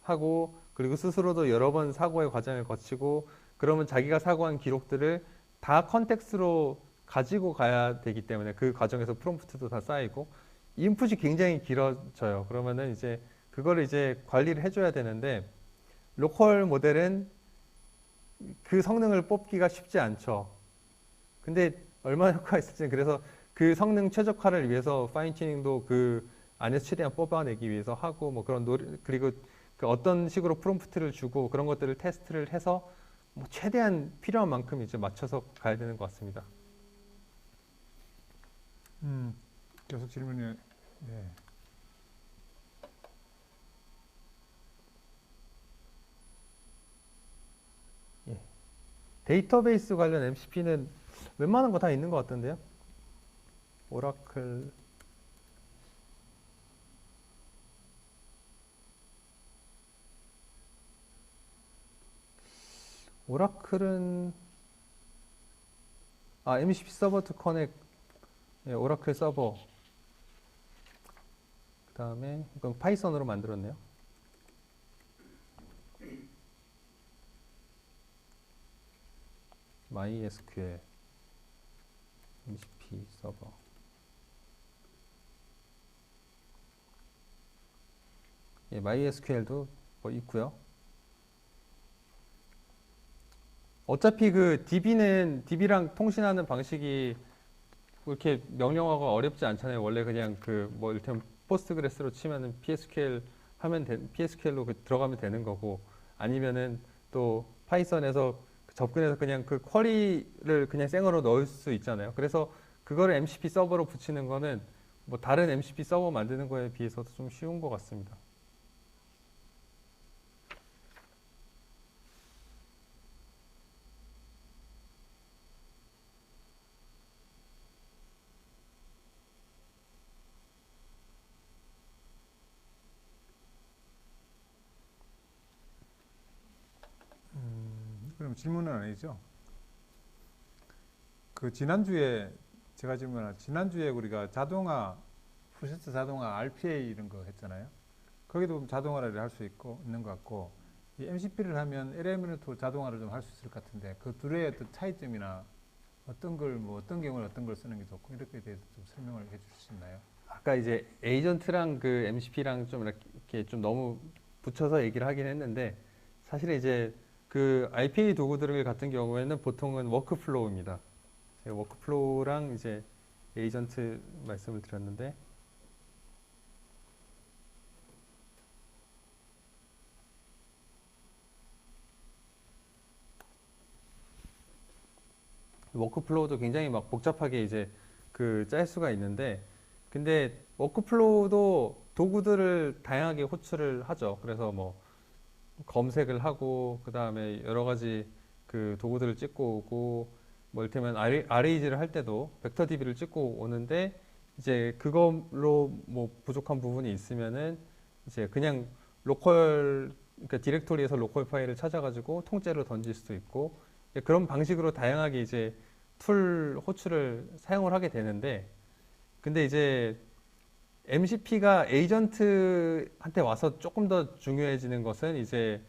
하고, 그리고 스스로도 여러 번 사고의 과정을 거치고, 그러면 자기가 사고한 기록들을 다 컨텍스트로 가지고 가야 되기 때문에 그 과정에서 프롬프트도 다 쌓이고 인풋이 굉장히 길어져요. 그러면은 이제 그거를 이제 관리를 해줘야 되는데, 로컬 모델은 그 성능을 뽑기가 쉽지 않죠. 근데 얼마나 효과가 있을지는, 그래서 그 성능 최적화를 위해서 파인 튜닝도 그 안에서 최대한 뽑아내기 위해서 하고, 뭐 그런 그리고 그 어떤 식으로 프롬프트를 주고 그런 것들을 테스트를 해서 뭐 최대한 필요한 만큼 이제 맞춰서 가야 되는 것 같습니다. 계속 질문이. 네. 데이터베이스 관련 MCP는 웬만한 거 다 있는 것 같던데요. 오라클, 오라클은 MCP 서버 투 커넥, 오라클 서버. 그 다음에 이건 파이썬으로 만들었네요. MySQL, MCP 서버. MySQL도 뭐 있고요. 어차피 그 DB랑 통신하는 방식이 그렇게 명령어가 어렵지 않잖아요. 원래 그냥 그 뭐 이를테면 포스트그레스로 치면은 PSQL로 들어가면 되는 거고, 아니면은 또 파이썬에서 접근해서 그냥 그 쿼리를 그냥 생으로 넣을 수 있잖아요. 그래서 그거를 MCP 서버로 붙이는 거는 뭐 다른 MCP 서버 만드는 거에 비해서도 좀 쉬운 것 같습니다. 그럼 질문은 아니죠. 그 지난주에 제가 지난주에 우리가 자동화 프로세스 자동화 RPA 이런 거 했잖아요. 거기도 자동화를 할 수 있는 것 같고, 이 MCP를 하면 LM으로도 자동화를 좀 할 수 있을 것 같은데, 그 둘의 어떤 차이점이나 어떤 경우는 어떤 걸 쓰는 게 좋고, 이렇게 대해서 좀 설명을 해줄 수 있나요? 아까 이제 에이전트랑 그 MCP랑 좀 이렇게 좀 너무 붙여서 얘기를 하긴 했는데, 사실 이제 그 RPA 도구들 같은 경우에는 보통은 워크플로우입니다. 제가 워크플로우랑 이제 에이전트 말씀을 드렸는데, 워크플로우도 굉장히 막 복잡하게 이제 그 짤 수가 있는데, 근데 워크플로우도 도구들을 다양하게 호출을 하죠. 그래서 뭐 검색을 하고 그 다음에 여러 가지 그 도구들을 찍고 오고 뭐 이를테면 RAG를 할 때도 벡터 DB를 찍고 오는데 이제 그걸로 뭐 부족한 부분이 있으면은 이제 그냥 로컬 그러니까 디렉토리에서 로컬 파일을 찾아가지고 통째로 던질 수도 있고 그런 방식으로 다양하게 이제 툴 호출을 사용을 하게 되는데 근데 이제 MCP가 에이전트한테 와서 조금 더 중요해지는 것은 이제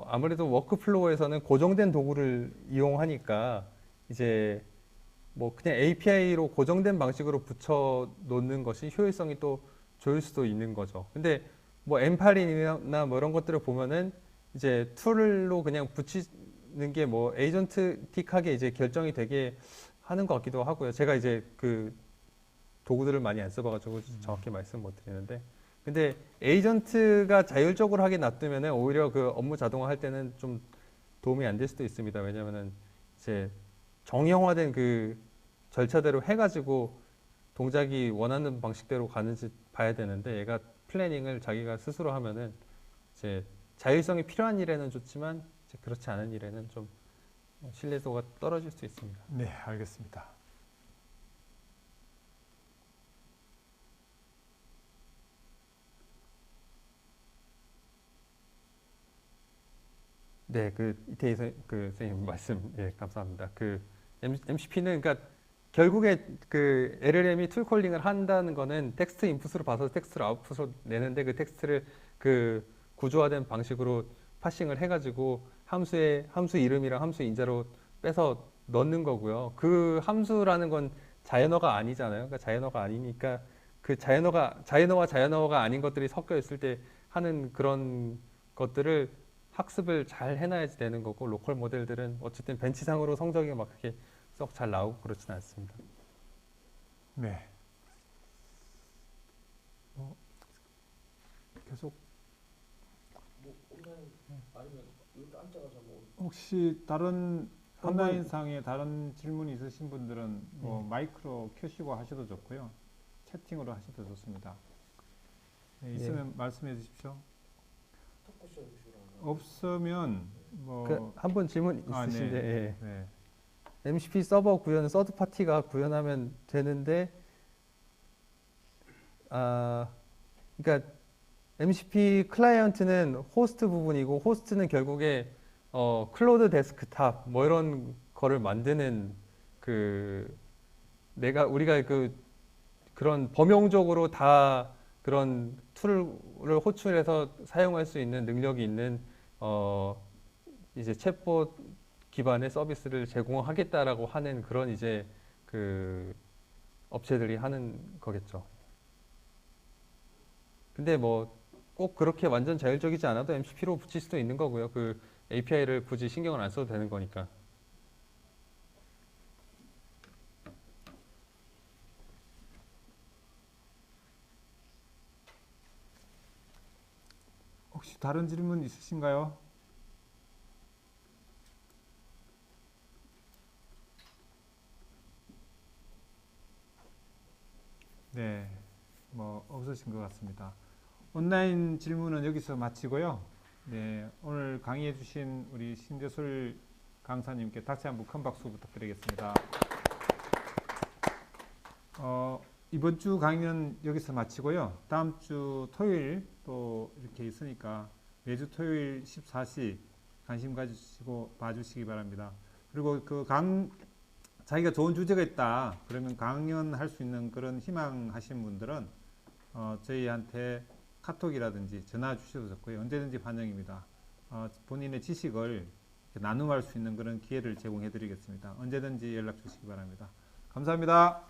아무래도 워크플로우에서는 고정된 도구를 이용하니까 이제 뭐 그냥 API로 고정된 방식으로 붙여 놓는 것이 효율성이 또 좋을 수도 있는 거죠. 근데 뭐 M8이나 뭐 이런 것들을 보면은 이제 툴로 그냥 붙이는 게 뭐 에이전트틱하게 이제 결정이 되게 하는 것 같기도 하고요. 제가 이제 그 도구들을 많이 안 써봐가지고 정확히 말씀 못 드리는데, 근데 에이전트가 자율적으로 하게 놔두면은 오히려 그 업무 자동화할 때는 좀 도움이 안 될 수도 있습니다. 왜냐면은 이제 정형화된 그 절차대로 해가지고 동작이 원하는 방식대로 가는지 봐야 되는데 얘가 플래닝을 자기가 스스로 하면은 이제 자율성이 필요한 일에는 좋지만 이제 그렇지 않은 일에는 좀 신뢰도가 떨어질 수 있습니다. 네, 알겠습니다. 네, 그 이태희 선생님 말씀 감사합니다. 그 MCP는 그러니까 결국에 그 LLM이 툴 콜링을 한다는 거는 텍스트 인풋으로 봐서 텍스트를 아웃풋으로 내는데 그 텍스트를 그 구조화된 방식으로 파싱을 해가지고 함수 이름이랑 함수 인자로 빼서 넣는 거고요. 그 함수라는 건 자연어가 아니잖아요. 그러니까 자연어가 아니니까 그 자연어와 자연어가 아닌 것들이 섞여 있을 때 하는 그런 것들을 학습을 잘 해놔야지 되는 거고 로컬 모델들은 어쨌든 벤치상으로 성적이 막 그렇게 썩 잘 나오고 그렇지는 않습니다. 네. 계속 뭐 온라인 아니면 여기 앉아가서 뭐 혹시 다른 온라인상에 다른 질문이 있으신 분들은 뭐 마이크로 켜시고 하셔도 좋고요. 채팅으로 하셔도 좋습니다. 네, 있으면 말씀해 주십시오. 토크쇼 식으로 하나. 없으면 뭐 그 한 분 질문 아, 있으신데 네. 네. MCP 서버 구현은 서드 파티가 구현하면 되는데 그러니까 MCP 클라이언트는 호스트 부분이고 호스트는 결국에 클로드 데스크탑 뭐 이런 거를 만드는 그 우리가 그런 범용적으로 다 그런 툴을 호출해서 사용할 수 있는 능력이 있는 이제 챗봇 기반의 서비스를 제공하겠다라고 하는 그런 이제 그 업체들이 하는 거겠죠. 근데 뭐 꼭 그렇게 완전 자율적이지 않아도 MCP로 붙일 수도 있는 거고요. 그 API를 굳이 신경을 안 써도 되는 거니까. 혹시 다른 질문 있으신가요? 네, 뭐 없으신 것 같습니다. 온라인 질문은 여기서 마치고요. 네, 오늘 강의해 주신 우리 신재술 강사님께 다시 한번 큰 박수 부탁드리겠습니다. 이번 주 강의는 여기서 마치고요. 다음 주 토요일 또 이렇게 있으니까 매주 토요일 14시 관심 가지시고 봐주시기 바랍니다. 그리고 자기가 좋은 주제가 있다 그러면 강연할 수 있는 그런 희망하신 분들은 저희한테 카톡이라든지 전화 주셔도 좋고요. 언제든지 환영입니다. 본인의 지식을 나눔할 수 있는 그런 기회를 제공해 드리겠습니다. 언제든지 연락 주시기 바랍니다. 감사합니다.